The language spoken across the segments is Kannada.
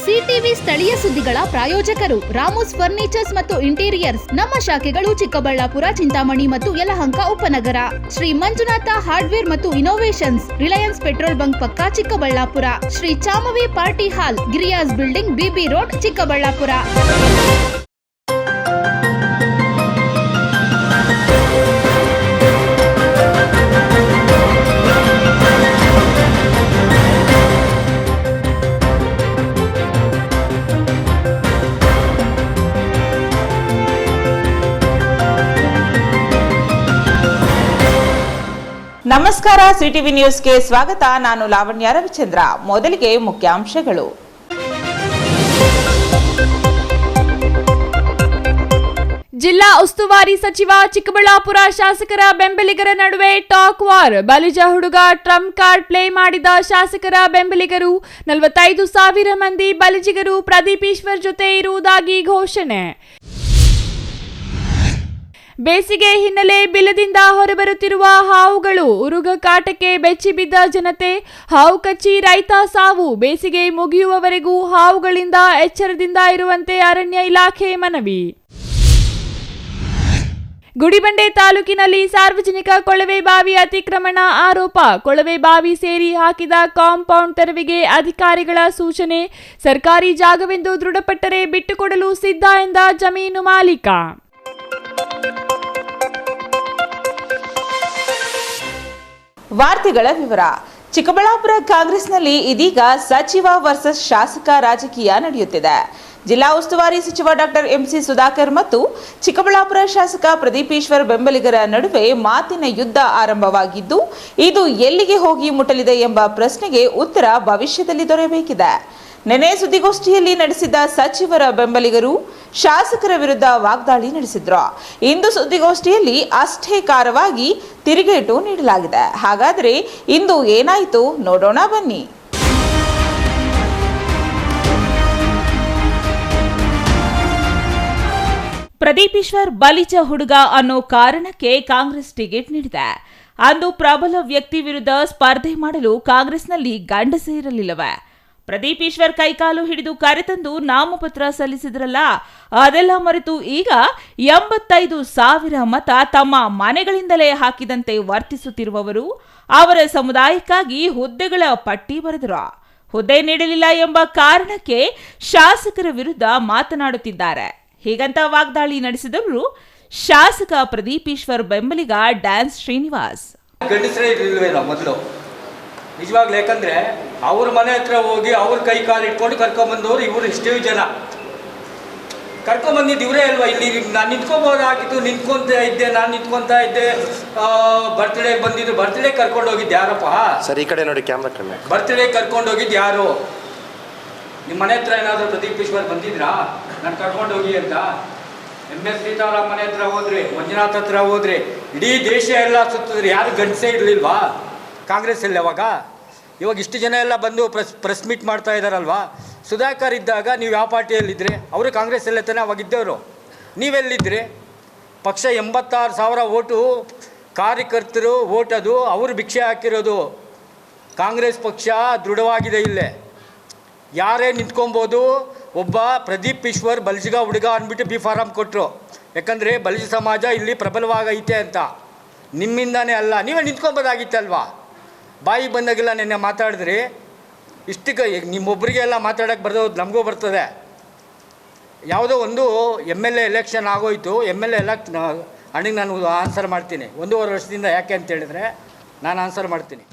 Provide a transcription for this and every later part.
ಸಿಟಿವಿ ಸ್ಥಳೀಯ ಸುದ್ದಿಗಳ ಪ್ರಾಯೋಜಕರು ರಾಮೋಸ್ ಫರ್ನಿಚರ್ಸ್ ಮತ್ತು ಇಂಟೀರಿಯರ್ಸ್. ನಮ್ಮ ಶಾಖೆಗಳು ಚಿಕ್ಕಬಳ್ಳಾಪುರ, ಚಿಂತಾಮಣಿ ಮತ್ತು ಯಲಹಂಕ ಉಪನಗರ. ಶ್ರೀ ಮಂಜುನಾಥ ಹಾರ್ಡ್ವೇರ್ ಮತ್ತು ಇನೋವೇಷನ್ಸ್, ರಿಲಯನ್ಸ್ ಪೆಟ್ರೋಲ್ ಬಂಕ್ ಪಕ್ಕ Chikkaballapura. Shri Chamavi party hall, Giriyas building, BB road, Chikkaballapura. ನಮಸ್ಕಾರ, ಸಿಟಿವಿ ನ್ಯೂಸ್ಗೆ ಸ್ವಾಗತ. ನಾನು ಲಾವಣ್ಯ ರವಿಚಂದ್ರ. ಮೊದಲಿಗೆ ಮುಖ್ಯಾಂಶಗಳು. ಜಿಲ್ಲಾ ಉಸ್ತುವಾರಿ ಸಚಿವ ಚಿಕ್ಕಬಳ್ಳಾಪುರ ಶಾಸಕರ ಬೆಂಬಲಿಗರ ನಡುವೆ ಟಾಕ್ ವಾರ್. ಬಲಿಜ ಹುಡುಗ ಟ್ರಂಪ್ ಕಾರ್ಡ್ ಪ್ಲೇ ಮಾಡಿದ ಶಾಸಕರ ಬೆಂಬಲಿಗರು. 45,000 ಮಂದಿ ಬಲಿಜಿಗರು ಪ್ರದೀಪ್ ಈಶ್ವರ್ ಜೊತೆ ಇರುವುದಾಗಿ ಘೋಷಣೆ. ಬೇಸಿಗೆ ಹಿನ್ನೆಲೆ ಬಿಲದಿಂದ ಹೊರಬರುತ್ತಿರುವ ಹಾವುಗಳು. ಉರುಗ ಕಾಟಕ್ಕೆ ಬೆಚ್ಚಿಬಿದ್ದ ಜನತೆ. ಹಾವು ಕಚ್ಚಿ ರೈತ ಸಾವು. ಬೇಸಿಗೆ ಮುಗಿಯುವವರೆಗೂ ಹಾವುಗಳಿಂದ ಎಚ್ಚರದಿಂದ ಇರುವಂತೆ ಅರಣ್ಯ ಇಲಾಖೆ ಮನವಿ. ಗುಡಿಬಂಡೆ ತಾಲೂಕಿನಲ್ಲಿ ಸಾರ್ವಜನಿಕ ಕೊಳವೆ ಬಾವಿ ಅತಿಕ್ರಮಣ ಆರೋಪ. ಕೊಳವೆ ಬಾವಿ ಸೇರಿ ಹಾಕಿದ ಕಾಂಪೌಂಡ್ ತೆರವಿಗೆ ಅಧಿಕಾರಿಗಳ ಸೂಚನೆ. ಸರ್ಕಾರಿ ಜಾಗವೆಂದು ದೃಢಪಟ್ಟರೆ ಬಿಟ್ಟುಕೊಡಲು ಸಿದ್ಧ ಎಂದ ಜಮೀನು ಮಾಲೀಕ. ವಾರ್ತೆಗಳ ವಿವರ. ಚಿಕ್ಕಬಳ್ಳಾಪುರ ಕಾಂಗ್ರೆಸ್ನಲ್ಲಿ ಇದೀಗ ಸಚಿವ ವರ್ಸಸ್ ಶಾಸಕ ರಾಜಕೀಯ ನಡೆಯುತ್ತಿದೆ. ಜಿಲ್ಲಾ ಉಸ್ತುವಾರಿ ಸಚಿವ ಡಾಕ್ಟರ್ ಎಂಸಿ ಸುಧಾಕರ್ ಮತ್ತು ಚಿಕ್ಕಬಳ್ಳಾಪುರ ಶಾಸಕ ಪ್ರದೀಪ್ ಈಶ್ವರ್ ಬೆಂಬಲಿಗರ ನಡುವೆ ಮಾತಿನ ಯುದ್ಧ ಆರಂಭವಾಗಿದ್ದು, ಇದು ಎಲ್ಲಿಗೆ ಹೋಗಿ ಮುಟ್ಟಲಿದೆ ಎಂಬ ಪ್ರಶ್ನೆಗೆ ಉತ್ತರ ಭವಿಷ್ಯದಲ್ಲಿ ದೊರೆಯಬೇಕಿದೆ. ನಿನ್ನೆ ಸುದ್ದಿಗೋಷ್ಠಿಯಲ್ಲಿ ನಡೆಸಿದ ಸಚಿವರ ಬೆಂಬಲಿಗರು ಶಾಸಕರ ವಿರುದ್ಧ ವಾಗ್ದಾಳಿ ನಡೆಸಿದ್ರು. ಇಂದು ಸುದ್ದಿಗೋಷ್ಠಿಯಲ್ಲಿ ಅಷ್ಟೇ ಖಾರವಾಗಿ ತಿರುಗೇಟು ನೀಡಲಾಗಿದೆ. ಹಾಗಾದರೆ ಇಂದು ಏನಾಯಿತು ನೋಡೋಣ ಬನ್ನಿ. ಪ್ರದೀಪ್ ಈಶ್ವರ್ ಬಲಿಜ ಹುಡುಗ ಅನ್ನೋ ಕಾರಣಕ್ಕೆ ಕಾಂಗ್ರೆಸ್ ಟಿಕೆಟ್ ನೀಡಿದೆ. ಅಂದು ಪ್ರಬಲ ವ್ಯಕ್ತಿ ವಿರುದ್ಧ ಸ್ಪರ್ಧೆ ಮಾಡಲು ಕಾಂಗ್ರೆಸ್ನಲ್ಲಿ ಗಂಡಸೇ ಇರಲಿಲ್ಲವೇ? ಪ್ರದೀಪ್ ಈಶ್ವರ್ ಕೈಕಾಲು ಹಿಡಿದು ಕರೆತಂದು ನಾಮಪತ್ರ ಸಲ್ಲಿಸಿದ್ರಲ್ಲ, ಅದೆಲ್ಲ ಮರೆತು ಈಗ 85,000 ಮತ ತಮ್ಮ ಮನೆಗಳಿಂದಲೇ ಹಾಕಿದಂತೆ ವರ್ತಿಸುತ್ತಿರುವವರು ಅವರ ಸಮುದಾಯಕ್ಕಾಗಿ ಹುದ್ದೆಗಳ ಪಟ್ಟಿ ಬರೆದರು. ಹುದ್ದೆ ನೀಡಲಿಲ್ಲ ಎಂಬ ಕಾರಣಕ್ಕೆ ಶಾಸಕರ ವಿರುದ್ಧ ಮಾತನಾಡುತ್ತಿದ್ದಾರೆ. ಹೀಗಂತ ವಾಗ್ದಾಳಿ ನಡೆಸಿದವರು ಶಾಸಕ ಪ್ರದೀಪ್ ಈಶ್ವರ್ ಬೆಂಬಲಿಗ ಡ್ಯಾನ್ಸ್ ಶ್ರೀನಿವಾಸ್. ನಿಜವಾಗ್ಲೂ ಯಾಕಂದರೆ ಅವ್ರ ಮನೆ ಹತ್ರ ಹೋಗಿ ಅವ್ರ ಕೈ ಕಾಲು ಇಟ್ಕೊಂಡು ಕರ್ಕೊಂಬಂದವರು ಇವರು ಇಷ್ಟೇ ಜನ ಕರ್ಕೊಂಬಂದಿದ್ದು ಇವರೇ ಅಲ್ವಾ. ಇಲ್ಲಿ ನಾನು ನಿಂತ್ಕೊಬೋದಾಗಿತ್ತು, ನಾನು ನಿಂತ್ಕೊತಾ ಇದ್ದೆ. ಬರ್ತ್ಡೇ ಬಂದಿದ್ದು, ಬರ್ತ್ಡೇ ಕರ್ಕೊಂಡು ಹೋಗಿದ್ದು ಯಾರಪ್ಪ? ಸರ್ ಈ ಕಡೆ ನೋಡಿ, ಕ್ಯಾಮ್ರಾ. ಬರ್ತ್ಡೇ ಕರ್ಕೊಂಡು ಹೋಗಿದ್ದು ಯಾರು? ನಿಮ್ಮ ಮನೆ ಹತ್ರ ಏನಾದರೂ ಪ್ರದೀಪ್ ಈಶ್ವರ್ ಬಂದಿದ್ರಾ ನಾನು ಕರ್ಕೊಂಡು ಹೋಗಿ ಅಂತ? MS ಸೀತಾರಾಮ್ ಮನೆ ಹತ್ರ ಹೋದ್ರಿ, ಮಂಜುನಾಥ್ ಹತ್ರ ಹೋದ್ರಿ, ಇಡೀ ದೇಶ ಎಲ್ಲ ಸುತ್ತಿದ್ರಿ, ಯಾರು ಗಂಡಸೇ ಇರಲಿಲ್ವಾ ಕಾಂಗ್ರೆಸ್ಸಲ್ಲಿ? ಇವಾಗ ಇಷ್ಟು ಜನ ಎಲ್ಲ ಬಂದು ಪ್ರೆಸ್ ಮೀಟ್ ಮಾಡ್ತಾ ಇದ್ದಾರಲ್ವಾ. ಸುಧಾಕರ್ ಇದ್ದಾಗ ನೀವು ಯಾವ ಪಾರ್ಟಿಯಲ್ಲಿದ್ದರೆ? ಅವರು ಕಾಂಗ್ರೆಸ್ಸಲ್ಲೇ ತಾನೇ ಅವಾಗಿದ್ದವರು. ನೀವೆಲ್ಲಿದ್ದರೆ? ಪಕ್ಷ 86,000 ಓಟು ಕಾರ್ಯಕರ್ತರು ಓಟದು ಅವರು ಭಿಕ್ಷೆ ಹಾಕಿರೋದು. ಕಾಂಗ್ರೆಸ್ ಪಕ್ಷ ದೃಢವಾಗಿದೆ. ಇಲ್ಲೇ ಯಾರೇ ನಿಂತ್ಕೊಬೋದು. ಒಬ್ಬ ಪ್ರದೀಪ್ ಈಶ್ವರ್ ಬಲಿಜಿಗ ಹುಡುಗ ಅಂದ್ಬಿಟ್ಟು ಬಿ ಫಾರಂ ಕೊಟ್ಟರು. ಯಾಕಂದರೆ ಬಲಿಜ ಸಮಾಜ ಇಲ್ಲಿ ಪ್ರಬಲವಾಗೈತೆ ಅಂತ. ನಿಮ್ಮಿಂದನೇ ಅಲ್ಲ, ನೀವೇ ನಿಂತ್ಕೊಬೋದಾಗಿತ್ತಲ್ವಾ? ಬಾಯಿ ಬಂದಾಗೆಲ್ಲ ನೆನ್ನೆ ಮಾತಾಡಿದ್ರಿ. ಇಷ್ಟಕ್ಕೆ ನಿಮ್ಮೊಬ್ಬರಿಗೆ ಎಲ್ಲ ಮಾತಾಡೋಕ್ಕೆ ಬರೋದು ನಮಗೂ ಬರ್ತದೆ. ಯಾವುದೋ ಒಂದು MLA ಎಲೆಕ್ಷನ್ ಆಗೋಯ್ತು. MLA ಅಣ್ಣಿಗೆ ನಾನು ಆನ್ಸರ್ ಮಾಡ್ತೀನಿ. 1.5 ವರ್ಷದಿಂದ. ಯಾಕೆ ಅಂತ ಹೇಳಿದ್ರೆ ನಾನು ಆನ್ಸರ್ ಮಾಡ್ತೀನಿ.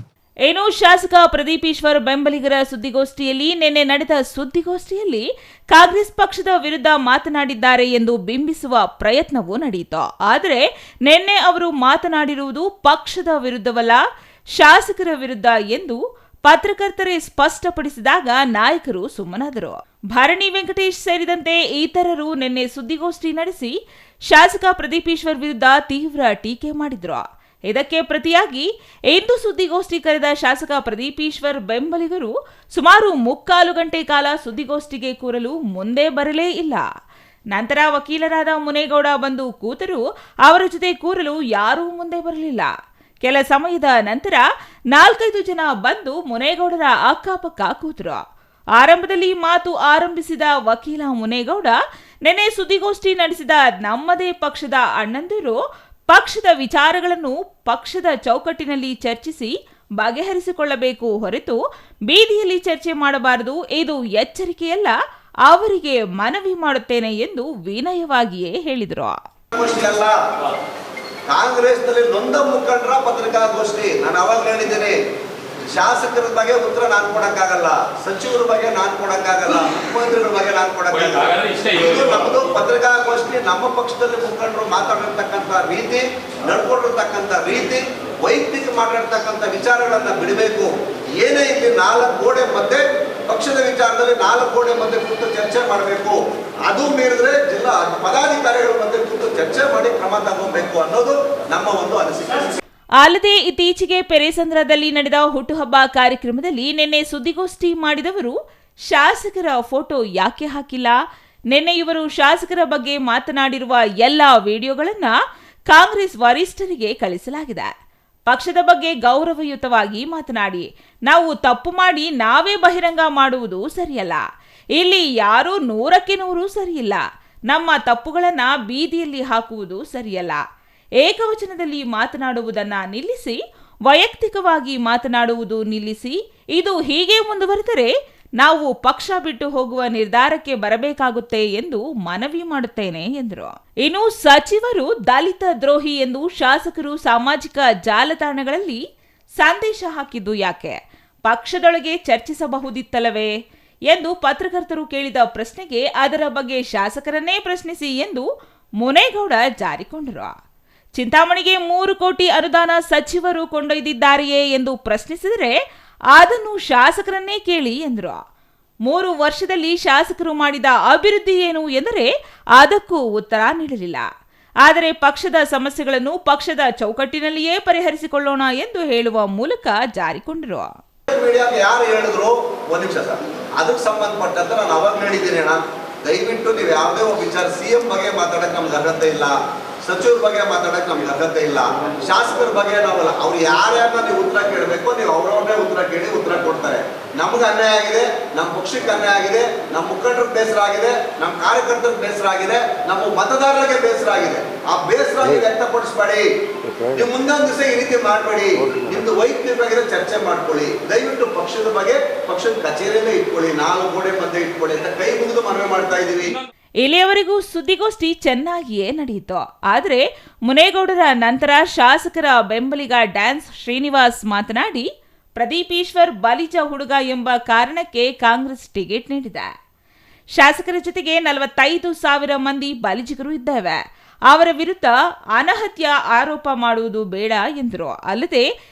ಏನು ಶಾಸಕ ಪ್ರದೀಪ್ ಈಶ್ವರ್ ಬೆಂಬಲಿಗರ ಸುದ್ದಿಗೋಷ್ಠಿಯಲ್ಲಿ ನಿನ್ನೆ ನಡೆದ ಸುದ್ದಿಗೋಷ್ಠಿಯಲ್ಲಿ ಕಾಂಗ್ರೆಸ್ ಪಕ್ಷದ ವಿರುದ್ಧ ಮಾತನಾಡಿದ್ದಾರೆ ಎಂದು ಬಿಂಬಿಸುವ ಪ್ರಯತ್ನವೂ ನಡೆಯಿತು. ಆದರೆ ನಿನ್ನೆ ಅವರು ಮಾತನಾಡಿರುವುದು ಪಕ್ಷದ ವಿರುದ್ಧವಲ್ಲ, ಶಾಸಕರ ವಿರುದ್ಧ ಎಂದು ಪತ್ರಕರ್ತರೇ ಸ್ಪಷ್ಟಪಡಿಸಿದಾಗ ನಾಯಕರು ಸುಮ್ಮನಾದರು. ಭರಣಿ ವೆಂಕಟೇಶ್ ಸೇರಿದಂತೆ ಇತರರು ನಿನ್ನೆ ಸುದ್ದಿಗೋಷ್ಠಿ ನಡೆಸಿ ಶಾಸಕ ಪ್ರದೀಪ್ ಈಶ್ವರ್ ವಿರುದ್ಧ ತೀವ್ರ ಟೀಕೆ ಮಾಡಿದ್ರು. ಇದಕ್ಕೆ ಪ್ರತಿಯಾಗಿ ಇಂದು ಸುದ್ದಿಗೋಷ್ಠಿ ಕರೆದ ಶಾಸಕ ಪ್ರದೀಪ್ ಈಶ್ವರ್ ಬೆಂಬಲಿಗರು ಸುಮಾರು 3/4 ಗಂಟೆ ಕಾಲ ಸುದ್ದಿಗೋಷ್ಠಿಗೆ ಕೂರಲು ಮುಂದೆ ಬರಲೇ ಇಲ್ಲ. ನಂತರ ವಕೀಲರಾದ ಮುನೇಗೌಡ ಬಂದು ಕೂತರು. ಅವರ ಜೊತೆ ಕೂರಲು ಯಾರೂ ಮುಂದೆ ಬರಲಿಲ್ಲ. ಕೆಲ ಸಮಯದ ನಂತರ 4-5 ಜನ ಬಂದು ಮುನೇಗೌಡರ ಅಕ್ಕಪಕ್ಕ ಕೂತರು. ಆರಂಭದಲ್ಲಿ ಮಾತು ಆರಂಭಿಸಿದ ವಕೀಲ ಮುನೇಗೌಡ ನಿನ್ನೆ ಸುದ್ದಿಗೋಷ್ಠಿ ನಡೆಸಿದ ನಮ್ಮದೇ ಪಕ್ಷದ ಅಣ್ಣಂದಿರು ಪಕ್ಷದ ವಿಚಾರಗಳನ್ನು ಪಕ್ಷದ ಚೌಕಟ್ಟಿನಲ್ಲಿ ಚರ್ಚಿಸಿ ಬಗೆಹರಿಸಿಕೊಳ್ಳಬೇಕು ಹೊರತು ಬೀದಿಯಲ್ಲಿ ಚರ್ಚೆ ಮಾಡಬಾರದು. ಇದು ಎಚ್ಚರಿಕೆಯಲ್ಲ, ಅವರಿಗೆ ಮನವಿ ಮಾಡುತ್ತೇನೆ ಎಂದು ವಿನಯವಾಗಿಯೇ ಹೇಳಿದರು. ಕಾಂಗ್ರೆಸ್ನಲ್ಲಿ ನೊಂದ ಮುಖಂಡರ ಪತ್ರಿಕಾಗೋಷ್ಠಿ. ನಾನು ಅವಾಗ ಹೇಳಿದ್ದೇನೆ, ಶಾಸಕರ ಬಗ್ಗೆ ಉತ್ತರ ನಾನು ಕೊಡಕ್ಕಾಗಲ್ಲ, ಸಚಿವರ ಬಗ್ಗೆ ನಾನು ಕೊಡಕ್ಕಾಗಲ್ಲ, ಮುಖ್ಯಮಂತ್ರಿಗಳ ಬಗ್ಗೆ ನಾನು ಕೊಡಕ್ಕಾಗಲ್ಲ. ಇದು ನಮ್ಮದು ಪತ್ರಿಕಾಗೋಷ್ಠಿ. ನಮ್ಮ ಪಕ್ಷದಲ್ಲಿ ಮುಖಂಡರು ಮಾತಾಡಿರ್ತಕ್ಕಂಥ ರೀತಿ, ನಡ್ಕೊಂಡಿರ್ತಕ್ಕಂಥ ರೀತಿ, ವೈಯಕ್ತಿಕ ಮಾತಾಡ್ತಕ್ಕಂಥ ವಿಚಾರಗಳನ್ನ ಬಿಡಬೇಕು. ಏನೇ ಇಲ್ಲಿ 4 ಗೋಡೆ ಮಧ್ಯೆ ಪಕ್ಷದ ವಿಚಾರದಲ್ಲಿ 4 ಗೋಡೆ ಮಧ್ಯೆ ಕೂತು ಚರ್ಚೆ ಮಾಡಬೇಕು. ಅದು ಮೀರಿದ್ರೆ ಜಿಲ್ಲಾ ಪದಾಧಿಕಾರಿಗಳ ಮಧ್ಯೆ ಕೂತು ಚರ್ಚೆ ಮಾಡಿ ಕ್ರಮ ತಗೋಬೇಕು ಅನ್ನೋದು ನಮ್ಮ ಒಂದು ಅನಿಸಿಕೆ. ಅಲ್ಲದೆ ಇತ್ತೀಚೆಗೆ ಪೆರೇಸಂದ್ರದಲ್ಲಿ ನಡೆದ ಹುಟ್ಟುಹಬ್ಬ ಕಾರ್ಯಕ್ರಮದಲ್ಲಿ ನಿನ್ನೆ ಸುದ್ದಿಗೋಷ್ಠಿ ಮಾಡಿದವರು ಶಾಸಕರ ಫೋಟೋ ಯಾಕೆ ಹಾಕಿಲ್ಲ? ನಿನ್ನೆ ಇವರು ಶಾಸಕರ ಬಗ್ಗೆ ಮಾತನಾಡಿರುವ ಎಲ್ಲಾ ವಿಡಿಯೋಗಳನ್ನ ಕಾಂಗ್ರೆಸ್ ವರಿಷ್ಠರಿಗೆ ಕಳಿಸಲಾಗಿದೆ. ಪಕ್ಷದ ಬಗ್ಗೆ ಗೌರವಯುತವಾಗಿ ಮಾತನಾಡಿ, ನಾವು ತಪ್ಪು ಮಾಡಿ ನಾವೇ ಬಹಿರಂಗ ಮಾಡುವುದು ಸರಿಯಲ್ಲ. ಇಲ್ಲಿ ಯಾರೂ 100ಕ್ಕೆ 100 ಸರಿಯಿಲ್ಲ. ನಮ್ಮ ತಪ್ಪುಗಳನ್ನ ಬೀದಿಯಲ್ಲಿ ಹಾಕುವುದು ಸರಿಯಲ್ಲ. ಏಕವಚನದಲ್ಲಿ ಮಾತನಾಡುವುದನ್ನ ನಿಲ್ಲಿಸಿ, ವೈಯಕ್ತಿಕವಾಗಿ ಮಾತನಾಡುವುದು ನಿಲ್ಲಿಸಿ. ಇದು ಹೀಗೆ ಮುಂದುವರೆದರೆ ನಾವು ಪಕ್ಷ ಬಿಟ್ಟು ಹೋಗುವ ನಿರ್ಧಾರಕ್ಕೆ ಬರಬೇಕಾಗುತ್ತೆ ಎಂದು ಮನವಿ ಮಾಡುತ್ತೇನೆ ಎಂದರು. ಇನ್ನು ಸಚಿವರು ದಲಿತ ದ್ರೋಹಿ ಎಂದು ಶಾಸಕರು ಸಾಮಾಜಿಕ ಜಾಲತಾಣಗಳಲ್ಲಿ ಸಂದೇಶ ಹಾಕಿದ್ದು ಯಾಕೆ? ಪಕ್ಷದೊಳಗೆ ಚರ್ಚಿಸಬಹುದಿತ್ತಲ್ಲವೇ ಎಂದು ಪತ್ರಕರ್ತರು ಕೇಳಿದ ಪ್ರಶ್ನೆಗೆ ಅದರ ಬಗ್ಗೆ ಶಾಸಕರನ್ನೇ ಪ್ರಶ್ನಿಸಿ ಎಂದು ಮುನೇಗೌಡ ಜಾರಿಕೊಂಡರು. ಚಿಂತಾಮಣಿಗೆ 3 ಕೋಟಿ ಅನುದಾನ ಸಚಿವರು ಕೊಂಡೊಯ್ದಿದ್ದಾರೆಯೇ ಎಂದು ಪ್ರಶ್ನಿಸಿದರೆ ಅದನ್ನು ಶಾಸಕರನ್ನೇ ಕೇಳಿ ಎಂದರು. 3 ವರ್ಷದಲ್ಲಿ ಶಾಸಕರು ಮಾಡಿದ ಅಭಿವೃದ್ಧಿ ಏನು ಎಂದರೆ ಅದಕ್ಕೂ ಉತ್ತರ ನೀಡಲಿಲ್ಲ. ಆದರೆ ಪಕ್ಷದ ಸಮಸ್ಯೆಗಳನ್ನು ಪಕ್ಷದ ಚೌಕಟ್ಟಿನಲ್ಲಿಯೇ ಪರಿಹರಿಸಿಕೊಳ್ಳೋಣ ಎಂದು ಹೇಳುವ ಮೂಲಕ ಜಾರಿಕೊಂಡರು. ಯಾರು ಹೇಳಿದ್ರು ಒಂದು ನಿಮಿಷ ಸರ್, ಅದಕ್ಕೆ ಸಂಬಂಧಪಟ್ಟಂತೆ ನಾನು ಅವಾಗ ಹೇಳಿದ್ದೀನಿ ಅಣ್ಣ, ದಯವಿಟ್ಟು ನೀವು ಯಾವುದೇ ಒಂದು ವಿಚಾರ ಸಿಎಂ ಬಗ್ಗೆ ಮಾತಾಡಕ್ಕೆ ನಮ್ಗೆ ಅರ್ಹತೆ ಇಲ್ಲ, ಸಚಿವರ ಬಗ್ಗೆ ಮಾತಾಡಕ್ಕೆ ನಮ್ಗೆ ಅರ್ಹತೆ ಇಲ್ಲ, ಶಾಸಕರ ಬಗ್ಗೆ ನಾವಲ್ಲ. ಅವ್ರು ಯಾರ್ಯಾರನ್ನ ನೀವು ಉತ್ತರ ಕೇಳಬೇಕು, ನೀವು ಅವ್ರವ್ರನ್ನೇ ಉತ್ತರ ಕೇಳಿ ಉತ್ತರ ಕೊಡ್ತಾರೆ. ನಮ್ಗೆ ಅನ್ಯಾಯ ಆಗಿದೆ, ನಮ್ಮ ಪಕ್ಷಕ್ಕೆ ಅನ್ಯಾಯ ಆಗಿದೆ, ನಮ್ಮ ಮುಖಂಡರಿಗೆ ಬೇಸರ ಆಗಿದೆ, ನಮ್ಮ ಕಾರ್ಯಕರ್ತರಿಗೆ ಬೇಸರ ಆಗಿದೆ, ನಮ್ಮ ಮತದಾರರಿಗೆ ಬೇಸರ ಆಗಿದೆ. ಆ ಬೇಸರ ವ್ಯಕ್ತಪಡಿಸಬೇಡಿ. ನೀವು ಮುಂದೆ ಒಂದು ದಿವಸ ಈ ರೀತಿ ಮಾಡಬೇಡಿ. ನಿಮ್ದು ವೈಯಕ್ತಿಕವಾಗಿರೋ ಚರ್ಚೆ ಮಾಡ್ಕೊಳ್ಳಿ. ದಯವಿಟ್ಟು ಪಕ್ಷದ ಬಗ್ಗೆ ಪಕ್ಷದ ಕಚೇರಿಯಲ್ಲೇ ಇಟ್ಕೊಳ್ಳಿ, 4 ಗೋಡೆ ಮಧ್ಯೆ ಇಟ್ಕೊಳ್ಳಿ ಅಂತ ಕೈ ಮುಗಿದು ಮನವಿ ಮಾಡ್ತಾ ಇದ್ದೀವಿ. ಇಲ್ಲಿಯವರೆಗೂ ಸುದ್ದಿಗೋಷ್ಠಿ ಚೆನ್ನಾಗಿಯೇ ನಡೆಯಿತು. ಆದರೆ ಮುನೇಗೌಡರ ನಂತರ ಶಾಸಕರ ಬೆಂಬಲಿಗ ಡ್ಯಾನ್ಸ್ ಶ್ರೀನಿವಾಸ್ ಮಾತನಾಡಿ, ಪ್ರದೀಪ್ ಈಶ್ವರ್ ಬಲಿಜ ಹುಡುಗ ಎಂಬ ಕಾರಣಕ್ಕೆ ಕಾಂಗ್ರೆಸ್ ಟಿಕೆಟ್ ನೀಡಿದೆ. ಶಾಸಕರ ಜೊತೆಗೆ 45,000 ಮಂದಿ ಬಲಿಜಿಗರು ಇದ್ದೇವೆ. ಅವರ ವಿರುದ್ಧ ಅನಹತ್ಯ ಆರೋಪ ಮಾಡುವುದು ಬೇಡ ಎಂದರು. ಅಲ್ಲದೆ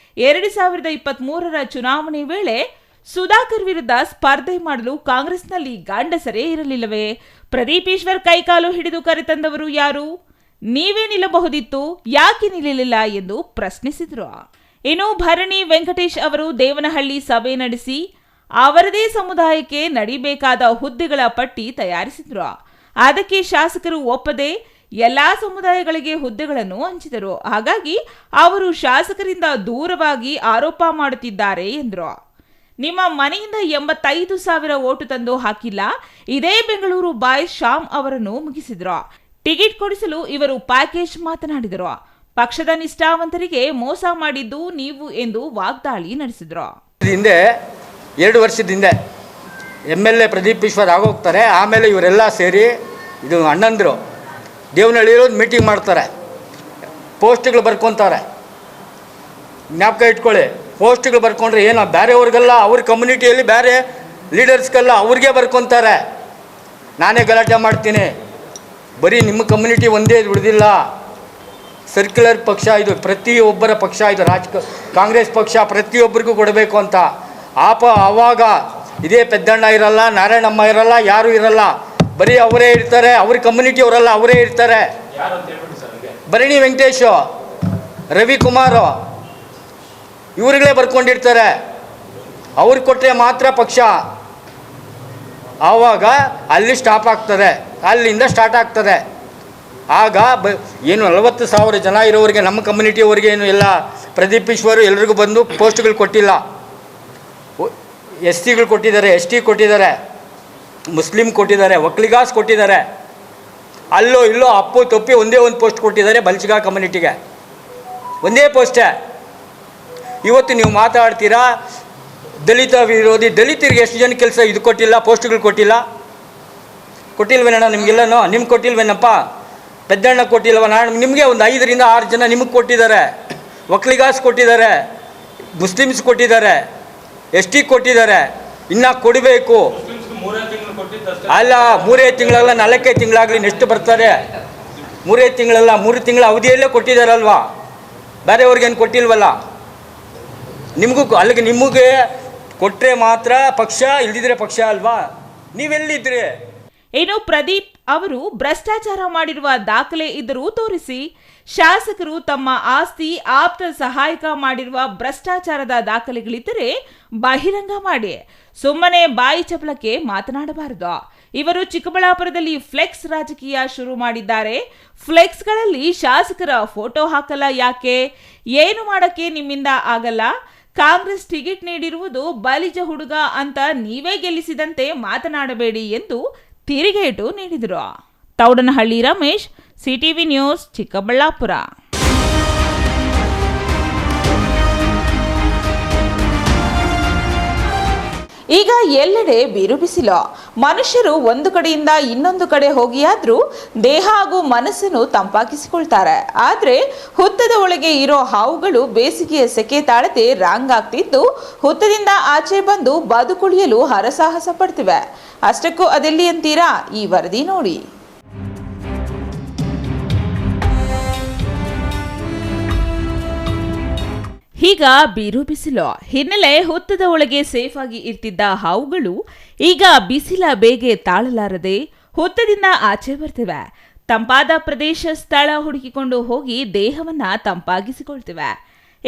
2023ರ ಚುನಾವಣೆ ವೇಳೆ ಸುಧಾಕರ್ ವಿರುದ್ಧ ಸ್ಪರ್ಧೆ ಮಾಡಲು ಕಾಂಗ್ರೆಸ್ನಲ್ಲಿ ಗಂಡಸರೇ ಇರಲಿಲ್ಲವೇ? ಪ್ರದೀಪ್ ಈಶ್ವರ್ ಕೈಕಾಲು ಹಿಡಿದು ಕರೆತಂದವರು ಯಾರು? ನೀವೇ ನಿಲ್ಲಬಹುದಿತ್ತು, ಯಾಕೆ ನಿಲ್ಲಲಿಲ್ಲ ಎಂದು ಪ್ರಶ್ನಿಸಿದರು. ಇನ್ನು ಭರಣಿ ವೆಂಕಟೇಶ್ ಅವರು ದೇವನಹಳ್ಳಿ ಸಭೆ ನಡೆಸಿ ಅವರದೇ ಸಮುದಾಯಕ್ಕೆ ನಡಿಬೇಕಾದ ಹುದ್ದೆಗಳ ಪಟ್ಟಿ ತಯಾರಿಸಿದ್ರು. ಅದಕ್ಕೆ ಶಾಸಕರು ಒಪ್ಪದೆ ಎಲ್ಲಾ ಸಮುದಾಯಗಳಿಗೆ ಹುದ್ದೆಗಳನ್ನು ಹಂಚಿದರು. ಹಾಗಾಗಿ ಅವರು ಶಾಸಕರಿಂದ ದೂರವಾಗಿ ಆರೋಪ ಮಾಡುತ್ತಿದ್ದಾರೆ ಎಂದರು. ನಿಮ್ಮ ಮನೆಯಿಂದ 85,000 ಓಟು ತಂದು ಹಾಕಿಲ್ಲ. ಇದೇ ಬೆಂಗಳೂರು ಬಾಯ್ ಶ್ಯಾಮ್ ಅವರನ್ನು ಮುಗಿಸಿದ್ರು. ಟಿಕೆಟ್ ಕೊಡಿಸಲು ಇವರು ಪ್ಯಾಕೇಜ್ ಮಾತನಾಡಿದರು. ಪಕ್ಷದ ನಿಷ್ಠಾವಂತರಿಗೆ ಮೋಸ ಮಾಡಿದ್ದು ನೀವು ಎಂದು ವಾಗ್ದಾಳಿ ನಡೆಸಿದ್ರು. ಹಿಂದೆ 2 ವರ್ಷದ ಹಿಂದೆ MLA ಪ್ರದೀಪ್ ಈಶ್ವರ್ ಆಗೋಗ್ತಾರೆ. ಆಮೇಲೆ ಇವರೆಲ್ಲ ಸೇರಿ ಇದು ಅಣ್ಣಂದರು ದೇವನಹಳ್ಳಿರೋದು ಮೀಟಿಂಗ್ ಮಾಡ್ತಾರೆ, ಪೋಸ್ಟ್ಗಳು ಬರ್ಕೊತಾರೆ. ಜ್ಞಾಪಕ ಇಟ್ಕೊಳ್ಳಿ, ಪೋಸ್ಟ್ಗಳು ಬರ್ಕೊಂಡ್ರೆ ಏನೋ ಬೇರೆಯವ್ರಿಗೆಲ್ಲ ಅವ್ರ ಕಮ್ಯುನಿಟಿಯಲ್ಲಿ ಬೇರೆ ಲೀಡರ್ಸ್ಗೆಲ್ಲ ಅವ್ರಿಗೆ ಬರ್ಕೊತಾರೆ. ನಾನೇ ಗಲಾಟೆ ಮಾಡ್ತೀನಿ, ಬರೀ ನಿಮ್ಮ ಕಮ್ಯುನಿಟಿ ಒಂದೇ ಉಳಿದಿಲ್ಲ, ಸರ್ಕ್ಯುಲರ್ ಪಕ್ಷ ಇದು, ಪ್ರತಿಯೊಬ್ಬರ ಪಕ್ಷ ಇದು, ಕಾಂಗ್ರೆಸ್ ಪಕ್ಷ ಪ್ರತಿಯೊಬ್ಬರಿಗೂ ಕೊಡಬೇಕು ಅಂತ. ಆವಾಗ ಇದೇ ಪೆದ್ದಣ್ಣ ಇರಲ್ಲ, ನಾರಾಯಣಮ್ಮ ಇರಲ್ಲ, ಯಾರೂ ಇರಲ್ಲ, ಬರೀ ಅವರೇ ಇರ್ತಾರೆ. ಅವ್ರ ಕಮ್ಯುನಿಟಿ ಅವರಲ್ಲ, ಅವರೇ ಇರ್ತಾರೆ. ಭರಣಿ ವೆಂಕಟೇಶು, ರವಿಕುಮಾರು ಇವ್ರುಗಳೇ ಬರ್ಕೊಂಡಿರ್ತಾರೆ. ಅವ್ರಿಗೆ ಕೊಟ್ಟರೆ ಮಾತ್ರ ಪಕ್ಷ. ಆವಾಗ ಅಲ್ಲಿ ಸ್ಟಾಪ್ ಆಗ್ತದೆ, ಅಲ್ಲಿಂದ ಸ್ಟಾರ್ಟ್ ಆಗ್ತದೆ. ಆಗ ಏನು 40,000 ಜನ ಇರೋರಿಗೆ, ನಮ್ಮ ಕಮ್ಯುನಿಟಿಯವರಿಗೆ ಏನು ಎಲ್ಲ ಪ್ರದೀಪ್ ಈಶ್ವರು ಎಲ್ರಿಗೂ ಬಂದು ಪೋಸ್ಟ್ಗಳು ಕೊಟ್ಟಿಲ್ಲ. STಗಳು ಕೊಟ್ಟಿದ್ದಾರೆ, ST ಕೊಟ್ಟಿದ್ದಾರೆ, ಮುಸ್ಲಿಂ ಕೊಟ್ಟಿದ್ದಾರೆ, ಒಕ್ಕಲಿಗಾಸ್ ಕೊಟ್ಟಿದ್ದಾರೆ. ಅಲ್ಲೋ ಇಲ್ಲೋ ಅಪ್ಪು ತಪ್ಪಿ ಒಂದೇ ಒಂದು ಪೋಸ್ಟ್ ಕೊಟ್ಟಿದ್ದಾರೆ ಬಲ್ಚಿಗ ಕಮ್ಯುನಿಟಿಗೆ, ಒಂದೇ ಪೋಸ್ಟೇ. ಇವತ್ತು ನೀವು ಮಾತಾಡ್ತೀರಾ ದಲಿತ ವಿರೋಧಿ. ದಲಿತರಿಗೆ ಎಷ್ಟು ಜನ ಕೆಲಸ ಇದು ಕೊಟ್ಟಿಲ್ಲ, ಪೋಸ್ಟ್ಗಳು ಕೊಟ್ಟಿಲ್ವೇನಣ್ಣ ನಿಮಗೆಲ್ಲನೋ? ನಿಮ್ಗೆ ಕೊಟ್ಟಿಲ್ವೇನಪ್ಪ? ಪೆದ್ದಣ್ಣ ಕೊಟ್ಟಿಲ್ವ? ನಿಮಗೆ ಒಂದು 5 ರಿಂದ 6 ಜನ ನಿಮಗೆ ಕೊಟ್ಟಿದ್ದಾರೆ. ಒಕ್ಕಲಿಗಾಸ್ ಕೊಟ್ಟಿದ್ದಾರೆ, ಮುಸ್ಲಿಮ್ಸ್ ಕೊಟ್ಟಿದ್ದಾರೆ, ST ಕೊಟ್ಟಿದ್ದಾರೆ, ಇನ್ನೂ ಕೊಡಬೇಕು. ಅಲ್ಲ 3 ತಿಂಗಳಲ್ಲ 4 ತಿಂಗಳಾಗಲಿ, ನೆಕ್ಸ್ಟ್ ಬರ್ತಾರೆ. 3 ತಿಂಗಳಲ್ಲ 3 ತಿಂಗಳ ಅವಧಿಯಲ್ಲೇ ಕೊಟ್ಟಿದ್ದಾರಲ್ವಾ, ಬೇರೆಯವ್ರಿಗೇನು ಕೊಟ್ಟಿಲ್ವಲ್ಲ. ನಿಮಗೂ ಅಲ್ಲಿಗೆ ನಿಮಗೆ ಕೊಟ್ಟರೆ ಮಾತ್ರ ಪಕ್ಷ, ಇಲ್ದಿದ್ರೆ ಪಕ್ಷ ಅಲ್ವಾ? ನೀವೆಲ್ಲಿದ್ರಿ? ಇನ್ನು ಪ್ರದೀಪ್ ಅವರು ಭ್ರಷ್ಟಾಚಾರ ಮಾಡಿರುವ ದಾಖಲೆ ಇದ್ದರೂ ತೋರಿಸಿ, ಶಾಸಕರು ತಮ್ಮ ಆಸ್ತಿ ಆಪ್ತ ಸಹಾಯಕ ಮಾಡಿರುವ ಭ್ರಷ್ಟಾಚಾರದ ದಾಖಲೆಗಳಿದ್ದರೆ ಬಹಿರಂಗ ಮಾಡಿ, ಸುಮ್ಮನೆ ಬಾಯಿ ಚಪಲಕ್ಕೆ ಮಾತನಾಡಬಾರದು. ಇವರು ಚಿಕ್ಕಬಳ್ಳಾಪುರದಲ್ಲಿ ಫ್ಲೆಕ್ಸ್ ರಾಜಕೀಯ ಶುರು ಮಾಡಿದ್ದಾರೆ. ಫ್ಲೆಕ್ಸ್ಗಳಲ್ಲಿ ಶಾಸಕರ ಫೋಟೋ ಹಾಕಲ್ಲ ಯಾಕೆ? ಏನು ಮಾಡಕ್ಕೆ ನಿಮ್ಮಿಂದ ಆಗಲ್ಲ? ಕಾಂಗ್ರೆಸ್ ಟಿಕೆಟ್ ನೀಡಿರುವುದು ಬಲಿಜ ಹುಡುಗ ಅಂತ ನೀವೇ ಗೆಲ್ಲಿಸಿದಂತೆ ಮಾತನಾಡಬೇಡಿ ಎಂದು ತಿರುಗೇಟು ನೀಡಿದರು. Thoudanahalli Ramesh, CTV news, Chikkaballapur. ಈಗ ಎಲ್ಲೆಡೆ ಬಿರು ಬಿಸಿಲು. ಮನುಷ್ಯರು ಒಂದು ಕಡೆಯಿಂದ ಇನ್ನೊಂದು ಕಡೆ ಹೋಗಿಯಾದ್ರೂ ದೇಹ ಹಾಗೂ ಮನಸ್ಸನ್ನು ತಂಪಾಗಿಸಿಕೊಳ್ತಾರೆ. ಆದರೆ ಹುತ್ತದ ಒಳಗೆ ಇರೋ ಹಾವುಗಳು ಬೇಸಿಗೆಯ ಸೆಕೆ ತಾಳದೆ ರಾಂಗಾಗ್ತಿದ್ದು ಹುತ್ತದಿಂದ ಆಚೆ ಬಂದು ಬದುಕುಳಿಯಲು ಹರಸಾಹಸ ಪಡ್ತಿವೆ. ಅಷ್ಟಕ್ಕೂ ಅದೆಲ್ಲಿ ಅಂತೀರಾ? ಈ ವರದಿ ನೋಡಿ. ಈಗ ಬಿರು ಬಿಸಿಲು ಹಿನ್ನೆಲೆ ಹುತ್ತದ ಒಳಗೆ ಸೇಫ್ ಆಗಿ ಇರ್ತಿದ್ದ ಹಾವುಗಳು ಈಗ ಬಿಸಿಲ ಬೇಗೆ ತಾಳಲಾರದೆ ಹುತ್ತದಿಂದ ಆಚೆ ಬರ್ತಿವೆ. ತಂಪಾದ ಪ್ರದೇಶ ಸ್ಥಳ ಹುಡುಕಿಕೊಂಡು ಹೋಗಿ ದೇಹವನ್ನ ತಂಪಾಗಿಸಿಕೊಳ್ತಿವೆ.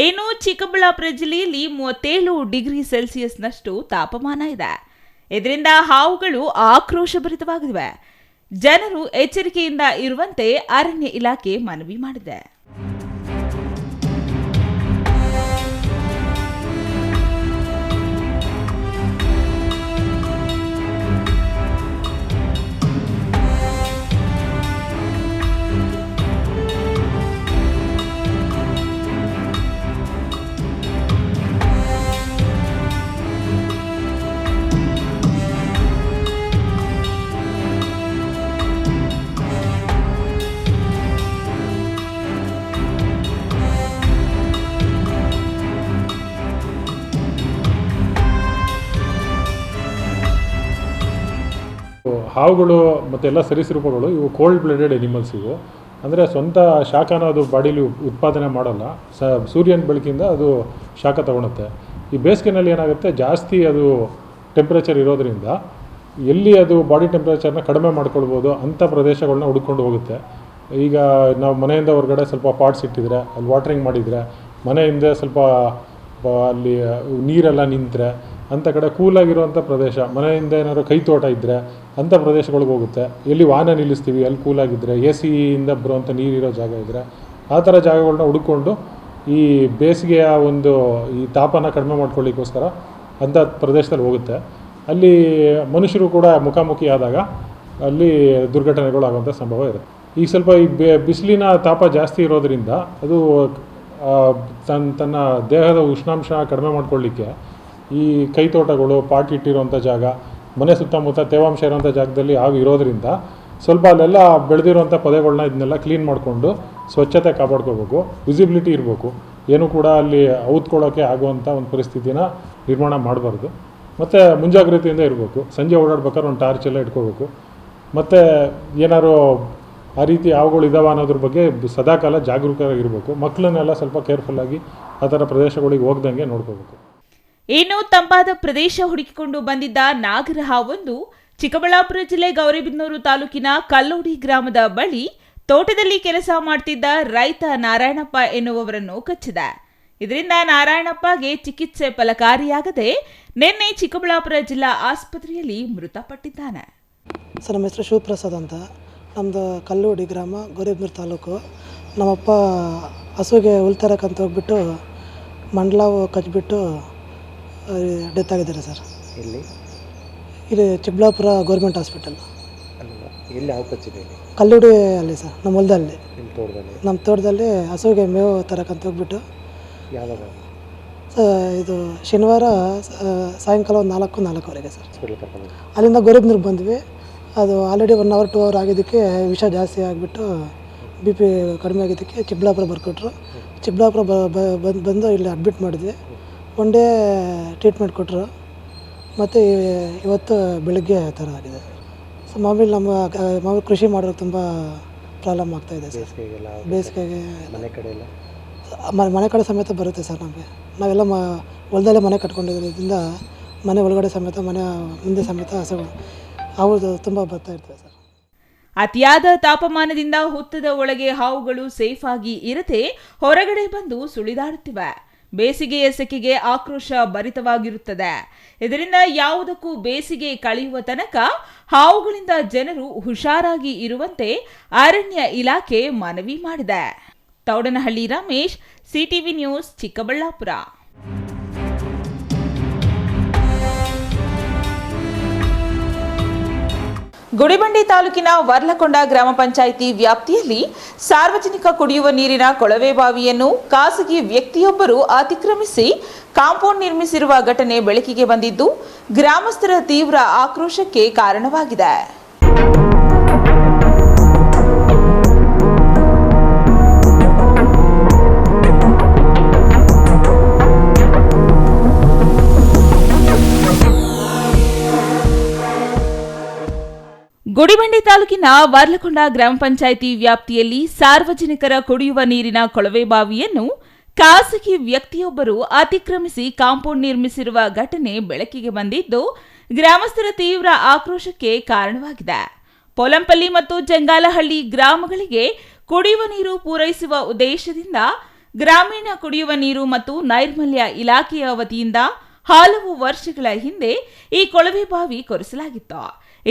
ಇನ್ನು ಚಿಕ್ಕಬಳ್ಳಾಪುರ ಜಿಲ್ಲೆಯಲ್ಲಿ 37 ಡಿಗ್ರಿ ಸೆಲ್ಸಿಯಸ್ನಷ್ಟು ತಾಪಮಾನ ಇದೆ. ಇದರಿಂದ ಹಾವುಗಳು ಆಕ್ರೋಶಭರಿತವಾಗಿವೆ. ಜನರು ಎಚ್ಚರಿಕೆಯಿಂದ ಇರುವಂತೆ ಅರಣ್ಯ ಇಲಾಖೆ ಮನವಿ ಮಾಡಿದೆ. ಹಾವುಗಳು ಮತ್ತು ಎಲ್ಲ ಸರೀಸೃಪಗಳು ಇವು ಕೋಲ್ಡ್ ಬ್ಲಡೆಡ್ ಎನಿಮಲ್ಸ್. ಇವು ಅಂದರೆ ಸ್ವಂತ ಶಾಖನ ಅದು ಬಾಡಿಲಿ ಉತ್ಪಾದನೆ ಮಾಡಲ್ಲ. ಸೂರ್ಯನ ಬೆಳಕಿಂದ ಅದು ಶಾಖ ತಗೊಳುತ್ತೆ. ಈ ಬೇಸಿಗೆನಲ್ಲಿ ಏನಾಗುತ್ತೆ, ಜಾಸ್ತಿ ಅದು ಟೆಂಪ್ರೇಚರ್ ಇರೋದ್ರಿಂದ ಎಲ್ಲಿ ಅದು ಬಾಡಿ ಟೆಂಪ್ರೇಚರ್ನ ಕಡಿಮೆ ಮಾಡ್ಕೊಳ್ಬೋದು ಅಂಥ ಪ್ರದೇಶಗಳನ್ನ ಹುಡ್ಕೊಂಡು ಹೋಗುತ್ತೆ. ಈಗ ನಾವು ಮನೆಯಿಂದ ಹೊರಗಡೆ ಸ್ವಲ್ಪ ಪಾಟ್ಸ್ ಇಟ್ಟಿದ್ರೆ, ಅಲ್ಲಿ ವಾಟ್ರಿಂಗ್ ಮಾಡಿದರೆ, ಮನೆಯಿಂದ ಸ್ವಲ್ಪ ಅಲ್ಲಿ ನೀರೆಲ್ಲ ನಿಂತರೆ ಅಂಥ ಕಡೆ ಕೂಲಾಗಿರುವಂಥ ಪ್ರದೇಶ, ಮನೆಯಿಂದ ಏನಾದ್ರು ಕೈ ತೋಟ ಇದ್ದರೆ ಅಂಥ ಪ್ರದೇಶಗಳಿಗೆ ಹೋಗುತ್ತೆ. ಎಲ್ಲಿ ವಾಹನ ನಿಲ್ಲಿಸ್ತೀವಿ ಅಲ್ಲಿ ಕೂಲಾಗಿದ್ದರೆ, AC ಯಿಂದ ಬರುವಂಥ ನೀರಿರೋ ಜಾಗ ಇದ್ದರೆ ಆ ಥರ ಜಾಗಗಳನ್ನ ಹುಡ್ಕೊಂಡು ಈ ಬೇಸಿಗೆಯ ಒಂದು ಈ ತಾಪನ ಕಡಿಮೆ ಮಾಡ್ಕೊಳ್ಳಿಕ್ಕೋಸ್ಕರ ಅಂಥ ಪ್ರದೇಶದಲ್ಲಿ ಹೋಗುತ್ತೆ. ಅಲ್ಲಿ ಮನುಷ್ಯರು ಕೂಡ ಮುಖಾಮುಖಿ ಆದಾಗ ಅಲ್ಲಿ ದುರ್ಘಟನೆಗಳು ಆಗುವಂಥ ಸಂಭವ ಇರುತ್ತೆ. ಈಗ ಸ್ವಲ್ಪ ಈ ಬಿಸಿಲಿನ ತಾಪ ಜಾಸ್ತಿ ಇರೋದರಿಂದ ಅದು ತನ್ನ ದೇಹದ ಉಷ್ಣಾಂಶ ಕಡಿಮೆ ಮಾಡ್ಕೊಳ್ಳಿಕ್ಕೆ ಈ ಕೈ ತೋಟಗಳು, ಪಾಟ್ ಇಟ್ಟಿರುವಂಥ ಜಾಗ, ಮನೆ ಸುತ್ತಮುತ್ತ ತೇವಾಂಶ ಇರೋಂಥ ಜಾಗದಲ್ಲಿ ಹಾವು ಇರೋದ್ರಿಂದ ಸ್ವಲ್ಪ ಅಲ್ಲೆಲ್ಲ ಬೆಳೆದಿರುವಂಥ ಪೊದೆಗಳನ್ನ ಇದನ್ನೆಲ್ಲ ಕ್ಲೀನ್ ಮಾಡಿಕೊಂಡು ಸ್ವಚ್ಛತೆ ಕಾಪಾಡ್ಕೋಬೇಕು. ವಿಸಿಬಿಲಿಟಿ ಇರಬೇಕು. ಏನೂ ಕೂಡ ಅಲ್ಲಿ ಔತ್ಕೊಳ್ಳೋಕ್ಕೆ ಆಗುವಂಥ ಒಂದು ಪರಿಸ್ಥಿತಿನ ನಿರ್ಮಾಣ ಮಾಡಬಾರ್ದು. ಮತ್ತು ಮುಂಜಾಗ್ರತೆಯಿಂದ ಇರಬೇಕು. ಸಂಜೆ ಓಡಾಡ್ಬೇಕಾದ್ರೆ ಒಂದು ಟಾರ್ಚ್ ಎಲ್ಲ ಇಟ್ಕೋಬೇಕು. ಮತ್ತು ಏನಾದ್ರು ಆ ರೀತಿ ಹಾವುಗಳು ಇದ್ದಾವೆ ಅನ್ನೋದ್ರ ಬಗ್ಗೆ ಸದಾಕಾಲ ಜಾಗರೂಕರಾಗಿರಬೇಕು. ಮಕ್ಕಳನ್ನೆಲ್ಲ ಸ್ವಲ್ಪ ಕೇರ್ಫುಲ್ಲಾಗಿ ಆ ಥರ ಪ್ರದೇಶಗಳಿಗೆ ಹೋಗ್ದಂಗೆ ನೋಡ್ಕೋಬೇಕು. ಇನ್ನು ತಂಪಾದ ಪ್ರದೇಶ ಹುಡುಕಿಕೊಂಡು ಬಂದಿದ್ದ ನಾಗರ ಹಾವೊಂದು ಚಿಕ್ಕಬಳ್ಳಾಪುರ ಜಿಲ್ಲೆ ಗೌರಿಬಿದನೂರು ತಾಲೂಕಿನ ಕಲ್ಲೋಡಿ ಗ್ರಾಮದ ಬಳಿ ತೋಟದಲ್ಲಿ ಕೆಲಸ ಮಾಡ್ತಿದ್ದ ರೈತ ನಾರಾಯಣಪ್ಪ ಎನ್ನುವವರನ್ನು ಕಚ್ಚಿದೆ. ಇದರಿಂದ ನಾರಾಯಣಪ್ಪಗೆ ಚಿಕಿತ್ಸೆ ಫಲಕಾರಿಯಾಗದೆ ನಿನ್ನೆ ಚಿಕ್ಕಬಳ್ಳಾಪುರ ಜಿಲ್ಲಾ ಆಸ್ಪತ್ರೆಯಲ್ಲಿ ಮೃತಪಟ್ಟಿದ್ದಾನೆ. ಸರ್, ನಮ್ಮ ಹೆಸರು ಶಿವಪ್ರಸಾದ್ ಅಂತ. ನಮ್ಮದು ಕಲ್ಲೋಡಿ ಗ್ರಾಮ, ಗೌರಿಬಿದನೂರು ತಾಲೂಕು. ನಮ್ಮಪ್ಪ ಹಸುಗೆ ಹುಲ್ತರಕ್ಕಂತ ಹೋಗ್ಬಿಟ್ಟು ಮಂಡಲಾವು ಕಚ್ಚಿಬಿಟ್ಟು ಡೆತ್ ಆಗಿದ್ದಾರೆ ಸರ್. ಎಲ್ಲಿ? ಇಲ್ಲಿ ಚಿಕ್ಕಬಳ್ಳಾಪುರ ಗೌರ್ಮೆಂಟ್ ಹಾಸ್ಪಿಟಲ್. ಅಲ್ಲ, ಎಲ್ಲಿ ಹಾವು ಕಚ್ಚಿದೆ? ಇಲ್ಲಿ ಕಲ್ಲುಡಿ ಅಲ್ಲಿ ಸರ್, ನಮ್ಮ ಹೊಲದಲ್ಲಿ. ನಿಮ್ಮ ತೋಟದಲ್ಲಿ? ನಮ್ಮ ತೋಟದಲ್ಲಿ ಹಸುವಿಗೆ ಮೇವು ತರಕಂತ ಹೋಗ್ಬಿಟ್ಟು ಯಾವಾಗ? ಇದು ಶನಿವಾರ ಸಾಯಂಕಾಲ ಒಂದು 4-4:15 ಸರ್. ಹಾಸ್ಪಿಟ್ಲ್ ಕರ್ಕೊಂಡು ಅಲ್ಲಿಂದ ಗೌರಿಬಿದನೂರಿಗೆ ಬಂದ್ವಿ. ಅದು ಆಲ್ರೆಡಿ 1 hour 2 hour ಆಗಿದ್ದಕ್ಕೆ ವಿಷ ಜಾಸ್ತಿ ಆಗಿಬಿಟ್ಟು BP ಕಡಿಮೆ ಆಗಿದ್ದಕ್ಕೆ ಚಿಕ್ಕಬಳ್ಳಾಪುರ ಬರ್ಕೊಟ್ರು. ಚಿಕ್ಕಬಳ್ಳಾಪುರ ಬಂದು ಇಲ್ಲಿ ಅಡ್ಮಿಟ್ ಮಾಡಿದ್ವಿ. 1 day ಟ್ರೀಟ್ಮೆಂಟ್ ಕೊಟ್ಟರು. ಮತ್ತು ಇವತ್ತು ಬೆಳಗ್ಗೆ ಥರ ಆಗಿದೆ. ಸೊ ಮಾಮೂಲಿ ಕೃಷಿ ಮಾಡೋದು ತುಂಬ ಪ್ರಾಬ್ಲಮ್ ಆಗ್ತಾಯಿದೆ ಸರ್. ಬೇಸಿಗೆಗೆ ಮನೆ ಕಡೆ ಎಲ್ಲ ಮನೆ ಕಡೆ ಸಮೇತ ಬರುತ್ತೆ ಸರ್. ನಮಗೆ ನಾವೆಲ್ಲ ಹೊಲದಲ್ಲೇ ಮನೆ ಕಟ್ಕೊಂಡಿರೋದ್ರಿಂದ ಮನೆ ಒಳಗಡೆ ಸಮೇತ ಮನೆ ಮುಂದೆ ಸಮೇತ ಹಾವು ತುಂಬ ಬರ್ತಾ ಇರ್ತವೆ ಸರ್. ಅತಿಯಾದ ತಾಪಮಾನದಿಂದ ಹುತ್ತದ ಒಳಗೆ ಹಾವುಗಳು ಸೇಫ್ ಆಗಿ ಇರದೆ ಹೊರಗಡೆ ಬಂದು ಸುಳಿದಾಡುತ್ತಿವೆ. ಬೇಸಿಗೆಯ ಸೆಕೆಗೆ ಆಕ್ರೋಶ ಭರಿತವಾಗಿರುತ್ತದೆ. ಇದರಿಂದ ಯಾವುದಕ್ಕೂ ಬೇಸಿಗೆ ಕಳೆಯುವ ತನಕ ಹಾವುಗಳಿಂದ ಜನರು ಹುಷಾರಾಗಿ ಇರುವಂತೆ ಅರಣ್ಯ ಇಲಾಖೆ ಮನವಿ ಮಾಡಿದೆ. Thoudanahalli Ramesh, CTV news, Chikkaballapur. ಗುಡಿಬಂಡೆ ತಾಲೂಕಿನ ವರ್ಲಕೊಂಡ ಗ್ರಾಮ ಪಂಚಾಯಿತಿ ವ್ಯಾಪ್ತಿಯಲ್ಲಿ ಸಾರ್ವಜನಿಕ ಕುಡಿಯುವ ನೀರಿನ ಕೊಳವೆ ಬಾವಿಯನ್ನು ಖಾಸಗಿ ವ್ಯಕ್ತಿಯೊಬ್ಬರು ಅತಿಕ್ರಮಿಸಿ ಕಾಂಪೌಂಡ್ ನಿರ್ಮಿಸಿರುವ ಘಟನೆ ಬೆಳಕಿಗೆ ಬಂದಿದ್ದು ಗ್ರಾಮಸ್ಥರ ತೀವ್ರ ಆಕ್ರೋಶಕ್ಕೆ ಕಾರಣವಾಗಿದೆ. ಗುಡಿಬಂಡೆ ತಾಲೂಕಿನ ವರ್ಲಕೊಂಡ ಗ್ರಾಮ ಪಂಚಾಯಿತಿ ವ್ಯಾಪ್ತಿಯಲ್ಲಿ ಸಾರ್ವಜನಿಕರ ಕುಡಿಯುವ ನೀರಿನ ಕೊಳವೆ ಬಾವಿಯನ್ನು ಖಾಸಗಿ ವ್ಯಕ್ತಿಯೊಬ್ಬರು ಅತಿಕ್ರಮಿಸಿ ಕಾಂಪೌಂಡ್ ನಿರ್ಮಿಸಿರುವ ಘಟನೆ ಬೆಳಕಿಗೆ ಬಂದಿದ್ದು ಗ್ರಾಮಸ್ಥರ ತೀವ್ರ ಆಕ್ರೋಶಕ್ಕೆ ಕಾರಣವಾಗಿದೆ. ಪೋಲಂಪಲ್ಲಿ ಮತ್ತು ಜಂಗಾಲಹಳ್ಳಿ ಗ್ರಾಮಗಳಿಗೆ ಕುಡಿಯುವ ನೀರು ಪೂರೈಸುವ ಉದ್ದೇಶದಿಂದ ಗ್ರಾಮೀಣ ಕುಡಿಯುವ ನೀರು ಮತ್ತು ನೈರ್ಮಲ್ಯ ಇಲಾಖೆಯ ವತಿಯಿಂದ ಹಲವು ವರ್ಷಗಳ ಹಿಂದೆ ಈ ಕೊಳವೆ ಬಾವಿ ಕೊರೆಸಲಾಗಿತ್ತು.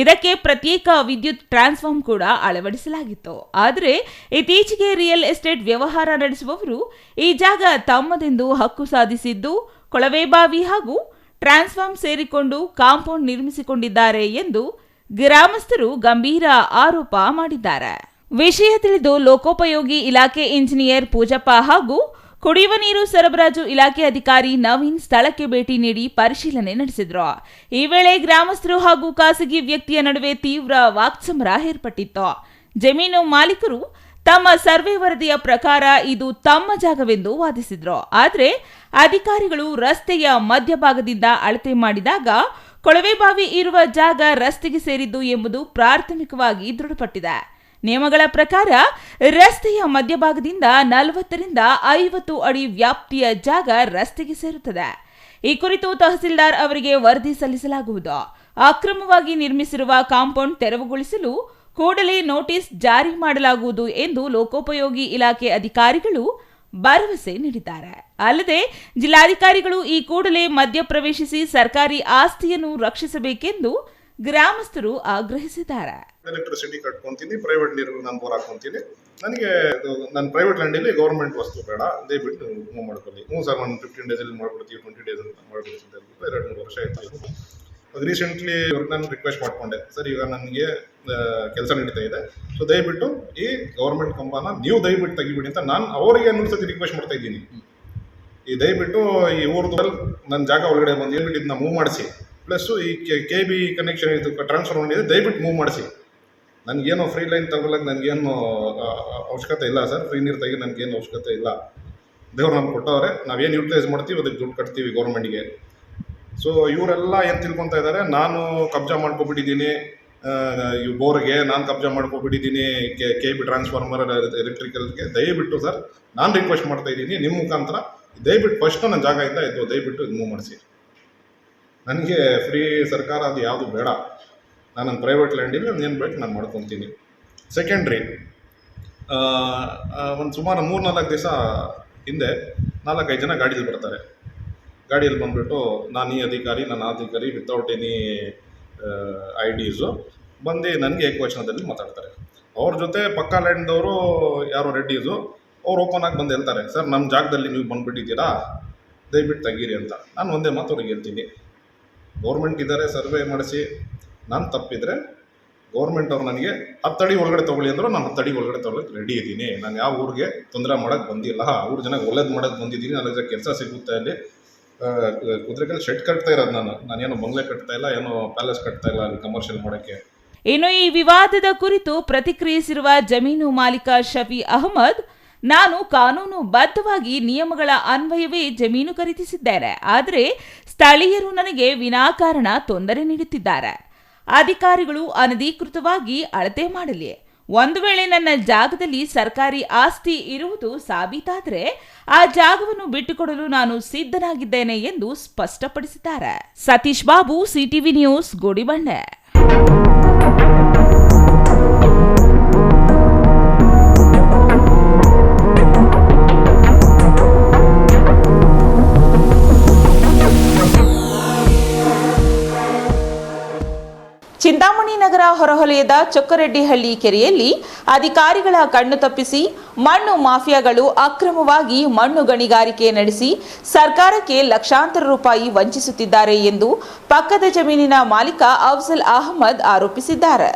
ಇದಕ್ಕೆ ಪ್ರತ್ಯೇಕ ವಿದ್ಯುತ್ ಟ್ರಾನ್ಸ್ಫಾರ್ಮ್ ಕೂಡ ಅಳವಡಿಸಲಾಗಿತ್ತು. ಆದರೆ ಇತ್ತೀಚೆಗೆ ರಿಯಲ್ ಎಸ್ಟೇಟ್ ವ್ಯವಹಾರ ನಡೆಸುವವರು ಈ ಜಾಗ ತಮ್ಮದೆಂದು ಹಕ್ಕು ಸಾಧಿಸಿದ್ದು ಕೊಳವೆ ಬಾವಿ ಹಾಗೂ ಟ್ರಾನ್ಸ್ಫಾರ್ಮ್ ಸೇರಿಕೊಂಡು ಕಾಂಪೌಂಡ್ ನಿರ್ಮಿಸಿಕೊಂಡಿದ್ದಾರೆ ಎಂದು ಗ್ರಾಮಸ್ಥರು ಗಂಭೀರ ಆರೋಪ ಮಾಡಿದ್ದಾರೆ. ವಿಷಯ ತಿಳಿದು ಲೋಕೋಪಯೋಗಿ ಇಲಾಖೆ ಇಂಜಿನಿಯರ್ ಪೂಜಪ್ಪ ಹಾಗೂ ಕುಡಿಯುವ ನೀರು ಸರಬರಾಜು ಇಲಾಖೆ ಅಧಿಕಾರಿ ನವೀನ್ ಸ್ಥಳಕ್ಕೆ ಭೇಟಿ ನೀಡಿ ಪರಿಶೀಲನೆ ನಡೆಸಿದ್ರು. ಈ ವೇಳೆ ಗ್ರಾಮಸ್ಥರು ಹಾಗೂ ಖಾಸಗಿ ವ್ಯಕ್ತಿಯ ನಡುವೆ ತೀವ್ರ ವಾಕ್ಸಮರ ಏರ್ಪಟ್ಟಿತ್ತು. ಜಮೀನು ಮಾಲೀಕರು ತಮ್ಮ ಸರ್ವೆ ವರದಿಯ ಪ್ರಕಾರ ಇದು ತಮ್ಮ ಜಾಗವೆಂದು ವಾದಿಸಿದ್ರು. ಆದರೆ ಅಧಿಕಾರಿಗಳು ರಸ್ತೆಯ ಮಧ್ಯಭಾಗದಿಂದ ಅಳತೆ ಮಾಡಿದಾಗ ಕೊಳವೆ ಬಾವಿ ಇರುವ ಜಾಗ ರಸ್ತೆಗೆ ಸೇರಿದ್ದು ಎಂಬುದು ಪ್ರಾಥಮಿಕವಾಗಿ ದೃಢಪಟ್ಟಿದೆ. ನಿಯಮಗಳ ಪ್ರಕಾರ ರಸ್ತೆಯ ಮಧ್ಯಭಾಗದಿಂದ 40ರಿಂದ 50 ಅಡಿ ವ್ಯಾಪ್ತಿಯ ಜಾಗ ರಸ್ತೆಗೆ ಸೇರುತ್ತದೆ. ಈ ಕುರಿತು ತಹಸೀಲ್ದಾರ್ ಅವರಿಗೆ ವರದಿ ಸಲ್ಲಿಸಲಾಗುವುದು. ಅಕ್ರಮವಾಗಿ ನಿರ್ಮಿಸಿರುವ ಕಾಂಪೌಂಡ್ ತೆರವುಗೊಳಿಸಲು ಕೂಡಲೇ ನೋಟಿಸ್ ಜಾರಿ ಮಾಡಲಾಗುವುದು ಎಂದು ಲೋಕೋಪಯೋಗಿ ಇಲಾಖೆ ಅಧಿಕಾರಿಗಳು ಭರವಸೆ ನೀಡಿದ್ದಾರೆ. ಅಲ್ಲದೆ ಜಿಲ್ಲಾಧಿಕಾರಿಗಳು ಈ ಕೂಡಲೇ ಮಧ್ಯಪ್ರವೇಶಿಸಿ ಸರ್ಕಾರಿ ಆಸ್ತಿಯನ್ನು ರಕ್ಷಿಸಬೇಕೆಂದು ಗ್ರಾಮಸ್ಥರು ಆಗ್ರಹಿಸಿದ್ದಾರೆ. ಎಲೆಕ್ಟ್ರಿಸಿಟಿ ಕಟ್ಕೊಂತೀನಿ, ಪ್ರೈವೇಟ್ ನೀರು ನಾನು ಬೋರ್ ಹಾಕೊಂತೀನಿ. ನನಗೆ ನನ್ನ ಪ್ರೈವೇಟ್ ಲ್ಯಾಂಡಲ್ಲಿ ಗೌರ್ಮೆಂಟ್ ವಸ್ತು ಬೇಡ, ದಯವಿಟ್ಟು ಮೂವ್ ಮಾಡ್ಕೊಳ್ಳಿ. ಸರ್, ಒಂದು 15 ಡೇಸಲ್ಲಿ ಮಾಡ್ಬಿಡ್ತೀವಿ, 20 ಡೇಸ್ ಅಂತ ಮಾಡ್ಬಿಡ್ತೀವಿ ಅಂತ ಹೇಳ್ಬಿಟ್ಟು 2-3 ವರ್ಷ ಆಯಿತು. ಅದು ರೀಸೆಂಟ್ಲಿ ಇವ್ರಿಗೆ ನಾನು ರಿಕ್ವೆಸ್ಟ್ ಮಾಡ್ಕೊಂಡೆ, ಸರ್ ಈಗ ನನಗೆ ಕೆಲಸ ನಡೀತಾ ಇದೆ, ಸೊ ದಯವಿಟ್ಟು ಈ ಗೌರ್ಮೆಂಟ್ ಕಂಬನ ನೀವು ದಯವಿಟ್ಟು ತೆಗಿಬಿಡಿ ಅಂತ ನಾನು ಅವರಿಗೆ ಇನ್ನೊಂದ್ಸತಿ ರಿಕ್ವೆಸ್ಟ್ ಮಾಡ್ತಾ ಇದ್ದೀನಿ. ಈ ದಯವಿಟ್ಟು ಈ ಊರ್ದಲ್ಲಿ ನನ್ನ ಜಾಗ ಒಳಗಡೆ ಬಂದು ಹೇಳ್ಬಿಟ್ಟು ಇದನ್ನ ಮೂವ್ ಮಾಡಿಸಿ, ಪ್ಲಸ್ಸು ಈ KB ಕನೆಕ್ಷನ್ ಇದು ಟ್ರಾನ್ಸ್ಫರ್ ಮಾಡಿದೆ, ದಯವಿಟ್ಟು ಮೂವ್ ಮಾಡಿಸಿ. ನನಗೇನು ಫ್ರೀ ಲೈನ್ ತಗೊಳ್ಳೋಕೆ ನನಗೇನು ಅವಶ್ಯಕತೆ ಇಲ್ಲ ಸರ್, ಫ್ರೀ ನೀರು ತೆಗಿ ನನಗೇನು ಅವಶ್ಯಕತೆ ಇಲ್ಲ. ದೇವ್ರು ನಮ್ಗೆ ಕೊಟ್ಟವ್ರೆ, ನಾವೇನು ಯೂಟಿಲೈಸ್ ಮಾಡ್ತೀವಿ ಅದಕ್ಕೆ ದುಡ್ಡು ಕಟ್ತೀವಿ ಗೌರ್ಮೆಂಟ್ಗೆ. ಸೊ ಇವರೆಲ್ಲ ಏನು ತಿಳ್ಕೊತಾ ಇದ್ದಾರೆ, ನಾನು ಕಬ್ಜಾ ಮಾಡ್ಕೊಬಿಟ್ಟಿದ್ದೀನಿ ಈ ಬೋರ್ಗೆ, ನಾನು ಕಬ್ಜಾ ಮಾಡ್ಕೊಬಿಟ್ಟಿದ್ದೀನಿ KB ಟ್ರಾನ್ಸ್ಫಾರ್ಮರ್ ಎಲೆಕ್ಟ್ರಿಕಲ್ಗೆ. ದಯವಿಟ್ಟು ಸರ್ ನಾನು ರಿಕ್ವೆಸ್ಟ್ ಮಾಡ್ತಾ ಇದ್ದೀನಿ ನಿಮ್ಮ ಮುಖಾಂತರ, ದಯವಿಟ್ಟು ಫಸ್ಟು ನನ್ನ ಜಾಗ ಇಂದ ಇದು ದಯವಿಟ್ಟು ಇದು ಮೂವ್ ಮಾಡಿಸಿ. ನನಗೆ ಫ್ರೀ ಸರ್ಕಾರ ಅದು ಯಾವುದು ಬೇಡ, ನಾನು ನನ್ನ ಪ್ರೈವೇಟ್ ಲ್ಯಾಂಡಿಗೆ ಏನು ಬೇಕು ನಾನು ಮಾಡ್ಕೊತೀನಿ. ಸೆಕೆಂಡ್ರಿ, ಒಂದು ಸುಮಾರು 3-4 ದಿವಸ ಹಿಂದೆ 4-5 ಜನ ಗಾಡೀಲಿ ಬರ್ತಾರೆ. ಗಾಡಿಯಲ್ಲಿ ಬಂದುಬಿಟ್ಟು ನಾನು ಈ ಅಧಿಕಾರಿ, ನಾನು ಅಧಿಕಾರಿ ವಿತೌಟ್ ಎನಿ IDಸು ಬಂದು ನನಗೆ ಏಕವಚನದಲ್ಲಿ ಮಾತಾಡ್ತಾರೆ. ಅವ್ರ ಜೊತೆ ಪಕ್ಕಾ ಲ್ಯಾಂಡ್ದವರು ಯಾರೋ ರೆಡ್ಡೀಸು, ಅವ್ರು ಓಪನ್ ಆಗಿ ಬಂದು ಹೇಳ್ತಾರೆ, ಸರ್ ನಮ್ಮ ಜಾಗದಲ್ಲಿ ನೀವು ಬಂದುಬಿಟ್ಟಿದ್ದೀರಾ, ದಯವಿಟ್ಟು ತೆಗೀರಿ ಅಂತ. ನಾನು ಒಂದೇ ಮಾತು ಅವ್ರಿಗೆ ಹೇಳ್ತೀನಿ, ಗೌರ್ಮೆಂಟ್ ಇದ್ದಾರೆ ಸರ್ವೆ ಮಾಡಿಸಿ ನಾನು ತಪ್ಪಿದರೆ ಗೌರ್ಮೆಂಟ್ ಅವ್ರು ನನಗೆ 10 ಅಡಿ ಒಳಗಡೆ ತೊಗೊಳ್ಳಿ ಅಂದರೂ ನಾನು 10 ಅಡಿ ಒಳಗಡೆ ತೊಗೊಳಕ್ಕೆ ರೆಡಿ ಇದ್ದೀನಿ. ನಾನು ಯಾವ ಊರಿಗೆ ತೊಂದರೆ ಮಾಡೋಕ್ಕೆ ಬಂದಿಲ್ಲ, ಊರು ಜನಕ್ಕೆ ಒಳ್ಳೇದು ಮಾಡೋಕ್ಕೆ ಬಂದಿದ್ದೀನಿ. ನನಗೆ ಕೆಲಸ ಸಿಗುತ್ತೆ ಅಲ್ಲಿ. ಕುದುರೆಗಳ ಶೆಡ್ ಕಟ್ತಾ ಇರೋದು ನಾನೇನು ಬಂಗ್ಲೆ ಕಟ್ತಾ ಇಲ್ಲ, ಏನೋ ಪ್ಯಾಲೇಸ್ ಕಟ್ತಾ ಇಲ್ಲ ಅಲ್ಲಿ ಕಮರ್ಷಿಯಲ್ ಮಾಡೋಕ್ಕೆ. ಇನ್ನು ಈ ವಿವಾದದ ಕುರಿತು ಪ್ರತಿಕ್ರಿಯಿಸಿರುವ ಜಮೀನು ಮಾಲೀಕ ಶಫಿ ಅಹಮದ್, ನಾನು ಕಾನೂನುಬದ್ಧವಾಗಿ ನಿಯಮಗಳ ಅನ್ವಯವೇ ಜಮೀನು ಖರೀದಿಸಿದ್ದೇನೆ. ಆದರೆ ಸ್ಥಳೀಯರು ನನಗೆ ವಿನಾಕಾರಣ ತೊಂದರೆ ನೀಡುತ್ತಿದ್ದಾರೆ. ಅಧಿಕಾರಿಗಳು ಅನಧಿಕೃತವಾಗಿ ಅಳತೆ ಮಾಡಲಿ. ಒಂದು ವೇಳೆ ನನ್ನ ಜಾಗದಲ್ಲಿ ಸರ್ಕಾರಿ ಆಸ್ತಿ ಇರುವುದು ಸಾಬೀತಾದರೆ ಆ ಜಾಗವನ್ನು ಬಿಟ್ಟುಕೊಡಲು ನಾನು ಸಿದ್ಧನಾಗಿದ್ದೇನೆ ಎಂದು ಸ್ಪಷ್ಟಪಡಿಸಿದ್ದಾರೆ. Satish Babu, CTV news, Gudibande. ಚಿಂತಾಮಣಿ ನಗರ ಹೊರವಲಯದ ಚೊಕ್ಕರೆಡ್ಡಿಹಳ್ಳಿ ಕೆರೆಯಲ್ಲಿ ಅಧಿಕಾರಿಗಳ ಕಣ್ಣು ತಪ್ಪಿಸಿ ಮಣ್ಣು ಮಾಫಿಯಾಗಳು ಅಕ್ರಮವಾಗಿ ಮಣ್ಣು ಗಣಿಗಾರಿಕೆ ನಡೆಸಿ ಸರ್ಕಾರಕ್ಕೆ ಲಕ್ಷಾಂತರ ರೂಪಾಯಿ ವಂಚಿಸುತ್ತಿದ್ದಾರೆ ಎಂದು ಪಕ್ಕದ ಜಮೀನಿನ ಮಾಲೀಕ ಅಫ್ಜಲ್ ಅಹಮದ್ ಆರೋಪಿಸಿದ್ದಾರೆ.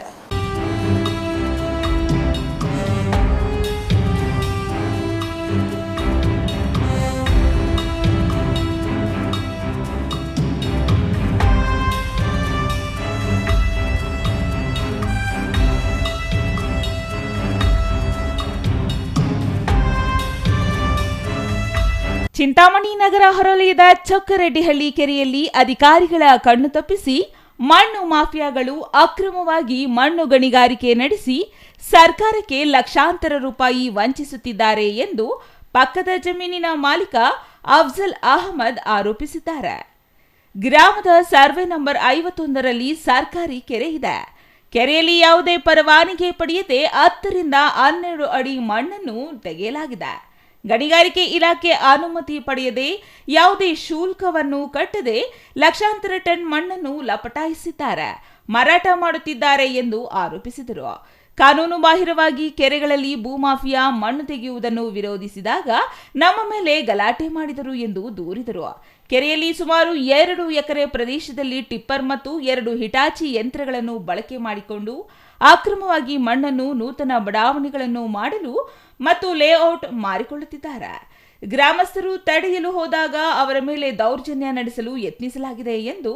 ಚಿಂತಾಮಣಿ ನಗರ ಹೊರವಲಯದ ಚೊಕ್ಕರೆಡ್ಡಿಹಳ್ಳಿ ಕೆರೆಯಲ್ಲಿ ಅಧಿಕಾರಿಗಳ ಕಣ್ಣು ತಪ್ಪಿಸಿ ಮಣ್ಣು ಮಾಫಿಯಾಗಳು ಅಕ್ರಮವಾಗಿ ಮಣ್ಣು ಗಣಿಗಾರಿಕೆ ನಡೆಸಿ ಸರ್ಕಾರಕ್ಕೆ ಲಕ್ಷಾಂತರ ರೂಪಾಯಿ ವಂಚಿಸುತ್ತಿದ್ದಾರೆ ಎಂದು ಪಕ್ಕದ ಜಮೀನಿನ ಮಾಲೀಕ ಅಫ್ಜಲ್ ಅಹಮದ್ ಆರೋಪಿಸಿದ್ದಾರೆ. ಗ್ರಾಮದ ಸರ್ವೆ ನಂಬರ್ 51ರಲ್ಲಿ ಸರ್ಕಾರಿ ಕೆರೆ ಇದೆ. ಕೆರೆಯಲ್ಲಿ ಯಾವುದೇ ಪರವಾನಗಿ ಪಡೆಯದೆ 10 ರಿಂದ 12 ಅಡಿ ಮಣ್ಣನ್ನು ತೆಗೆಯಲಾಗಿದೆ. ಗಣಿಗಾರಿಕೆ ಇಲಾಖೆ ಅನುಮತಿ ಪಡೆಯದೆ ಯಾವುದೇ ಶುಲ್ಕವನ್ನು ಕಟ್ಟದೆ ಲಕ್ಷಾಂತರ ಟನ್ ಮಣ್ಣನ್ನು ಲಪಟಾಯಿಸಿದ್ದಾರೆ, ಮಾರಾಟ ಮಾಡುತ್ತಿದ್ದಾರೆ ಎಂದು ಆರೋಪಿಸಿದರು. ಕಾನೂನು ಬಾಹಿರವಾಗಿ ಕೆರೆಗಳಲ್ಲಿ ಭೂಮಾಫಿಯಾ ಮಣ್ಣು ತೆಗೆಯುವುದನ್ನು ವಿರೋಧಿಸಿದಾಗ ನಮ್ಮ ಮೇಲೆ ಗಲಾಟೆ ಮಾಡಿದರು ಎಂದು ದೂರಿದರು. ಕೆರೆಯಲ್ಲಿ ಸುಮಾರು 2 ಎಕರೆ ಪ್ರದೇಶದಲ್ಲಿ ಟಿಪ್ಪರ್ ಮತ್ತು 2 ಹಿಟಾಚಿ ಯಂತ್ರಗಳನ್ನು ಬಳಕೆ ಮಾಡಿಕೊಂಡು ಅಕ್ರಮವಾಗಿ ಮಣ್ಣನ್ನು ನೂತನ ಬಡಾವಣೆಗಳನ್ನು ಮಾಡಲು ಮತ್ತು ಲೇಔಟ್ ಮಾರಿಕೊಳ್ಳುತ್ತಿದ್ದಾರೆ. ಗ್ರಾಮಸ್ಥರು ತಡೆಯಲು ಹೋದಾಗ ಅವರ ಮೇಲೆ ದೌರ್ಜನ್ಯ ನಡೆಸಲು ಯತ್ನಿಸಲಾಗಿದೆ ಎಂದು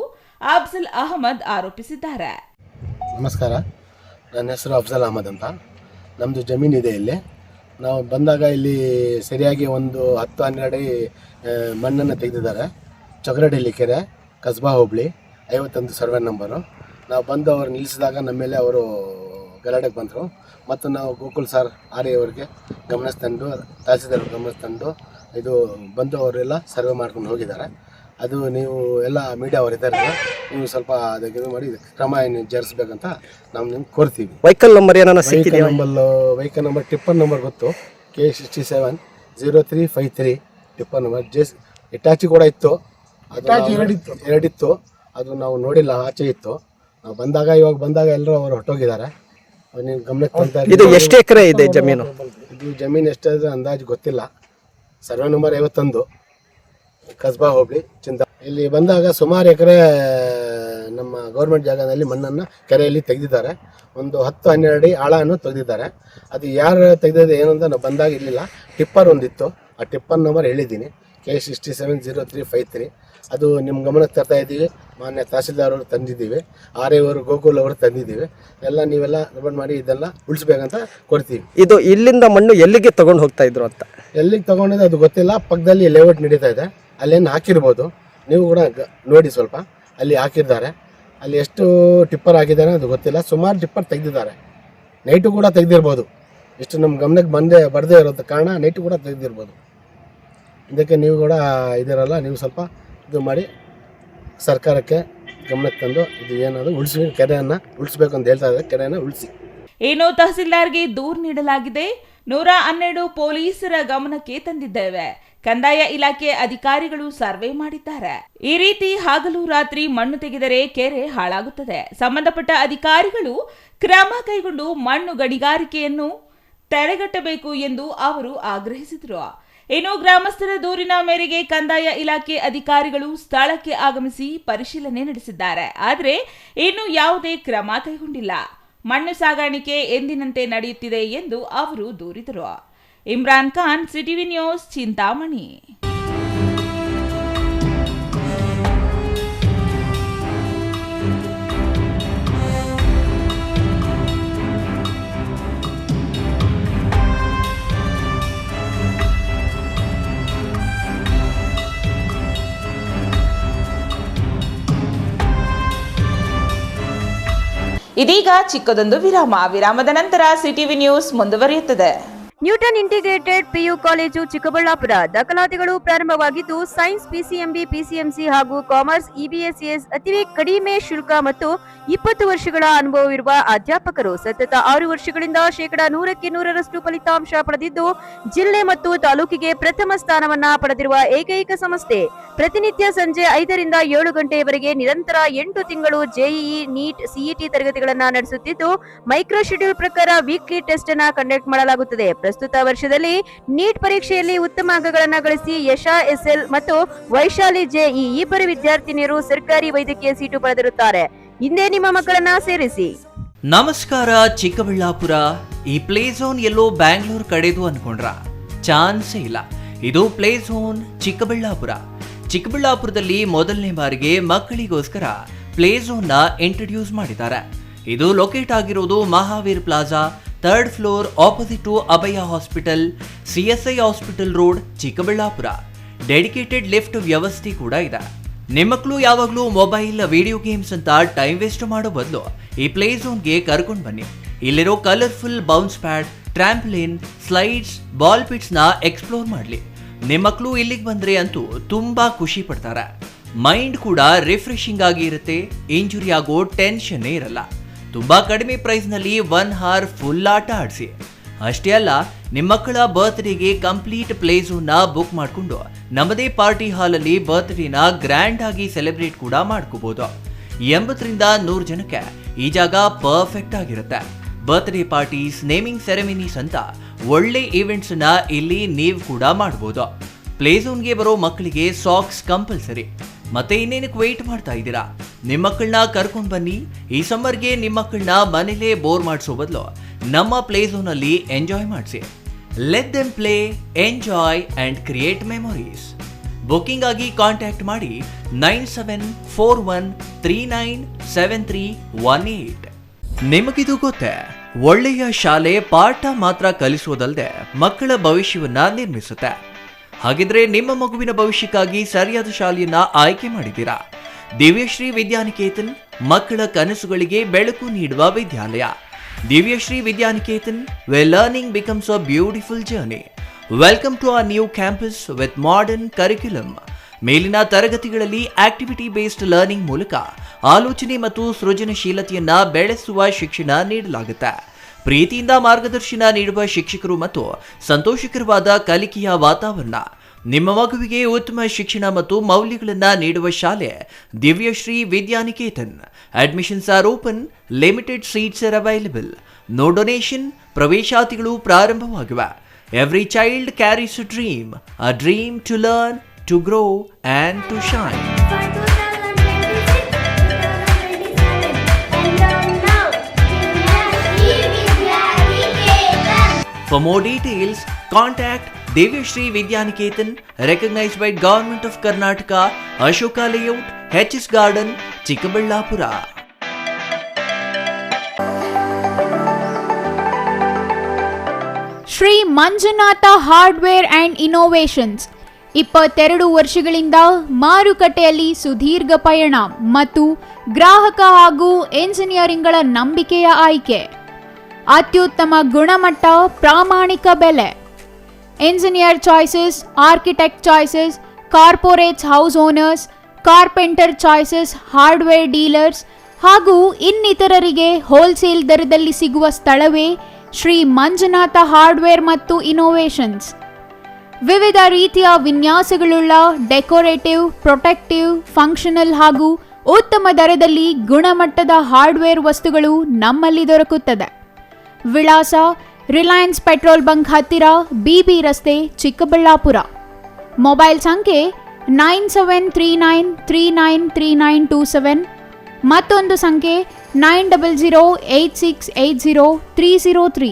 ಅಫ್ಜಲ್ ಅಹಮದ್ ಆರೋಪಿಸಿದ್ದಾರೆ. ನಮಸ್ಕಾರ, ನನ್ನ ಹೆಸರು ಅಫ್ಜಲ್ ಅಹಮದ್ ಅಂತ. ನಮ್ಮದು ಜಮೀನಿದೆ. ಇಲ್ಲಿ ನಾವು ಬಂದಾಗ ಇಲ್ಲಿ ಸರಿಯಾಗಿ ಒಂದು 10-12 ಅಡಿ ಮಣ್ಣನ್ನು ತೆಗೆದಿದ್ದಾರೆ. ಚೊಕ್ಕರೆಡ್ಡಿಹಳ್ಳಿ ಕೆರೆ, ಕಸ್ಬಾ ಹೋಬಳಿ, 51 ಸರ್ವೆ ನಂಬರು. ನಾವು ಬಂದು ಅವರು ನಿಲ್ಲಿಸಿದಾಗ ನಮ್ಮ ಮೇಲೆ ಅವರು ಗಲಾಟೆಗೆ ಬಂದರು. ಮತ್ತು ನಾವು ಗೋಕುಲ್ ಸರ್ ಆರ್ಯ ಅವರಿಗೆ ಗಮನಿಸ್ತಂಡು, ತಹಸೀಲ್ದಾರ್ ಗಮನಿಸ್ತಂಡು ಇದು ಬಂದು ಅವರೆಲ್ಲ ಸರ್ವೆ ಮಾಡ್ಕೊಂಡು ಹೋಗಿದ್ದಾರೆ. ಅದು ನೀವು ಎಲ್ಲ ಮೀಡಿಯಾ ಅವರು ಇದ್ದಾರೆ, ನೀವು ಸ್ವಲ್ಪ ಅದಕ್ಕೆ ಇದು ಮಾಡಿ ಕ್ರಮ ಏನು ಜರುಗಿಸ್ಬೇಕಂತ ನಾವು ನಿಮ್ಗೆ ಕೋರ್ತೀವಿ. ವೆಹಿಕಲ್ ನಂಬರ್ ಏನೋ ವೆಹಿಕಲ್ ನಂಬರ್ ಟಿಪ್ಪರ್ ನಂಬರ್ ಗೊತ್ತು, K670353 ಟಿಪ್ಪರ್ ನಂಬರ್. ಇಟಾಚಿ ಕೂಡ ಇತ್ತು, ಅದು ಎರಡಿತ್ತು, ಅದು ನಾವು ನೋಡಿಲ್ಲ, ಆಚೆ ಇತ್ತು. ನಾವು ಬಂದಾಗ ಇವಾಗ ಬಂದಾಗ ಎಲ್ಲರೂ ಅವರು ಹೊಟ್ಟೋಗಿದ್ದಾರೆ. ನೀವು ಗಮನಕ್ಕೆ ಬಂದ ಇದು ಎಷ್ಟು ಎಕರೆ ಇದೆ ಜಮೀನು? ಇದು ಜಮೀನು ಎಷ್ಟಾದ್ರೆ ಅಂದಾಜು ಗೊತ್ತಿಲ್ಲ. ಸರ್ವೆ ನಂಬರ್ 51, ಕಸ್ಬಾ ಹೋಬಳಿ, ಚಿಂತ. ಇಲ್ಲಿ ಬಂದಾಗ ಸುಮಾರು ಎಕರೆ ನಮ್ಮ ಗೌರ್ಮೆಂಟ್ ಜಾಗದಲ್ಲಿ ಮಣ್ಣನ್ನು ಕೆರೆಯಲ್ಲಿ ತೆಗೆದಿದ್ದಾರೆ. ಒಂದು 10-12 ಅಡಿ ಆಳವನ್ನು ತೆಗೆದಿದ್ದಾರೆ. ಅದು ಯಾರು ತೆಗೆದಿದೆ ಏನು ಅಂತ ನಾವು ಬಂದಾಗ ಇರಲಿಲ್ಲ. ಟಿಪ್ಪರ್ ಒಂದಿತ್ತು, ಆ ಟಿಪ್ಪರ್ ನಂಬರ್ ಹೇಳಿದ್ದೀನಿ, K670353. ಅದು ನಿಮ್ಮ ಗಮನಕ್ಕೆ ತರ್ತಾ ಇದ್ದೀವಿ. ಮಾನ್ಯ ತಹಸೀಲ್ದಾರ್ ಅವರು ತಂದಿದ್ದೀವಿ, ಆರ್ಯ ಅವರು, ಗೋಕುಲ್ ಅವರು ತಂದಿದ್ದೀವಿ. ಎಲ್ಲ ನೀವೆಲ್ಲ ರಿಪೋರ್ಟ್ ಮಾಡಿ ಇದೆಲ್ಲ ಉಳಿಸ್ಬೇಕಂತ ಕೊಡ್ತೀವಿ. ಇದು ಇಲ್ಲಿಂದ ಮಣ್ಣು ಎಲ್ಲಿಗೆ ತಗೊಂಡು ಹೋಗ್ತಾ ಇದ್ರು ಅಂತ? ಎಲ್ಲಿಗೆ ತಗೊಂಡಿದೆ ಅದು ಗೊತ್ತಿಲ್ಲ. ಪಕ್ಕದಲ್ಲಿ ಲೇಔಟ್ ನಡೀತಾ ಇದೆ, ಅಲ್ಲೇನು ಹಾಕಿರ್ಬೋದು. ನೀವು ಕೂಡ ನೋಡಿ, ಸ್ವಲ್ಪ ಅಲ್ಲಿ ಹಾಕಿದ್ದಾರೆ. ಅಲ್ಲಿ ಎಷ್ಟು ಟಿಪ್ಪರ್ ಹಾಕಿದ್ದಾರೆ ಅದು ಗೊತ್ತಿಲ್ಲ. ಸುಮಾರು ಟಿಪ್ಪರ್ ತೆಗೆದಿದ್ದಾರೆ. ನೈಟು ಕೂಡ ತೆಗೆದಿರ್ಬೋದು. ಇಷ್ಟು ನಮ್ಮ ಗಮನಕ್ಕೆ ಬರದೇ ಇರೋದು ಕಾರಣ ನೈಟು ಕೂಡ ತೆಗೆದಿರ್ಬೋದು. ಇದಕ್ಕೆ ನೀವು ಕೂಡ ಇದಿರಲ್ಲ, ನೀವು ಸ್ವಲ್ಪ ಇದು ಮಾಡಿ ಸರ್ಕಾರಕ್ಕೆ ಗಮನಕ್ಕೆ ತಂದು ಇದು ಏನಾದರೂ ಉಳಿಸಿ, ಕೆರೆಯನ್ನು ಉಳಿಸ್ಬೇಕು ಅಂತ ಹೇಳ್ತಾ ಇದ್ದಾರೆ. ಕೆರೆಯನ್ನು ಉಳಿಸಿ. ಏನೋ ತಹಸೀಲ್ದಾರ್ಗೆ ದೂರು ನೀಡಲಾಗಿದೆ. 112 ಪೊಲೀಸರ ಗಮನಕ್ಕೆ ತಂದಿದ್ದೇವೆ. ಕಂದಾಯ ಇಲಾಖೆ ಅಧಿಕಾರಿಗಳು ಸರ್ವೆ ಮಾಡಿದ್ದಾರೆ. ಈ ರೀತಿ ಹಗಲು ರಾತ್ರಿ ಮಣ್ಣು ತೆಗೆದರೆ ಕೆರೆ ಹಾಳಾಗುತ್ತದೆ. ಸಂಬಂಧಪಟ್ಟ ಅಧಿಕಾರಿಗಳು ಕ್ರಮ ಕೈಗೊಂಡು ಮಣ್ಣು ಗಣಿಗಾರಿಕೆಯನ್ನು ತಡೆಗಟ್ಟಬೇಕು ಎಂದು ಅವರು ಆಗ್ರಹಿಸಿದರು. ಇನ್ನು ಗ್ರಾಮಸ್ಥರ ದೂರಿನ ಮೇರೆಗೆ ಕಂದಾಯ ಇಲಾಖೆ ಅಧಿಕಾರಿಗಳು ಸ್ಥಳಕ್ಕೆ ಆಗಮಿಸಿ ಪರಿಶೀಲನೆ ನಡೆಸಿದ್ದಾರೆ. ಆದರೆ ಇನ್ನೂ ಯಾವುದೇ ಕ್ರಮ ಕೈಗೊಂಡಿಲ್ಲ. ಮಣ್ಣು ಸಾಗಾಣಿಕೆ ಎಂದಿನಂತೆ ನಡೆಯುತ್ತಿದೆ ಎಂದು ಅವರು ದೂರಿದರು. Imran Khan, CTV news, Chintamani. ಇದೀಗ ಚಿಕ್ಕದೊಂದು ವಿರಾಮದ ನಂತರ ಸಿಟಿವಿ ನ್ಯೂಸ್ ಮುಂದುವರಿಯುತ್ತದೆ. Newton integrated PU college Chikkaballapura ದಾಖಲಾತಿಗಳು ಪ್ರಾರಂಭವಾಗಿದ್ದು ಸೈನ್ಸ್, ಪಿಸಿಎಂಬಿ, ಪಿಸಿಎಂಸಿ ಹಾಗೂ ಕಾಮರ್ಸ್, ಇಬಿಎಸ್ಎಸ್ ಅತಿ ಕಡಿಮೆ ಶುಲ್ಕ ಮತ್ತು 20 ವರ್ಷಗಳ ಅನುಭವವಿರುವ ಅಧ್ಯಾಪಕರು ಸತತ 6 ವರ್ಷಗಳಿಂದ 100% ಫಲಿತಾಂಶ ಪಡೆದಿದ್ದು ಜಿಲ್ಲೆ ಮತ್ತು ತಾಲೂಕಿಗೆ ಪ್ರಥಮ ಸ್ಥಾನವನ್ನ ಪಡೆದಿರುವ ಏಕೈಕ ಸಂಸ್ಥೆ. ಪ್ರತಿನಿತ್ಯ ಸಂಜೆ 5 ರಿಂದ 7 ಗಂಟೆಯವರೆಗೆ ನಿರಂತರ 8 ತಿಂಗಳು ಜೆಇಇ, ನೀಟ್, ಸಿಇಟಿ ತರಗತಿಗಳನ್ನು ನಡೆಸುತ್ತಿದ್ದು ಮೈಕ್ರೋ ಶೆಡ್ಯೂಲ್ ಪ್ರಕಾರ ವೀಕ್ಲಿ ಟೆಸ್ಟ್ ಅನ್ನು ಕಂಡಕ್ಟ್ ಮಾಡಲಾಗುತ್ತದೆ. ಪ್ರಸ್ತುತ ವರ್ಷದಲ್ಲಿ ನೀಟ್ ಪರೀಕ್ಷೆಯಲ್ಲಿ ಉತ್ತಮ ಅಂಕಗಳನ್ನು ಗಳಿಸಿ ಯಶಾ ಎಸ್ಎಲ್ ಮತ್ತು ವೈಶಾಲಿ ಜೆಇ ಇಬ್ಬರು ವಿದ್ಯಾರ್ಥಿನಿಯರು ಸರ್ಕಾರಿ ವೈದ್ಯಕೀಯ ಸೀಟು ಪಡೆದಿರುತ್ತಾರೆ. ಹಿಂದೆ ನಿಮ್ಮ ಮಕ್ಕಳನ್ನ ಸೇರಿಸಿ. ನಮಸ್ಕಾರ ಚಿಕ್ಕಬಳ್ಳಾಪುರ. ಈ ಪ್ಲೇ ಝೋನ್ ಎಲ್ಲೋ ಬ್ಯಾಂಗ್ಳೂರ್ ಕಡೆದು ಅನ್ಕೊಂಡ್ರ? ಚಾನ್ಸೇ ಇಲ್ಲ. ಇದು ಪ್ಲೇ ಝೋನ್ ಚಿಕ್ಕಬಳ್ಳಾಪುರ. ಚಿಕ್ಕಬಳ್ಳಾಪುರದಲ್ಲಿ ಮೊದಲನೇ ಬಾರಿಗೆ ಮಕ್ಕಳಿಗೋಸ್ಕರ ಪ್ಲೇ ಝೋನ್ ನ ಇಂಟ್ರೊಡ್ಯೂಸ್ ಮಾಡಿದ್ದಾರೆ. ಇದು ಲೊಕೇಟ್ ಆಗಿರೋದು Mahaveer plaza, 3rd floor, opposite to Abhaya hospital, CSI hospital road, Chikkaballapura. Dedicated lift ವ್ಯವಸ್ಥೆ ಕೂಡ ಇದೆ. ನಿಮ್ಮಕ್ಕಳು ಯಾವಾಗಲೂ ಮೊಬೈಲ್, ವಿಡಿಯೋ ಗೇಮ್ಸ್ ಅಂತ ಟೈಮ್ ವೇಸ್ಟ್ ಮಾಡೋ ಬದಲು ಈ ಪ್ಲೇ ಝೋನ್ಗೆ ಕರ್ಕೊಂಡು ಬನ್ನಿ. ಇಲ್ಲಿರೋ colourful bounce pad, trampoline, slides, ball pits ನ ಎಕ್ಸ್ಪ್ಲೋರ್ ಮಾಡಲಿ. ನಿಮ್ಮಕ್ಕಳು ಇಲ್ಲಿಗೆ ಬಂದ್ರೆ ಅಂತೂ ತುಂಬಾ ಖುಷಿ ಪಡ್ತಾರೆ. ಮೈಂಡ್ ಕೂಡ ರಿಫ್ರೆಶಿಂಗ್ ಆಗಿ ಇರುತ್ತೆ. ಇಂಜುರಿ ಆಗೋ ಟೆನ್ಷನ್ನೇ ಇರಲ್ಲ. ತುಂಬಾ ಕಡಿಮೆ ಪ್ರೈಸ್ ನಲ್ಲಿ 1 hour ಫುಲ್ ಆಟ ಆಡಿಸಿ. ಅಷ್ಟೇ ಅಲ್ಲ, ನಿಮ್ಮ ಮಕ್ಕಳ ಬರ್ತ್ಡೇಗೆ ಕಂಪ್ಲೀಟ್ ಪ್ಲೇ ಝೋನ್ ನ ಬುಕ್ ಮಾಡಿಕೊಂಡು ನಮ್ಮದೇ ಪಾರ್ಟಿ ಹಾಲ್ ಅಲ್ಲಿ ಬರ್ತ್ಡೇನ ಗ್ರ್ಯಾಂಡ್ ಆಗಿ ಸೆಲೆಬ್ರೇಟ್ ಕೂಡ ಮಾಡ್ಕೋಬಹುದು. 80 ರಿಂದ 100 ಜನಕ್ಕೆ ಈ ಜಾಗ ಪರ್ಫೆಕ್ಟ್ ಆಗಿರುತ್ತೆ. ಬರ್ತ್ಡೇ ಪಾರ್ಟೀಸ್, ನೇಮಿಂಗ್ ಸೆರೆಮನೀಸ್ ಅಂತ ಒಳ್ಳೆ ಈವೆಂಟ್ಸ್ ನ ಇಲ್ಲಿ ನೀವು ಕೂಡ ಮಾಡಬಹುದು. ಪ್ಲೇ ಝೋನ್ಗೆ ಬರೋ ಮಕ್ಕಳಿಗೆ ಸಾಕ್ಸ್ ಕಂಪಲ್ಸರಿ. ಮತ್ತೆ ಇನ್ನೇನಕ್ಕೆ ವೇಟ್ ಮಾಡ್ತಾ ಇದ್ದೀರಾ? ನಿಮ್ಮ ಮಕ್ಕಳನ್ನ ಕರ್ಕೊಂಡು ಬನ್ನಿ. ಈ ಸಮ್ಮರ್ಗೆ ನಿಮ್ಮ ಮಕ್ಕಳನ್ನ ಮನೇಲೇ ಬೋರ್ ಮಾಡಿಸೋ ಬದಲು ನಮ್ಮ ಪ್ಲೇ ಝೋನ್ ಅಲ್ಲಿ ಎಂಜಾಯ್ ಮಾಡಿಸಿ. Let them play, enjoy and create memories. Booking ಆಗಿ ಕಾಂಟ್ಯಾಕ್ಟ್ ಮಾಡಿ 9741397318. ನಿಮಗಿದು ಗೊತ್ತೇ, ಒಳ್ಳೆಯ ಶಾಲೆ ಪಾಠ ಮಾತ್ರ ಕಲಿಸೋದಲ್ಲದೆ ಮಕ್ಕಳ ಭವಿಷ್ಯವನ್ನ ನಿರ್ಮಿಸುತ್ತೆ. ಹಾಗಿದ್ರೆ ನಿಮ್ಮ ಮಗುವಿನ ಭವಿಷ್ಯಕ್ಕಾಗಿ ಸರಿಯಾದ ಶಾಲೆಯನ್ನ ಆಯ್ಕೆ ಮಾಡಿದ್ದೀರಾ? ದಿವ್ಯಶ್ರೀ ವಿದ್ಯಾನಿಕೇತನ್ ಮಕ್ಕಳ ಕನಸುಗಳಿಗೆ ಬೆಳಕು ನೀಡುವ ವಿದ್ಯಾಲಯ. Divyashree Vidyaniketan, where learning becomes a beautiful journey. Welcome to our new campus with modern curriculum. ಮೇಲಿನ ತರಗತಿಗಳಲ್ಲಿ ಆಕ್ಟಿವಿಟಿ ಬೇಸ್ಡ್ ಲರ್ನಿಂಗ್ ಮೂಲಕ ಆಲೋಚನೆ ಮತ್ತು ಸೃಜನಶೀಲತೆಯನ್ನ ಬೆಳೆಸುವ ಶಿಕ್ಷಣ ನೀಡಲಾಗುತ್ತೆ. ಪ್ರೀತಿಯಿಂದ ಮಾರ್ಗದರ್ಶನ ನೀಡುವ ಶಿಕ್ಷಕರು ಮತ್ತು ಸಂತೋಷಕರವಾದ ಕಲಿಕೆಯ ವಾತಾವರಣ. ನಿಮ್ಮ ಮಗುವಿಗೆ ಉತ್ತಮ ಶಿಕ್ಷಣ ಮತ್ತು ಮೌಲ್ಯಗಳನ್ನು ನೀಡುವ ಶಾಲೆ Divyashree Vidyaniketan. Admissions are open. Limited seats are available. No donation. ಪ್ರವೇಶಾತಿಗಳು ಪ್ರಾರಂಭವಾಗಿವೆ. Every child carries a dream to learn, to grow and to shine. For more details, contact Devyashree Vidyaniketan, recognized by Government of Karnataka, Ashoka Layout, HS Garden, Chikkaballapura. Shri Manjunatha hardware and innovations 22 ವರ್ಷಗಳಿಂದ ಮಾರುಕಟ್ಟೆಯಲ್ಲಿ ಸುದೀರ್ಘ ಪಯಣ ಮತ್ತು ಗ್ರಾಹಕ ಹಾಗೂ ಎಂಜಿನಿಯರಿಂಗ್ಗಳ ನಂಬಿಕೆಯ ಆಯ್ಕೆ. ಅತ್ಯುತ್ತಮ ಗುಣಮಟ್ಟ, ಪ್ರಾಮಾಣಿಕ ಬೆಲೆ. Engineer choices, architect choices, corporates, house owners, carpenter choices, hardware dealers ಹಾಗೂ ಇನ್ನಿತರರಿಗೆ ಹೋಲ್ಸೇಲ್ ದರದಲ್ಲಿ ಸಿಗುವ ಸ್ಥಳವೇ ಶ್ರೀ ಮಂಜುನಾಥ ಹಾರ್ಡ್ವೇರ್ ಮತ್ತು ಇನ್ನೋವೇಷನ್ಸ್. ವಿವಿಧ ರೀತಿಯ ವಿನ್ಯಾಸಗಳುಳ್ಳ ಡೆಕೋರೇಟಿವ್, ಪ್ರೊಟೆಕ್ಟಿವ್, ಫಂಕ್ಷನಲ್ ಹಾಗೂ ಉತ್ತಮ ದರದಲ್ಲಿ ಗುಣಮಟ್ಟದ ಹಾರ್ಡ್ವೇರ್ ವಸ್ತುಗಳು ನಮ್ಮಲ್ಲಿ ದೊರಕುತ್ತದೆ. ವಿಳಾಸ: ರಿಲಯನ್ಸ್ ಪೆಟ್ರೋಲ್ ಬಂಕ್ ಹತ್ತಿರ ಬಿಬಿ ರಸ್ತೆ, ಚಿಕ್ಕಬಳ್ಳಾಪುರ. ಮೊಬೈಲ್ ಸಂಖ್ಯೆ 9739393927, ಮತ್ತೊಂದು ಸಂಖ್ಯೆ 9008680303.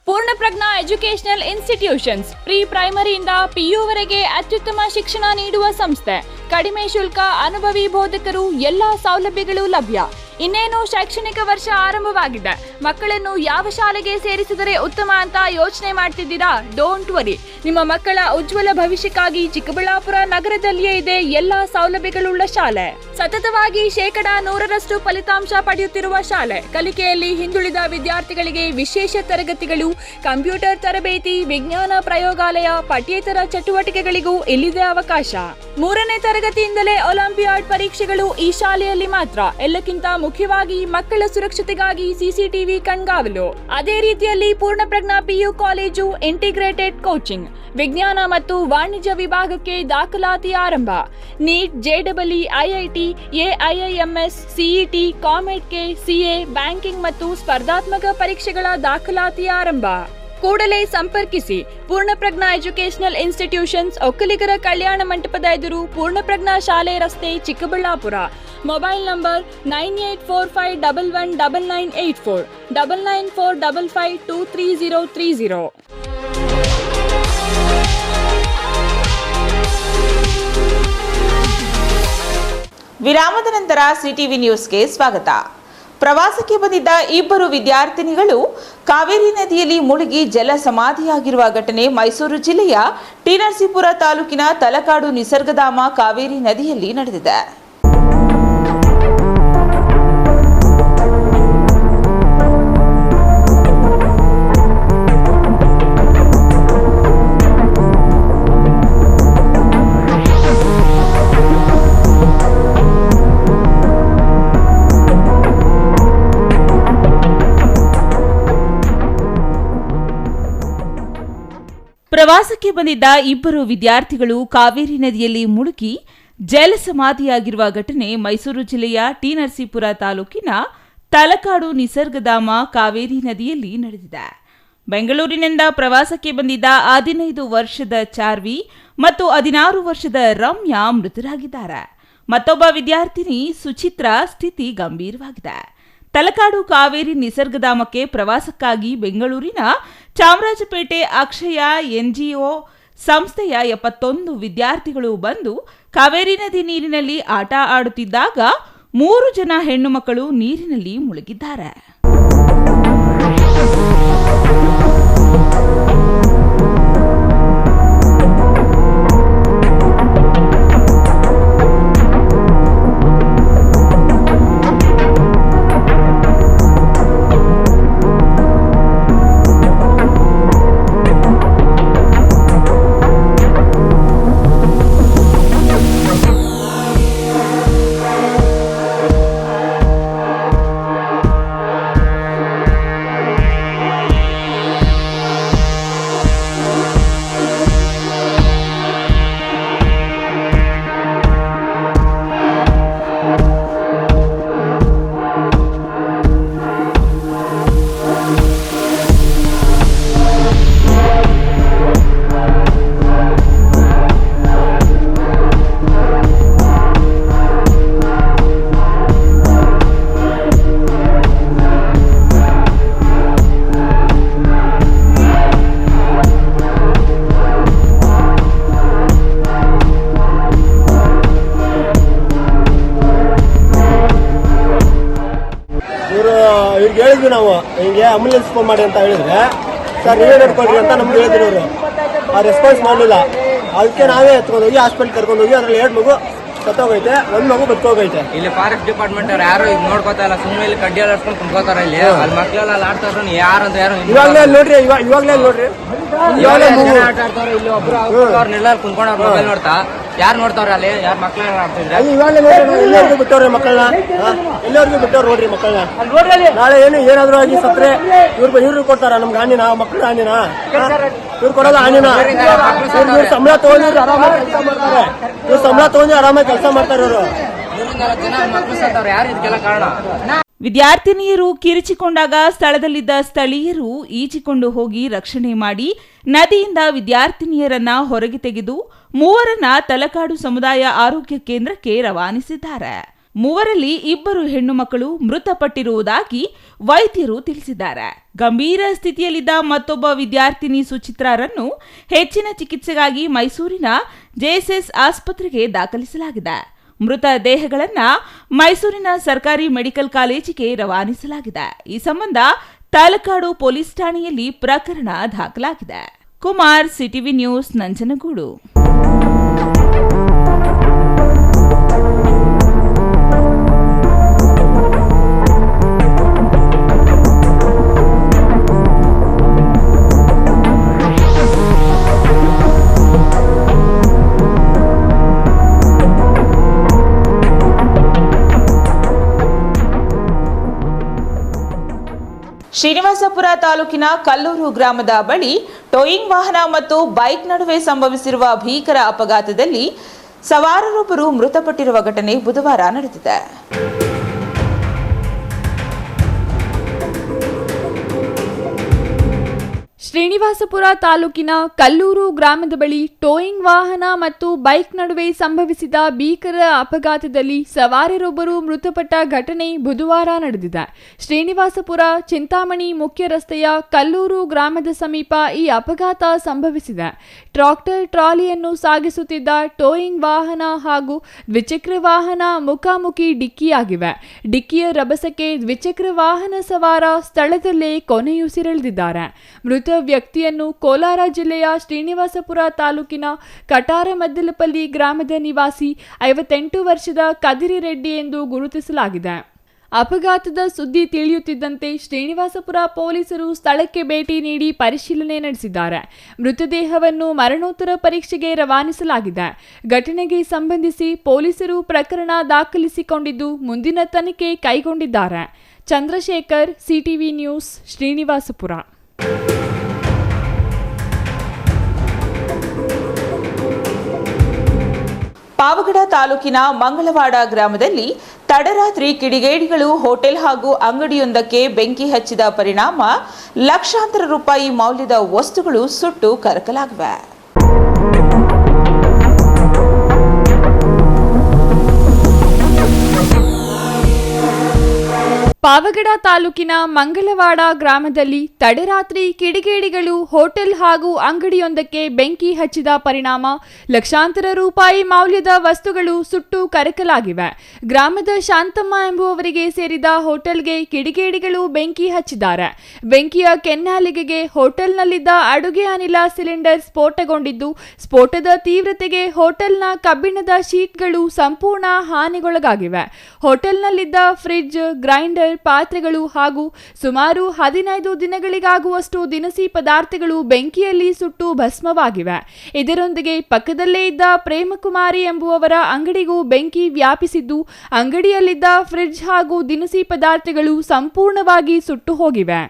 ಪೂರ್ಣಪ್ರಜ್ಞಾ ಎಜುಕೇಶನಲ್ ಇನ್ಸ್ಟಿಟ್ಯೂಷನ್ಸ್ ಪ್ರೀ ಪ್ರೈಮರಿಯಿಂದ PU-ವರೆಗೆ ಅತ್ಯುತ್ತಮ ಶಿಕ್ಷಣ ನೀಡುವ ಸಂಸ್ಥೆ. ಕಡಿಮೆ ಶುಲ್ಕ, ಅನುಭವಿ ಬೋಧಕರು, ಎಲ್ಲಾ ಸೌಲಭ್ಯಗಳು ಲಭ್ಯ. ಇನ್ನೇನು ಶೈಕ್ಷಣಿಕ ವರ್ಷ ಆರಂಭವಾಗಿದೆ. ಮಕ್ಕಳನ್ನು ಯಾವ ಶಾಲೆಗೆ ಸೇರಿಸಿದರೆ ಉತ್ತಮ ಅಂತ ಯೋಚನೆ ಮಾಡ್ತಿದ್ದೀರಾ? ಡೋಂಟ್ ವರಿ, ನಿಮ್ಮ ಮಕ್ಕಳ ಉಜ್ವಲ ಭವಿಷ್ಯಕ್ಕಾಗಿ ಚಿಕ್ಕಬಳ್ಳಾಪುರ ನಗರದಲ್ಲಿಯೇ ಇದೆ ಎಲ್ಲಾ ಸೌಲಭ್ಯಗಳುಳ್ಳ ಶಾಲೆ. ಸತತವಾಗಿ 100% ಫಲಿತಾಂಶ ಪಡೆಯುತ್ತಿರುವ ಶಾಲೆ. ಕಲಿಕೆಯಲ್ಲಿ ಹಿಂದುಳಿದ ವಿದ್ಯಾರ್ಥಿಗಳಿಗೆ ವಿಶೇಷ ತರಗತಿಗಳು, ಕಂಪ್ಯೂಟರ್ ತರಬೇತಿ, ವಿಜ್ಞಾನ ಪ್ರಯೋಗಾಲಯ, ಪಠ್ಯೇತರ ಚಟುವಟಿಕೆಗಳಿಗೂ ಇಲ್ಲಿದೆ ಅವಕಾಶ. 3ನೇ ತರಗತಿಯಿಂದಲೇ ಒಲಿಂಪಿಯಾಡ್ ಪರೀಕ್ಷೆಗಳು ಈ ಶಾಲೆಯಲ್ಲಿ ಮಾತ್ರ. ಎಲ್ಲಕ್ಕಿಂತ ಮುಖ್ಯವಾಗಿ ಮಕ್ಕಳ ಸುರಕ್ಷತೆಗಾಗಿ CCTV ಕಣ್ಗಾವಲು. ಅದೇ ರೀತಿಯಲ್ಲಿ Poornaprajna PU college integrated coaching, ವಿಜ್ಞಾನ ಮತ್ತು ವಾಣಿಜ್ಯ ವಿಭಾಗಕ್ಕೆ ದಾಖಲಾತಿ ಆರಂಭ. NEET, JEE, IIT, AIIMS, CET, COMEDK, CA, banking ಮತ್ತು ಸ್ಪರ್ಧಾತ್ಮಕ ಪರೀಕ್ಷೆಗಳ ದಾಖಲಾತಿ ಆರಂಭ. ಕೂಡಲೇ ಸಂಪರ್ಕಿಸಿ. ಪೂರ್ಣಪ್ರಜ್ಞಾ ಎಜುಕೇಶನಲ್ ಇನ್ಸ್ಟಿಟ್ಯೂಷನ್ಸ್, ಒಕ್ಕಲಿಗರ ಕಲ್ಯಾಣ ಮಂಟಪದ ಎದುರು, ಪೂರ್ಣಪ್ರಜ್ಞಾ ಶಾಲೆ ರಸ್ತೆ, ಚಿಕ್ಕಬಳ್ಳಾಪುರ. Mobile number 9845119984, 9945523030. ವಿರಾಮದ ನಂತರ ಸಿಟಿವಿ ನ್ಯೂಸ್ಗೆ ಸ್ವಾಗತ. ಪ್ರವಾಸಕ್ಕೆ ಬಂದಿದ್ದ ಇಬ್ಬರು ವಿದ್ಯಾರ್ಥಿನಿಗಳು ಕಾವೇರಿ ನದಿಯಲ್ಲಿ ಮುಳುಗಿ ಜಲ ಸಮಾಧಿಯಾಗಿರುವ ಘಟನೆ ಮೈಸೂರು ಜಿಲ್ಲೆಯ ಟಿ. ನರಸೀಪುರ ತಾಲೂಕಿನ ತಲಕಾಡು ನಿಸರ್ಗಧಾಮ ಕಾವೇರಿ ನದಿಯಲ್ಲಿ ನಡೆದಿದೆ. ಪ್ರವಾಸಕ್ಕೆ ಬಂದಿದ್ದ ಇಬ್ಬರು ವಿದ್ಯಾರ್ಥಿಗಳು ಕಾವೇರಿ ನದಿಯಲ್ಲಿ ಮುಳುಗಿ ಜಲಸಮಾಧಿಯಾಗಿರುವ ಘಟನೆ ಮೈಸೂರು ಜಿಲ್ಲೆಯ ಟಿ. ನರಸೀಪುರ ತಾಲೂಕಿನ ತಲಕಾಡು ನಿಸರ್ಗಧಾಮ ಕಾವೇರಿ ನದಿಯಲ್ಲಿ ನಡೆದಿದೆ. ಬೆಂಗಳೂರಿನಿಂದ ಪ್ರವಾಸಕ್ಕೆ ಬಂದಿದ್ದ 15 ವರ್ಷದ ಚಾರ್ವಿ ಮತ್ತು 16 ವರ್ಷದ ರಮ್ಯಾ ಮೃತರಾಗಿದ್ದಾರೆ. ಮತ್ತೊಬ್ಬ ವಿದ್ಯಾರ್ಥಿನಿ ಸುಚಿತ್ರಾ ಸ್ಥಿತಿ ಗಂಭೀರವಾಗಿದೆ. ತಲಕಾಡು ಕಾವೇರಿ ನಿಸರ್ಗಧಾಮಕ್ಕೆ ಪ್ರವಾಸಕ್ಕಾಗಿ ಬೆಂಗಳೂರಿನ ಚಾಮರಾಜಪೇಟೆ ಅಕ್ಷಯ NGO ಸಂಸ್ಥೆಯ 71 ವಿದ್ಯಾರ್ಥಿಗಳು ಬಂದು ಕಾವೇರಿ ನದಿ ನೀರಿನಲ್ಲಿ ಆಟ ಆಡುತ್ತಿದ್ದಾಗ 3 ಜನ ಹೆಣ್ಣು ಮಕ್ಕಳು ನೀರಿನಲ್ಲಿ ಮುಳುಗಿದ್ದಾರೆ. ಹೇಳಿದ್ವಿ ನಾವು ಹಿಂಗೆ ಆಂಬುಲೆನ್ಸ್ ಫೋನ್ ಮಾಡಿ ಅಂತ ಹೇಳಿದ್ರೆ ಸರ್ ನೀವೇ ನೋಡ್ಕೊಳ್ರಿ ಅಂತ ನಮ್ಗೆ ಹೇಳಿದ್ರು ಅವರು. ಆ ರೆಸ್ಪಾನ್ಸ್ ಮಾಡಲಿಲ್ಲ. ಅದಕ್ಕೆ ನಾವೇ ಎತ್ಕೊಂಡು ಹೋಗಿ ಹಾಸ್ಪಿಟಲ್ ಕರ್ಕೊಂಡು ಹೋಗಿ ಅದ್ರಲ್ಲಿ 2 ಮಗು ಸತ್ತೋಗೈತೆ, 1 ಮಗು ಬದುಕೋಗೈತೆ. ಇಲ್ಲಿ ಫಾರೆಸ್ಟ್ ಡಿಪಾರ್ಟ್ಮೆಂಟ್ ಅವ್ರು ಯಾರು ಇದು ನೋಡ್ಕೋತಾ ಇಲ್ಲ, ಸುಮ್ಮನೆ ಇಲ್ಲಿ ಕಡ್ಡಿ ಎಲ್ಲ ಹಚ್ಕೊಂಡು ಕುಂತ್ಕೋತಾರ. ಇಲ್ಲಿ ಅಲ್ಲಿ ಮಕ್ಳೆಲ್ಲ ಆಡ್ತಾರ, ಯಾರು ಅಂತ ಯಾರು ಇವಾಗಲೇ ನೋಡ್ರಿ, ಇವಾಗಲೇ ನೋಡ್ರಿ ಆಟ ಆಡ್ತಾರ. ಇಲ್ಲಿ ಒಬ್ರು ಅವ್ರ ನೆಲ್ಲ ಕುಂತ್ಕೊಂಡು ಅವ್ರ ಮೊಬೈಲ್ ನೋಡ್ತಾ ಯಾರು ನೋಡ್ತಾವ್ರೆ ಅಲ್ಲಿ? ಯಾರು ಮಕ್ಳು ಆಡ್ತಿದ್ರೆ? ಇವಾಗಲೇ ನೋಡ್ರಿ, ಎಲ್ಲರಿಗೂ ಬಿಟ್ಟವ್ರೆ ಮಕ್ಕಳನ್ನ, ಎಲ್ಲರಿಗೂ ಬಿಟ್ಟವ್ರು ನೋಡ್ರಿ ಮಕ್ಕಳನ್ನ. ನಾಳೆ ಏನಾದ್ರು ಆಗಿ ಸತ್ರೆ ಇವ್ರು ಕೊಡ್ತಾರ ನಮ್ಗೆ ಹಾನಿನ, ಮಕ್ಕಳ ಹಾನಿನ? ಇವ್ರು ಕೊಡಲ್ಲ ಹಾನಿನ. ಇವ್ರು ಸಂಬಳ ತಗೊಂಡಿದ್ರು ಆರಾಮಾಗಿ ಕೆಲಸ ಮಾಡ್ತಾರೆ. ಇವ್ರು ಸಂಬಳ ತಗೊಂಡು ಆರಾಮಾಗಿ ಕೆಲಸ ಮಾಡ್ತಾರೆ ಇವರು. ಯಾರು ಇದಕ್ಕೆಲ್ಲ ಕಾರಣ? ವಿದ್ಯಾರ್ಥಿನಿಯರು ಕಿರಿಚಿಕೊಂಡಾಗ ಸ್ಥಳದಲ್ಲಿದ್ದ ಸ್ಥಳೀಯರು ಈಜಿಕೊಂಡು ಹೋಗಿ ರಕ್ಷಣೆ ಮಾಡಿ ನದಿಯಿಂದ ವಿದ್ಯಾರ್ಥಿನಿಯರನ್ನ ಹೊರಗೆ ತೆಗೆದು ಮೂವರನ್ನ ತಲಕಾಡು ಸಮುದಾಯ ಆರೋಗ್ಯ ಕೇಂದ್ರಕ್ಕೆ ರವಾನಿಸಿದ್ದಾರೆ. ಮೂವರಲ್ಲಿ 2 ಹೆಣ್ಣು ಮಕ್ಕಳು ಮೃತಪಟ್ಟಿರುವುದಾಗಿ ವೈದ್ಯರು ತಿಳಿಸಿದ್ದಾರೆ. ಗಂಭೀರ ಸ್ಥಿತಿಯಲ್ಲಿದ್ದ ಮತ್ತೊಬ್ಬ ವಿದ್ಯಾರ್ಥಿನಿ ಸುಚಿತ್ರಾರನ್ನು ಹೆಚ್ಚಿನ ಚಿಕಿತ್ಸೆಗಾಗಿ ಮೈಸೂರಿನ ಜೆಎಸ್ಎಸ್ ಆಸ್ಪತ್ರೆಗೆ ದಾಖಲಿಸಲಾಗಿದೆ. ಮೃತ ದೇಹಗಳನ್ನ ಮೈಸೂರಿನ ಸರ್ಕಾರಿ ಮೆಡಿಕಲ್ ಕಾಲೇಜಿಗೆ ರವಾನಿಸಲಾಗಿದೆ. ಈ ಸಂಬಂಧ ತಲಕಾಡು ಪೊಲೀಸ್ ಠಾಣೆಯಲ್ಲಿ ಪ್ರಕರಣ ದಾಖಲಾಗಿದೆ. Kumar, CTV news, Nanjangud. ಶ್ರೀನಿವಾಸಪುರ ತಾಲೂಕಿನ ಕಲ್ಲೂರು ಗ್ರಾಮದ ಬಳಿ ಟೋಯಿಂಗ್ ವಾಹನ ಮತ್ತು ಬೈಕ್ ನಡುವೆ ಸಂಭವಿಸಿರುವ ಭೀಕರ ಅಪಘಾತದಲ್ಲಿ ಸವಾರರೊಬ್ಬರು ಮೃತಪಟ್ಟಿರುವ ಘಟನೆ ಬುಧವಾರ ನಡೆದಿದೆ. ಶ್ರೀನಿವಾಸಪುರ ತಾಲೂಕಿನ ಕಲ್ಲೂರು ಗ್ರಾಮದ ಬಳಿ ಟೋಯಿಂಗ್ ವಾಹನ ಮತ್ತು ಬೈಕ್ ನಡುವೆ ಸಂಭವಿಸಿದ ಭೀಕರ ಅಪಘಾತದಲ್ಲಿ ಸವಾರರೊಬ್ಬರು ಮೃತಪಟ್ಟ ಘಟನೆ ಬುಧವಾರ ನಡೆದಿದೆ. ಶ್ರೀನಿವಾಸಪುರ ಚಿಂತಾಮಣಿ ಮುಖ್ಯ ರಸ್ತೆಯ ಕಲ್ಲೂರು ಗ್ರಾಮದ ಸಮೀಪ ಈ ಅಪಘಾತ ಸಂಭವಿಸಿದೆ. ಟ್ರಾಕ್ಟರ್ ಟ್ರಾಲಿಯನ್ನು ಸಾಗಿಸುತ್ತಿದ್ದ ಟೋಯಿಂಗ್ ವಾಹನ ಹಾಗೂ ದ್ವಿಚಕ್ರ ವಾಹನ ಮುಖಾಮುಖಿ ಡಿಕ್ಕಿಯಾಗಿವೆ. ಡಿಕ್ಕಿಯ ರಭಸಕ್ಕೆ ದ್ವಿಚಕ್ರ ವಾಹನ ಸವಾರ ಸ್ಥಳದಲ್ಲೇ ಕೊನೆಯುಸಿರೆಳೆದಿದ್ದಾರೆ. ಮೃತ ವ್ಯಕ್ತಿಯನ್ನು ಕೋಲಾರ ಜಿಲ್ಲೆಯ ಶ್ರೀನಿವಾಸಪುರ ತಾಲೂಕಿನ ಕಟಾರಮದ್ದಲಪಲ್ಲಿ ಗ್ರಾಮದ ನಿವಾಸಿ 58 ವರ್ಷದ ಕದಿರಿ ರೆಡ್ಡಿ ಎಂದು ಗುರುತಿಸಲಾಗಿದೆ. ಅಪಘಾತದ ಸುದ್ದಿ ತಿಳಿಯುತ್ತಿದ್ದಂತೆ ಶ್ರೀನಿವಾಸಪುರ ಪೊಲೀಸರು ಸ್ಥಳಕ್ಕೆ ಭೇಟಿ ನೀಡಿ ಪರಿಶೀಲನೆ ನಡೆಸಿದ್ದಾರೆ. ಮೃತದೇಹವನ್ನು ಮರಣೋತ್ತರ ಪರೀಕ್ಷೆಗೆ ರವಾನಿಸಲಾಗಿದೆ. ಘಟನೆಗೆ ಸಂಬಂಧಿಸಿ ಪೊಲೀಸರು ಪ್ರಕರಣ ದಾಖಲಿಸಿಕೊಂಡಿದ್ದು ಮುಂದಿನ ತನಿಖೆ ಕೈಗೊಂಡಿದ್ದಾರೆ. Chandrashekar, CTV news, Srinivaspur. ಪಾವಗಡ ತಾಲೂಕಿನ ಮಂಗಳವಾಡ ಗ್ರಾಮದಲ್ಲಿ ತಡರಾತ್ರಿ ಕಿಡಿಗೇಡಿಗಳು ಹೋಟೆಲ್ ಹಾಗೂ ಅಂಗಡಿಯೊಂದಕ್ಕೆ ಬೆಂಕಿ ಹಚ್ಚಿದ ಪರಿಣಾಮ ಲಕ್ಷಾಂತರ ರೂಪಾಯಿ ಮೌಲ್ಯದ ವಸ್ತುಗಳು ಸುಟ್ಟು ಕರಕಲಾಗಿವೆ. ಪಾವಗಡ ತಾಲೂಕಿನ ಮಂಗಳವಾಡ ಗ್ರಾಮದಲ್ಲಿ ತಡರಾತ್ರಿ ಕಿಡಿಗೇಡಿಗಳು ಹೋಟೆಲ್ ಹಾಗೂ ಅಂಗಡಿಯೊಂದಕ್ಕೆ ಬೆಂಕಿ ಹಚ್ಚಿದ ಪರಿಣಾಮ ಲಕ್ಷಾಂತರ ರೂಪಾಯಿ ಮೌಲ್ಯದ ವಸ್ತುಗಳು ಸುಟ್ಟು ಕರಕಲಾಗಿವೆ. ಗ್ರಾಮದ ಶಾಂತಮ್ಮ ಎಂಬುವವರಿಗೆ ಸೇರಿದ ಹೋಟೆಲ್ಗೆ ಕಿಡಿಗೇಡಿಗಳು ಬೆಂಕಿ ಹಚ್ಚಿದ್ದಾರೆ. ಬೆಂಕಿಯ ಕೆನ್ನಾಲಿಗೆಗೆ ಹೋಟೆಲ್ನಲ್ಲಿದ್ದ ಅಡುಗೆ ಅನಿಲ ಸಿಲಿಂಡರ್ ಸ್ಫೋಟಗೊಂಡಿದ್ದು, ಸ್ಫೋಟದ ತೀವ್ರತೆಗೆ ಹೋಟೆಲ್ನ ಕಬ್ಬಿಣದ ಶೀಟ್ಗಳು ಸಂಪೂರ್ಣ ಹಾನಿಗೊಳಗಾಗಿವೆ. ಹೋಟೆಲ್ನಲ್ಲಿದ್ದ ಫ್ರಿಡ್ಜ್, ಗ್ರೈಂಡರ್, ಪಾತ್ರೆಗಳು ಹಾಗೂ ಸುಮಾರು 15 ದಿನಗಳಿಗಾಗುವಷ್ಟು ದಿನಸಿ ಪದಾರ್ಥಗಳು ಬೆಂಕಿಯಲ್ಲಿ ಸುಟ್ಟು ಭಸ್ಮವಾಗಿವೆ. ಇದರೊಂದಿಗೆ ಪಕ್ಕದಲ್ಲೇ ಇದ್ದ ಪ್ರೇಮಕುಮಾರಿ ಎಂಬುವವರ ಅಂಗಡಿಗೂ ಬೆಂಕಿ ವ್ಯಾಪಿಸಿದ್ದು, ಅಂಗಡಿಯಲ್ಲಿದ್ದ ಫ್ರಿಡ್ಜ್ ಹಾಗೂ ದಿನಸಿ ಪದಾರ್ಥಗಳು ಸಂಪೂರ್ಣವಾಗಿ ಸುಟ್ಟು ಹೋಗಿವೆ.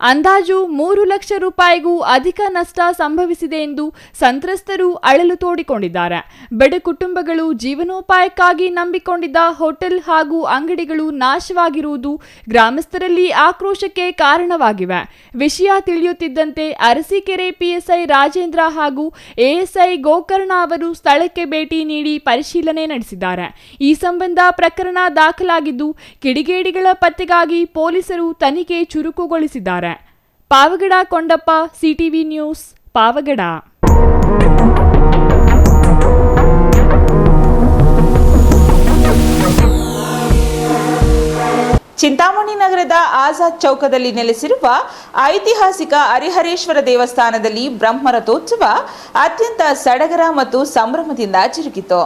ಅಂದಾಜು 3 ಲಕ್ಷ ರೂಪಾಯಿಗೂ ಅಧಿಕ ನಷ್ಟ ಸಂಭವಿಸಿದೆ ಎಂದು ಸಂತ್ರಸ್ತರು ಅಳಲು ತೋಡಿಕೊಂಡಿದ್ದಾರೆ. ಬಡ ಕುಟುಂಬಗಳು ಜೀವನೋಪಾಯಕ್ಕಾಗಿ ನಂಬಿಕೊಂಡಿದ್ದ ಹೋಟೆಲ್ ಹಾಗೂ ಅಂಗಡಿಗಳು ನಾಶವಾಗಿರುವುದು ಗ್ರಾಮಸ್ಥರಲ್ಲಿ ಆಕ್ರೋಶಕ್ಕೆ ಕಾರಣವಾಗಿವೆ. ವಿಷಯ ತಿಳಿಯುತ್ತಿದ್ದಂತೆ ಅರಸೀಕೆರೆ ಪಿಎಸ್ಐ ರಾಜೇಂದ್ರ ಹಾಗೂ ಎಎಸ್ಐ ಗೋಕರ್ಣ ಅವರು ಸ್ಥಳಕ್ಕೆ ಭೇಟಿ ನೀಡಿ ಪರಿಶೀಲನೆ ನಡೆಸಿದ್ದಾರೆ. ಈ ಸಂಬಂಧ ಪ್ರಕರಣ ದಾಖಲಾಗಿದ್ದು, ಕಿಡಿಗೇಡಿಗಳ ಪತ್ತೆಗಾಗಿ ಪೊಲೀಸರು ತನಿಖೆ ಚುರುಕುಗೊಳಿಸಿದ್ದಾರೆ. Pavagada Kondappa, CTV news, Pavagada. ಚಿಂತಾಮಣಿ ನಗರದ ಆಜಾದ್ ಚೌಕದಲ್ಲಿ ನೆಲೆಸಿರುವ ಐತಿಹಾಸಿಕ ಹರಿಹರೇಶ್ವರ ದೇವಸ್ಥಾನದಲ್ಲಿ ಬ್ರಹ್ಮರಥೋತ್ಸವ ಅತ್ಯಂತ ಸಡಗರ ಮತ್ತು ಸಂಭ್ರಮದಿಂದ ಜರುಗಿತು.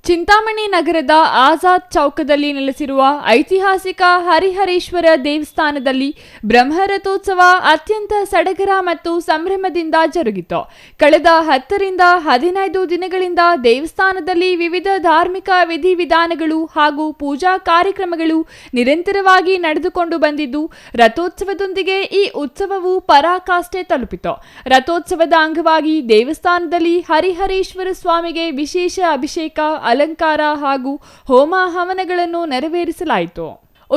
ಚಿಂತಾಮಣಿ ನಗರದ ಆಜಾದ್ ಚೌಕದಲ್ಲಿ ನೆಲೆಸಿರುವ ಐತಿಹಾಸಿಕ ಹರಿಹರೇಶ್ವರ ದೇವಸ್ಥಾನದಲ್ಲಿ ಬ್ರಹ್ಮರಥೋತ್ಸವ ಅತ್ಯಂತ ಸಡಗರ ಮತ್ತು ಸಂಭ್ರಮದಿಂದ ಜರುಗಿತು. ಕಳೆದ 10 ರಿಂದ 15 ದಿನಗಳಿಂದ ದೇವಸ್ಥಾನದಲ್ಲಿ ವಿವಿಧ ಧಾರ್ಮಿಕ ವಿಧಿವಿಧಾನಗಳು ಹಾಗೂ ಪೂಜಾ ಕಾರ್ಯಕ್ರಮಗಳು ನಿರಂತರವಾಗಿ ನಡೆದುಕೊಂಡು ಬಂದಿದ್ದು, ರಥೋತ್ಸವದೊಂದಿಗೆ ಈ ಉತ್ಸವವು ಪರಾಕಾಷ್ಠೆ ತಲುಪಿತು. ರಥೋತ್ಸವದ ಅಂಗವಾಗಿ ದೇವಸ್ಥಾನದಲ್ಲಿ ಹರಿಹರೇಶ್ವರ ಸ್ವಾಮಿಗೆ ವಿಶೇಷ ಅಭಿಷೇಕ, ಅಲಂಕಾರ ಹಾಗೂ ಹೋಮ ಹವನಗಳನ್ನು ನೆರವೇರಿಸಲಾಯಿತು.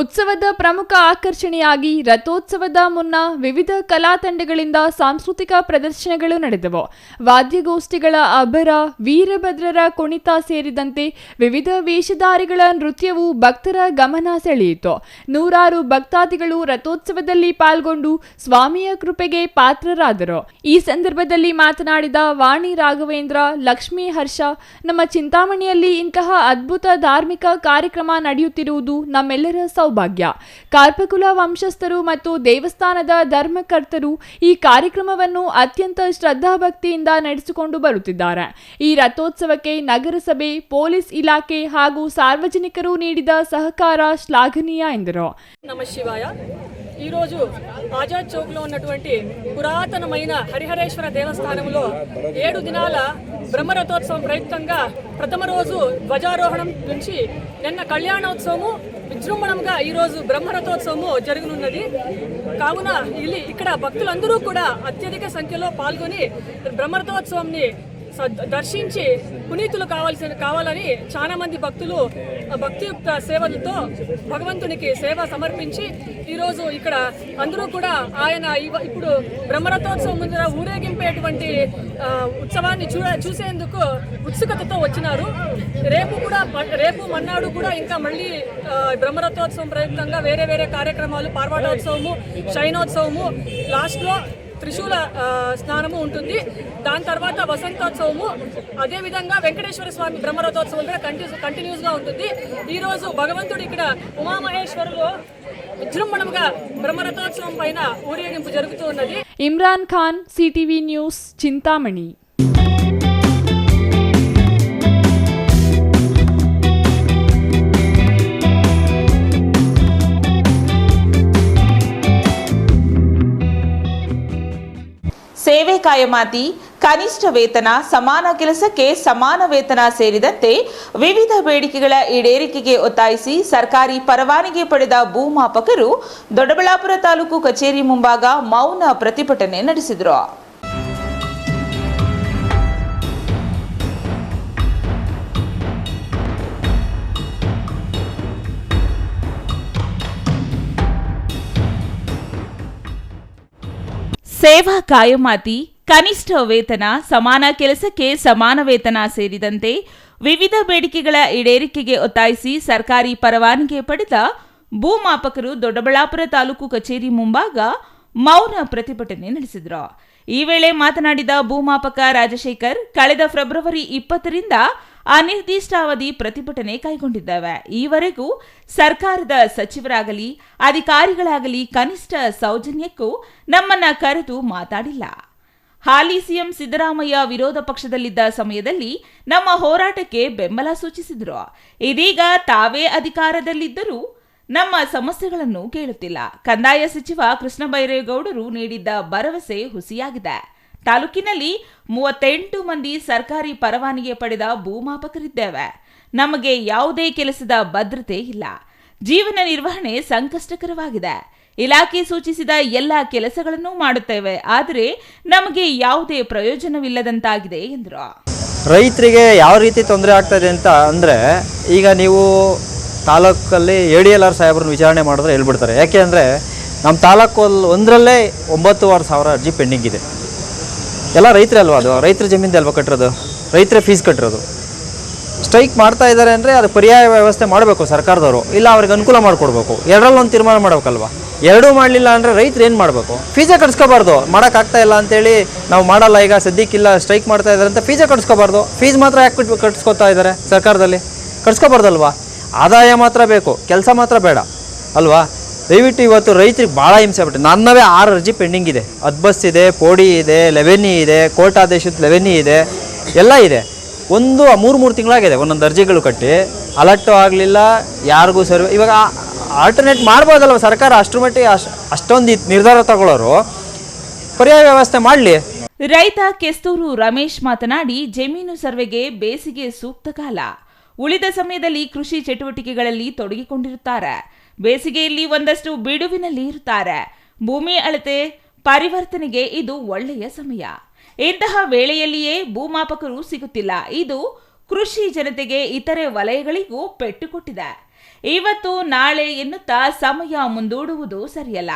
ಉತ್ಸವದ ಪ್ರಮುಖ ಆಕರ್ಷಣೆಯಾಗಿ ರಥೋತ್ಸವದ ಮುನ್ನ ವಿವಿಧ ಕಲಾ ತಂಡಗಳಿಂದ ಸಾಂಸ್ಕೃತಿಕ ಪ್ರದರ್ಶನಗಳು ನಡೆದವು. ವಾದ್ಯಗೋಷ್ಠಿಗಳ ಅಬ್ಬರ, ವೀರಭದ್ರರ ಕುಣಿತ ಸೇರಿದಂತೆ ವಿವಿಧ ವೇಷಧಾರಿಗಳ ನೃತ್ಯವು ಭಕ್ತರ ಗಮನ ಸೆಳೆಯಿತು. ನೂರಾರು ಭಕ್ತಾದಿಗಳು ರಥೋತ್ಸವದಲ್ಲಿ ಪಾಲ್ಗೊಂಡು ಸ್ವಾಮಿಯ ಕೃಪೆಗೆ ಪಾತ್ರರಾದರು. ಈ ಸಂದರ್ಭದಲ್ಲಿ ಮಾತನಾಡಿದ ವಾಣಿ ರಾಘವೇಂದ್ರ, ಲಕ್ಷ್ಮೀ ಹರ್ಷ, ನಮ್ಮ ಚಿಂತಾಮಣಿಯಲ್ಲಿ ಇಂತಹ ಅದ್ಭುತ ಧಾರ್ಮಿಕ ಕಾರ್ಯಕ್ರಮ ನಡೆಯುತ್ತಿರುವುದು ನಮ್ಮೆಲ್ಲರ ಸೌಭಾಗ್ಯ. ಕಾರ್ಪಕುಲ ವಂಶಸ್ಥರು ಮತ್ತು ದೇವಸ್ಥಾನದ ಧರ್ಮಕರ್ತರು ಈ ಕಾರ್ಯಕ್ರಮವನ್ನು ಅತ್ಯಂತ ಶ್ರದ್ಧಾಭಕ್ತಿಯಿಂದ ನಡೆಸಿಕೊಂಡು ಬರುತ್ತಿದ್ದಾರೆ. ಈ ರಥೋತ್ಸವಕ್ಕೆ ನಗರಸಭೆ, ಪೊಲೀಸ್ ಇಲಾಖೆ ಹಾಗೂ ಸಾರ್ವಜನಿಕರು ನೀಡಿದ ಸಹಕಾರ ಶ್ಲಾಘನೀಯ ಎಂದರು. నమః శివాయ. ఈరోజు ఆజాద్ చౌక్లో ఉన్నటువంటి పురాతనమైన హరిహరేశ్వర దేవస్థానంలో 7 దినాల బ్రహ్మరథోత్సవం ప్రయుక్తంగా ప్రథమ రోజు ధ్వజారోహణం నుంచి నిన్న కళ్యాణోత్సవము విజృంభణంగా ఈరోజు బ్రహ్మరథోత్సవము జరగనున్నది. కావున ఇక్కడ భక్తులందరూ కూడా అత్యధిక సంఖ్యలో పాల్గొని బ్రహ్మరథోత్సవంని దర్శించి పునీతులు కావాలని చాలా మంది భక్తులు భక్తియుక్త సేవలతో భగవంతునికి సేవ సమర్పించి ఈరోజు ఇక్కడ అందరూ కూడా ఆయన ఇప్పుడు బ్రహ్మరథోత్సవం ముందర ఊరేగింపేటువంటి ఉత్సవాన్ని చూసేందుకు ఉత్సుకతతో వచ్చినారు. రేపు మన్నాడు కూడా ఇంకా మళ్ళీ బ్రహ్మరథోత్సవం ప్రయుక్తంగా వేరే వేరే కార్యక్రమాలు, పార్వాటోత్సవము, శయనోత్సవము, లాస్ట్లో త్రిశూల స్నానము ఉంటుంది. దాని తర్వాత వసంతోత్సవము, అదేవిధంగా వెంకటేశ్వర స్వామి బ్రహ్మరథోత్సవం కూడా కంటిన్యూస్గా ఉంటుంది. ఈరోజు భగవంతుడు ఇక్కడ ఉమామహేశ్వరులో విజృంభణంగా బ్రహ్మరథోత్సవం పైన ఊరేగింపు జరుగుతూ ఉన్నది. Imran Khan, CTV news, Chintamani. ಸೇವೆ ಕಾಯಮಾತಿ, ಕನಿಷ್ಠ ವೇತನ, ಸಮಾನ ಕೆಲಸಕ್ಕೆ ಸಮಾನ ವೇತನ ಸೇರಿದಂತೆ ವಿವಿಧ ಬೇಡಿಕೆಗಳ ಈಡೇರಿಕೆಗೆ ಒತ್ತಾಯಿಸಿ ಸರ್ಕಾರಿ ಪರವಾನಗಿ ಪಡೆದ ಭೂಮಾಪಕರು ದೊಡ್ಡಬಳ್ಳಾಪುರ ತಾಲೂಕು ಕಚೇರಿ ಮುಂಭಾಗ ಮೌನ ಪ್ರತಿಭಟನೆ ನಡೆಸಿದರು. ಸೇವಾ ಕಾಯಮಾತಿ, ಕನಿಷ್ಠ ವೇತನ, ಸಮಾನ ಕೆಲಸಕ್ಕೆ ಸಮಾನ ವೇತನ ಸೇರಿದಂತೆ ವಿವಿಧ ಬೇಡಿಕೆಗಳ ಈಡೇರಿಕೆಗೆ ಒತ್ತಾಯಿಸಿ ಸರ್ಕಾರಿ ಪರವಾನಗಿ ಪಡೆದ ಭೂಮಾಪಕರು ದೊಡ್ಡಬಳ್ಳಾಪುರ ತಾಲೂಕು ಕಚೇರಿ ಮುಂಭಾಗ ಮೌನ ಪ್ರತಿಭಟನೆ ನಡೆಸಿದರು. ಈ ವೇಳೆ ಮಾತನಾಡಿದ ಭೂಮಾಪಕ ರಾಜಶೇಖರ್, ಕಳೆದ ಫೆಬ್ರವರಿ 20ರಿಂದ ಅನಿರ್ದಿಷ್ಟಾವಧಿ ಪ್ರತಿಭಟನೆ ಕೈಗೊಂಡಿದ್ದೇವೆ. ಈವರೆಗೂ ಸರ್ಕಾರದ ಸಚಿವರಾಗಲಿ ಅಧಿಕಾರಿಗಳಾಗಲಿ ಕನಿಷ್ಠ ಸೌಜನ್ಯಕ್ಕೂ ನಮ್ಮನ್ನ ಕರೆದು ಮಾತಾಡಿಲ್ಲ. ಹಾಲಿ ಸಿಎಂ ಸಿದ್ದರಾಮಯ್ಯ ವಿರೋಧ ಪಕ್ಷದಲ್ಲಿದ್ದ ಸಮಯದಲ್ಲಿ ನಮ್ಮ ಹೋರಾಟಕ್ಕೆ ಬೆಂಬಲ ಸೂಚಿಸಿದರು. ಇದೀಗ ತಾವೇ ಅಧಿಕಾರದಲ್ಲಿದ್ದರೂ ನಮ್ಮ ಸಮಸ್ಯೆಗಳನ್ನು ಕೇಳುತ್ತಿಲ್ಲ. ಕಂದಾಯ ಸಚಿವ ಕೃಷ್ಣ ಬೈರೇಗೌಡರು ನೀಡಿದ್ದ ಭರವಸೆ ಹುಸಿಯಾಗಿದೆ. ತಾಲೂಕಿನಲ್ಲಿ 38 ಮಂದಿ ಸರ್ಕಾರಿ ಪರವಾನಗಿ ಪಡೆದ ಭೂಮಾಪಕರಿದ್ದೇವೆ. ನಮಗೆ ಯಾವುದೇ ಕೆಲಸದ ಭದ್ರತೆ ಇಲ್ಲ. ಜೀವನ ನಿರ್ವಹಣೆ ಸಂಕಷ್ಟಕರವಾಗಿದೆ. ಇಲಾಖೆ ಸೂಚಿಸಿದ ಎಲ್ಲ ಕೆಲಸಗಳನ್ನು ಮಾಡುತ್ತೇವೆ, ಆದರೆ ನಮಗೆ ಯಾವುದೇ ಪ್ರಯೋಜನವಿಲ್ಲದಂತಾಗಿದೆ ಎಂದರು. ರೈತರಿಗೆ ಯಾವ ರೀತಿ ತೊಂದರೆ ಆಗ್ತದೆ ಅಂತ ಅಂದರೆ, ಈಗ ನೀವು ತಾಲೂಕಲ್ಲಿ ADLR ಸಾಹೇಬ್ರನ್ನ ವಿಚಾರಣೆ ಮಾಡಿದ್ರೆ ಹೇಳ್ಬಿಡ್ತಾರೆ. ಯಾಕೆ ಅಂದರೆ ನಮ್ಮ ತಾಲೂಕಲ್ಲಿ ಒಂದರಲ್ಲೇ 9,500 ಅರ್ಜಿ ಪೆಂಡಿಂಗ್ ಇದೆ. ಎಲ್ಲ ರೈತರೇ ಅಲ್ವಾ, ಅದು ರೈತರ ಜಮೀನಿದೆ ಅಲ್ವಾ ಕಟ್ಟಿರೋದು, ರೈತರೇ ಫೀಸ್ ಕಟ್ಟಿರೋದು. ಸ್ಟ್ರೈಕ್ ಮಾಡ್ತಾ ಇದ್ದಾರೆ ಅಂದರೆ ಅದು ಪರ್ಯಾಯ ವ್ಯವಸ್ಥೆ ಮಾಡಬೇಕು ಸರ್ಕಾರದವರು, ಇಲ್ಲ ಅವ್ರಿಗೆ ಅನುಕೂಲ ಮಾಡಿಕೊಡ್ಬೇಕು. ಎರಡರಲ್ಲೊಂದು ತೀರ್ಮಾನ ಮಾಡಬೇಕಲ್ವಾ. ಎರಡೂ ಮಾಡಲಿಲ್ಲ ಅಂದರೆ ರೈತರು ಏನು ಮಾಡಬೇಕು? ಫೀಸೇ ಕಟ್ಸ್ಕೋಬಾರ್ದು. ಮಾಡೋಕ್ಕಾಗ್ತಾ ಇಲ್ಲ ಅಂತೇಳಿ ನಾವು ಮಾಡಲ್ಲ, ಈಗ ಸದ್ಯಕ್ಕಿಲ್ಲ ಸ್ಟ್ರೈಕ್ ಮಾಡ್ತಾ ಇದ್ದಾರೆ ಅಂತ ಫೀಸೇ ಕಟ್ಸ್ಕೋಬಾರ್ದು. ಫೀಸ್ ಮಾತ್ರ ಯಾಕೆ ಕಟ್ಸ್ಕೊತಾ ಇದ್ದಾರೆ ಸರ್ಕಾರದಲ್ಲಿ? ಕಟ್ಸ್ಕೋಬಾರ್ದಲ್ವಾ? ಆದಾಯ ಮಾತ್ರ ಬೇಕು, ಕೆಲಸ ಮಾತ್ರ ಬೇಡ ಅಲ್ವಾ? ದಯವಿಟ್ಟು ಇವತ್ತು ರೈತರಿಗೆ ಭಾಳ ಹಿಂಸೆ ಆಗ್ಬಿಟ್ಟು ನನ್ನವೇ 6 ಅರ್ಜಿ ಪೆಂಡಿಂಗ್ ಇದೆ. ಅದ್ಬಸ್ ಇದೆ, ಪೋಡಿ ಇದೆ, ಲೆವೆನಿ ಇದೆ, ಕೋರ್ಟ್ ಆದೇಶದ ಲೆವೆನಿ ಇದೆ, ಎಲ್ಲ ಇದೆ. 3 ತಿಂಗಳಾಗಿದೆ ಒಂದೊಂದು ಅರ್ಜಿಗಳು ಕಟ್ಟಿ, ಅಲರ್ಟು ಆಗಲಿಲ್ಲ, ಯಾರಿಗೂ ಸರ್ವೆ. ಇವಾಗ ಆಲ್ಟರ್ನೇಟ್ ಮಾಡ್ಬೋದಲ್ವ ಸರ್ಕಾರ? ಅಷ್ಟರ ಮಟ್ಟಿಗೆ ಅಷ್ಟೊಂದು ನಿರ್ಧಾರ ತಗೊಳ್ಳೋರು ಪರ್ಯಾಯ ವ್ಯವಸ್ಥೆ ಮಾಡಲಿ. ರೈತ ಕೆಸ್ತೂರು ರಮೇಶ್ ಮಾತನಾಡಿ, ಜಮೀನು ಸರ್ವೆಗೆ ಬೇಸಿಗೆ ಸೂಕ್ತ ಕಾಲ. ಉಳಿದ ಸಮಯದಲ್ಲಿ ಕೃಷಿ ಚಟುವಟಿಕೆಗಳಲ್ಲಿ ತೊಡಗಿಕೊಂಡಿರುತ್ತಾರೆ. ಬೇಸಿಗೆಯಲ್ಲಿ ಒಂದಷ್ಟು ಬಿಡುವಿನಲ್ಲಿ ಇರುತ್ತಾರೆ. ಭೂಮಿ ಅಳತೆ ಪರಿವರ್ತನೆಗೆ ಇದು ಒಳ್ಳೆಯ ಸಮಯ. ಇಂತಹ ವೇಳೆಯಲ್ಲಿಯೇ ಭೂಮಾಪಕರು ಸಿಗುತ್ತಿಲ್ಲ. ಇದು ಕೃಷಿ ಜನತೆಗೆ ಇತರೆ ವಲಯಗಳಿಗೂ ಪೆಟ್ಟು ಕೊಟ್ಟಿದೆ. ಇವತ್ತು ನಾಳೆ ಎನ್ನುತ್ತಾ ಸಮಯ ಮುಂದೂಡುವುದು ಸರಿಯಲ್ಲ.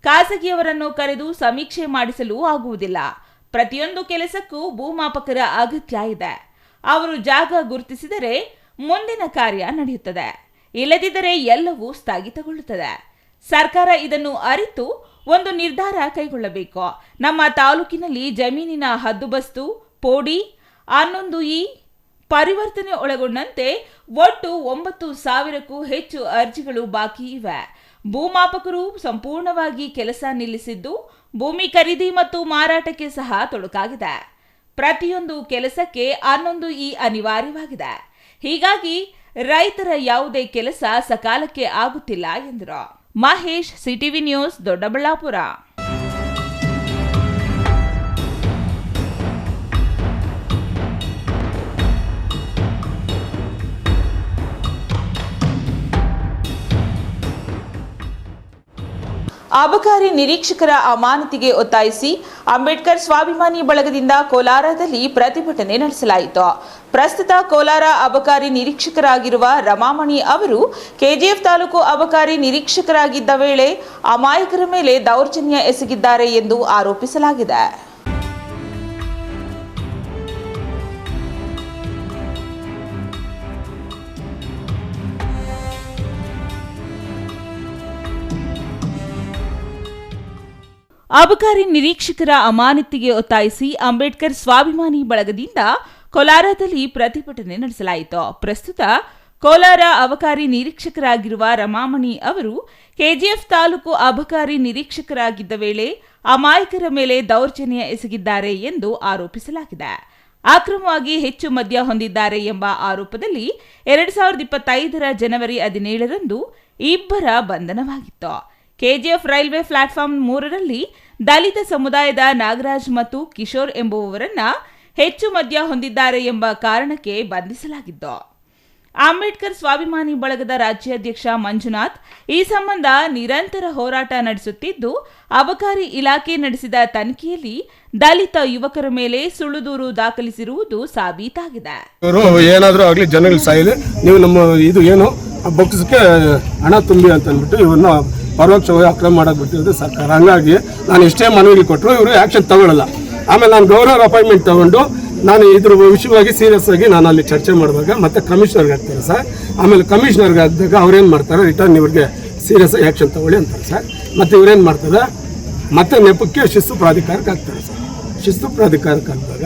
ಖಾಸಗಿಯವರನ್ನು ಕರೆದು ಸಮೀಕ್ಷೆ ಮಾಡಿಸಲು ಆಗುವುದಿಲ್ಲ. ಪ್ರತಿಯೊಂದು ಕೆಲಸಕ್ಕೂ ಭೂಮಾಪಕರ ಅಗತ್ಯ ಇದೆ. ಅವರು ಜಾಗ ಗುರುತಿಸಿದರೆ ಮುಂದಿನ ಕಾರ್ಯ ನಡೆಯುತ್ತದೆ, ಇಲ್ಲದಿದ್ದರೆ ಎಲ್ಲವೂ ಸ್ಥಗಿತಗೊಳ್ಳುತ್ತದೆ. ಸರ್ಕಾರ ಇದನ್ನು ಅರಿತು ಒಂದು ನಿರ್ಧಾರ ಕೈಗೊಳ್ಳಬೇಕು. ನಮ್ಮ ತಾಲೂಕಿನಲ್ಲಿ ಜಮೀನಿನ ಹದ್ದುಬಸ್ತು, ಪೋಡಿ, 11E ಪರಿವರ್ತನೆ ಒಳಗೊಂಡಂತೆ ಒಟ್ಟು 9,000ಕ್ಕೂ ಹೆಚ್ಚು ಅರ್ಜಿಗಳು ಬಾಕಿ ಇವೆ. ಭೂಮಾಪಕರು ಸಂಪೂರ್ಣವಾಗಿ ಕೆಲಸ ನಿಲ್ಲಿಸಿದ್ದು, ಭೂಮಿ ಖರೀದಿ ಮತ್ತು ಮಾರಾಟಕ್ಕೆ ಸಹ ತೊಡಕಾಗಿದೆ. ಪ್ರತಿಯೊಂದು ಕೆಲಸಕ್ಕೆ 11E ಅನಿವಾರ್ಯವಾಗಿದೆ. ಹೀಗಾಗಿ ರೈತರ ಯಾವುದೇ ಕೆಲಸ ಸಕಾಲಕ್ಕೆ ಆಗುತ್ತಿಲ್ಲ ಎಂದರು. Mahesh, CTV news, Doddaballapura. ಅಬಕಾರಿ ನಿರೀಕ್ಷಕರ ಅಮಾನತಿಗೆ ಒತ್ತಾಯಿಸಿ ಅಂಬೇಡ್ಕರ್ ಸ್ವಾಭಿಮಾನಿ ಬಳಗದಿಂದ ಕೋಲಾರದಲ್ಲಿ ಪ್ರತಿಭಟನೆ ನಡೆಸಲಾಯಿತು. ಪ್ರಸ್ತುತ ಕೋಲಾರ ಅಬಕಾರಿ ನಿರೀಕ್ಷಕರಾಗಿರುವ ರಮಾಮಣಿ ಅವರು ಕೆಜಿಎಫ್ ತಾಲೂಕು ಅಬಕಾರಿ ನಿರೀಕ್ಷಕರಾಗಿದ್ದ ವೇಳೆ ಅಮಾಯಕರ ಮೇಲೆ ದೌರ್ಜನ್ಯ ಎಸಗಿದ್ದಾರೆ ಎಂದು ಆರೋಪಿಸಲಾಗಿದೆ. ಅಬಕಾರಿ ನಿರೀಕ್ಷಕರ ಅಮಾನತಿಗೆ ಒತ್ತಾಯಿಸಿ ಅಂಬೇಡ್ಕರ್ ಸ್ವಾಭಿಮಾನಿ ಬಳಗದಿಂದ ಕೋಲಾರದಲ್ಲಿ ಪ್ರತಿಭಟನೆ ನಡೆಸಲಾಯಿತು. ಪ್ರಸ್ತುತ ಕೋಲಾರ ಅಬಕಾರಿ ನಿರೀಕ್ಷಕರಾಗಿರುವ ರಮಾಮಣಿ ಅವರು ಕೆಜಿಎಫ್ ತಾಲೂಕು ಅಬಕಾರಿ ನಿರೀಕ್ಷಕರಾಗಿದ್ದ ವೇಳೆ ಅಮಾಯಕರ ಮೇಲೆ ದೌರ್ಜನ್ಯ ಎಸಗಿದ್ದಾರೆ ಎಂದು ಆರೋಪಿಸಲಾಗಿದೆ. ಅಕ್ರಮವಾಗಿ ಹೆಚ್ಚು ಮದ್ಯ ಹೊಂದಿದ್ದಾರೆ ಎಂಬ ಆರೋಪದಲ್ಲಿ 2025 ಜನವರಿ 17ರಂದು ಇಬ್ಬರ ಬಂಧನವಾಗಿತ್ತು. ಕೆಜಿಎಫ್ ರೈಲ್ವೆ ಪ್ಲಾಟ್ಫಾರ್ಮ್ 3ರಲ್ಲಿ ದಲಿತ ಸಮುದಾಯದ ನಾಗರಾಜ್ ಮತ್ತು ಕಿಶೋರ್ ಎಂಬುವವರನ್ನ ಹೆಚ್ಚು ಮದ್ಯ ಹೊಂದಿದ್ದಾರೆ ಎಂಬ ಕಾರಣಕ್ಕೆ ಬಂಧಿಸಲಾಗಿತ್ತು. ಅಂಬೇಡ್ಕರ್ ಸ್ವಾಭಿಮಾನಿ ಬಳಗದ ರಾಜ್ಯಾಧ್ಯಕ್ಷ ಮಂಜುನಾಥ್ ಈ ಸಂಬಂಧ ನಿರಂತರ ಹೋರಾಟ ನಡೆಸುತ್ತಿದ್ದು, ಅಬಕಾರಿ ಇಲಾಖೆ ನಡೆಸಿದ ತನಿಖೆಯಲ್ಲಿ ದಲಿತ ಯುವಕರ ಮೇಲೆ ಸುಳ್ಳು ದೂರು ದಾಖಲಿಸಿರುವುದು ಸಾಬೀತಾಗಿದೆ. ಏನಾದರೂ ಆಗಲಿ ಜನಗಳು ಸಾಯಿದೆ, ನೀವು ನಮ್ಮ ಇದು ಏನು ಬೊಕ್ಸಕ್ಕೆ ಹಣ ತುಂಬಿ ಅಂತ ಅಂದ್ಬಿಟ್ಟು ಇವ್ರನ್ನ ಪರೋಕ್ಷವಾಗಿ ಅಕ್ರಮ ಮಾಡಕ್ಕೆ ಬಿಟ್ಟಿರೋದು ಸರ್ಕಾರ. ಹಂಗಾಗಿ ನಾನು ಎಷ್ಟೇ ಮನವಿ ಕೊಟ್ಟರು ಇವರು ಆ್ಯಕ್ಷನ್ ತಗೊಳ್ಳಲ್ಲ. ಆಮೇಲೆ ನಾನು ಗವರ್ನರ್ ಅಪಾಯಿಂಟ್ಮೆಂಟ್ ತಗೊಂಡು ನಾನು ಇದ್ರ ವಿಷಯವಾಗಿ ಸೀರಿಯಸ್ ಆಗಿ ನಾನು ಅಲ್ಲಿ ಚರ್ಚೆ ಮಾಡಿದಾಗ ಮತ್ತೆ ಕಮಿಷನರ್ಗೆ ಹಾಕ್ತಾರೆ ಸರ್. ಆಮೇಲೆ ಕಮಿಷನರ್ಗೆ ಹಾಕಿದಾಗ ಅವ್ರೇನು ಮಾಡ್ತಾರೆ, ರಿಟರ್ನ್ ಇವ್ರಿಗೆ ಸೀರಿಯಸ್ ಆಗಿ ಆ್ಯಕ್ಷನ್ ತಗೊಳ್ಳಿ ಅಂತಾರೆ ಸರ್. ಮತ್ತು ಇವ್ರೇನು ಮಾಡ್ತಾರೆ, ಮತ್ತೆ ನೆಪಕ್ಕೆ ಶಿಸ್ತು ಪ್ರಾಧಿಕಾರಕ್ಕೆ ಹಾಕ್ತಾರೆ ಸರ್. ಶಿಸ್ತು ಪ್ರಾಧಿಕಾರಕ್ಕೆ ಹಾಕಿದಾಗ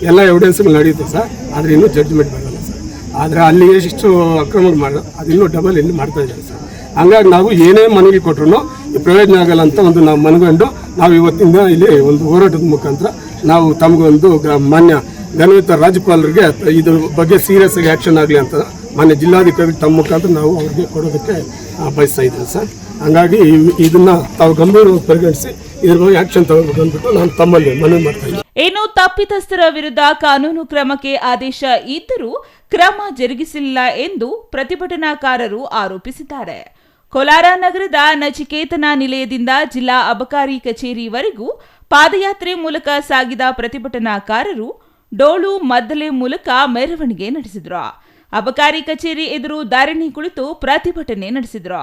ಎಲ್ಲ ಎವಿಡೆನ್ಸ್ಗಳು ನಡೆಯುತ್ತೆ ಸರ್, ಆದರೆ ಇನ್ನೂ ಜಡ್ಜ್ಮೆಂಟ್ ಬರೋಲ್ಲ ಸರ್. ಆದರೆ ಅಲ್ಲಿ ಎಷ್ಟು ಅಕ್ರಮಗಳು ಮಾಡೋದು ಅದಿನ್ನೂ ಡಬಲ್ ಇಲ್ಲಿ ಮಾಡ್ತಾ ಇದ್ದಾರೆ ಸರ್. ಹಂಗಾಗಿ ನಾವು ಏನೇ ಮನವಿ ಕೊಟ್ಟರು ಪ್ರಯೋಜನ ಆಗಲ್ಲ ಅಂತ ಒಂದು ನಾವು ಮನಗಂಡು ನಾವು ಇವತ್ತಿಂದ ಇಲ್ಲಿ ಒಂದು ಹೋರಾಟದ ಮುಖಾಂತರ ನಾವು ತಮಗೊಂದು ಮಾನ್ಯ ಘನಯುತ ರಾಜ್ಯಪಾಲರಿಗೆ ಇದ್ರ ಬಗ್ಗೆ ಸೀರಿಯಸ್ ಆಗಿ ಆ್ಯಕ್ಷನ್ ಆಗಲಿ ಅಂತ ಮಾನ್ಯ ಜಿಲ್ಲಾಧಿಕಾರಿ ತಮ್ಮ ಮುಖಾಂತರ ನಾವು ಅವ್ರಿಗೆ ಕೊಡೋದಕ್ಕೆ ಬಯಸ್ತಾ ಇದ್ದೀವಿ ಸರ್. ಹಂಗಾಗಿ ಇದನ್ನ ತಾವು ಗಂಭೀರವಾಗಿ ಪರಿಗಣಿಸಿ ಇದ್ರ ಬಗ್ಗೆ ಆ್ಯಕ್ಷನ್ ತಗೋಬೇಕು ಅಂದ್ಬಿಟ್ಟು ನಾನು ತಮ್ಮಲ್ಲಿ ಮನವಿ ಮಾಡ್ತಾ ಇದ್ದೀನಿ. ಇನ್ನು ತಪ್ಪಿತಸ್ಥರ ವಿರುದ್ಧ ಕಾನೂನು ಕ್ರಮಕ್ಕೆ ಆದೇಶ ಇದ್ದರೂ ಕ್ರಮ ಜರುಗಿಸಿಲ್ಲ ಎಂದು ಪ್ರತಿಭಟನಾಕಾರರು ಆರೋಪಿಸಿದ್ದಾರೆ. ಕೋಲಾರ ನಗರದ ನಚಿಕೇತನ ನಿಲಯದಿಂದ ಜಿಲ್ಲಾ ಅಬಕಾರಿ ಕಚೇರಿವರೆಗೂ ಪಾದಯಾತ್ರೆ ಮೂಲಕ ಸಾಗಿದ ಪ್ರತಿಭಟನಾಕಾರರು ಡೋಳು ಮದ್ದಲೆ ಮೂಲಕ ಮೆರವಣಿಗೆ ನಡೆಸಿದ್ರು. ಅಬಕಾರಿ ಕಚೇರಿ ಎದುರು ಧರಣಿ ಕುಳಿತು ಪ್ರತಿಭಟನೆ ನಡೆಸಿದ್ರು.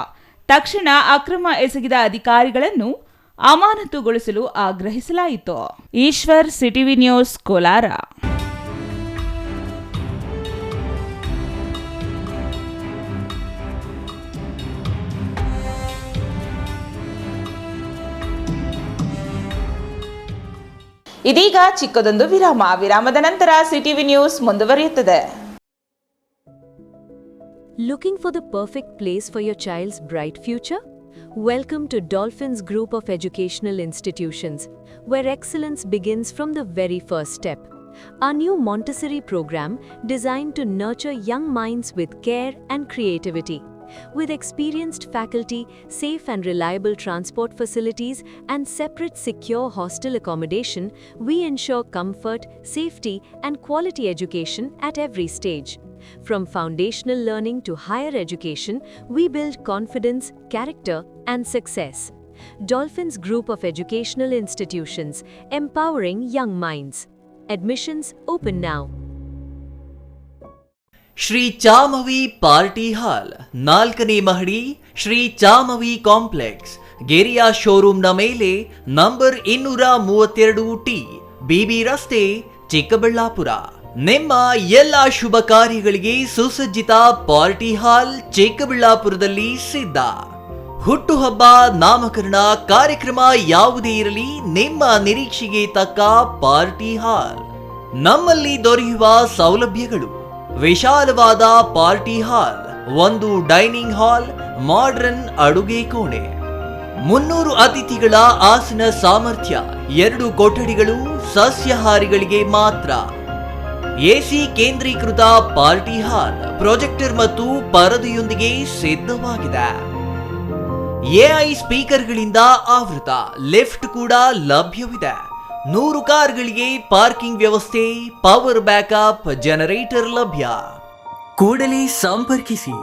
ತಕ್ಷಣ ಅಕ್ರಮ ಎಸಗಿದ ಅಧಿಕಾರಿಗಳನ್ನು ಅಮಾನತುಗೊಳಿಸಲು ಆಗ್ರಹಿಸಲಾಯಿತು. Eshwar, CTV news, Kolar. ಇದೀಗ ಚಿಕ್ಕದೊಂದು ವಿರಾಮದ ನಂತರ ಸಿಟಿವಿ ನ್ಯೂಸ್ ಮುಂದುವರಿಯುತ್ತದೆ. Looking for the perfect place for your child's bright future? Welcome to Dolphins Group of Educational Institutions, where excellence begins from the very first step. Our new Montessori program designed to nurture young minds with care and creativity. With experienced faculty, safe and reliable transport facilities, and separate secure hostel accommodation, we ensure comfort, safety, and quality education at every stage. From foundational learning to higher education, we build confidence, character, and success. Dolphins Group of Educational Institutions, empowering young minds. Admissions open now. Shri Chamavi party hall 4ನೇ ಮಹಡಿ, ಶ್ರೀ ಚಾಮವಿ ಕಾಂಪ್ಲೆಕ್ಸ್, ಗೆರಿಯಾ ಶೋರೂಮ್ನ ಮೇಲೆ, ನಂಬರ್ 232T, ಬಿಬಿ ರಸ್ತೆ, ಚಿಕ್ಕಬಳ್ಳಾಪುರ. ನಿಮ್ಮ ಎಲ್ಲ ಶುಭ ಕಾರ್ಯಗಳಿಗೆ ಸುಸಜ್ಜಿತ ಪಾರ್ಟಿ ಹಾಲ್ ಚಿಕ್ಕಬಳ್ಳಾಪುರದಲ್ಲಿ ಸಿದ್ಧ. ಹುಟ್ಟುಹಬ್ಬ, ನಾಮಕರಣ, ಕಾರ್ಯಕ್ರಮ ಯಾವುದೇ ಇರಲಿ, ನಿಮ್ಮ ನಿರೀಕ್ಷೆಗೆ ತಕ್ಕ ಪಾರ್ಟಿ ಹಾಲ್. ನಮ್ಮಲ್ಲಿ ದೊರೆಯುವ ಸೌಲಭ್ಯಗಳು: ವಿಶಾಲವಾದ party hall, 1 dining hall, modern ಅಡುಗೆ ಕೋಣೆ, 300 ಅತಿಥಿಗಳ ಆಸನ ಸಾಮರ್ಥ್ಯ, 2 ಕೊಠಡಿಗಳು ಸಸ್ಯಾಹಾರಿಗಳಿಗೆ ಮಾತ್ರ. ಎಸಿ ಕೇಂದ್ರೀಕೃತ ಪಾರ್ಟಿ ಹಾಲ್, ಪ್ರೊಜೆಕ್ಟರ್ ಮತ್ತು ಪರದೆಯೊಂದಿಗೆ ಸಿದ್ಧವಾಗಿದೆ. ಎಐ ಸ್ಪೀಕರ್ಗಳಿಂದ ಆವೃತ, ಲಿಫ್ಟ್ ಕೂಡ ಲಭ್ಯವಿದೆ. 100 ಕಾರ್ಗಳಿಗೆ ಪಾರ್ಕಿಂಗ್ ವ್ಯವಸ್ಥೆ, ಪವರ್ ಬ್ಯಾಕಪ್, ಜನರೇಟರ್ ಲಭ್ಯ. ಕೂಡಲೇ ಸಂಪರ್ಕಿಸಿ.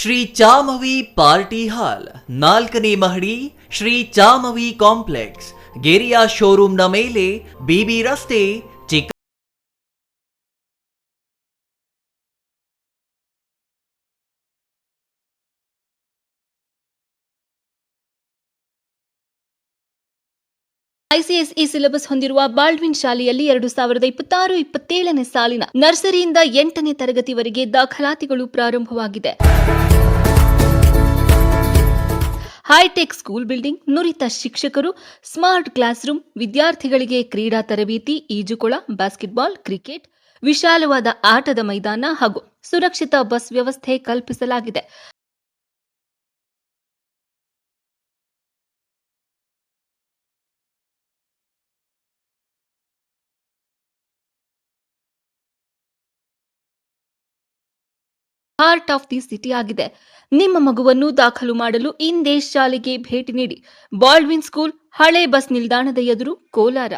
ಶ್ರೀ ಚಾಮವಿ ಪಾರ್ಟಿ ಹಾಲ್, 4ನೇ ಮಹಡಿ, ಶ್ರೀ ಚಾಮವಿ ಕಾಂಪ್ಲೆಕ್ಸ್, ಗೆರಿಯಾ ಶೋರೂಮ್ನ ಮೇಲೆ, ಬಿಬಿ ರಸ್ತೆ, ಚಿಕ್ಕ. ಐಸಿಎಸ್ಇ ಸಿಲೆಬಸ್ ಹೊಂದಿರುವ ಬಾಲ್ಡ್ವಿನ್ ಶಾಲೆಯಲ್ಲಿ 2026-27ನೇ ಸಾಲಿನ ನರ್ಸರಿಯಿಂದ 8ನೇ ತರಗತಿವರೆಗೆ ದಾಖಲಾತಿಗಳು ಪ್ರಾರಂಭವಾಗಿದೆ. ಹೈಟೆಕ್ ಸ್ಕೂಲ್ ಬಿಲ್ಡಿಂಗ್, ನುರಿತ ಶಿಕ್ಷಕರು, ಸ್ಮಾರ್ಟ್ ಕ್ಲಾಸ್ ರೂಮ್, ವಿದ್ಯಾರ್ಥಿಗಳಿಗೆ ಕ್ರೀಡಾ ತರಬೇತಿ, ಈಜುಕೊಳ, ಬಾಸ್ಕೆಟ್ಬಾಲ್, ಕ್ರಿಕೆಟ್, ವಿಶಾಲವಾದ ಆಟದ ಮೈದಾನ ಹಾಗೂ ಸುರಕ್ಷಿತ ಬಸ್ ವ್ಯವಸ್ಥೆ ಕಲ್ಪಿಸಲಾಗಿದೆ. ಹಾರ್ಟ್ ಆಫ್ ದಿ ಸಿಟಿ ಆಗಿದೆ. ನಿಮ್ಮ ಮಗುವನ್ನು ದಾಖಲು ಮಾಡಲು ಇಂದೇ ಶಾಲೆಗೆ ಭೇಟಿ ನೀಡಿ. ಬಾಲ್ಡ್ವಿನ್ ಸ್ಕೂಲ್, ಹಳೆ ಬಸ್ ನಿಲ್ದಾಣದ ಎದುರು, ಕೋಲಾರ.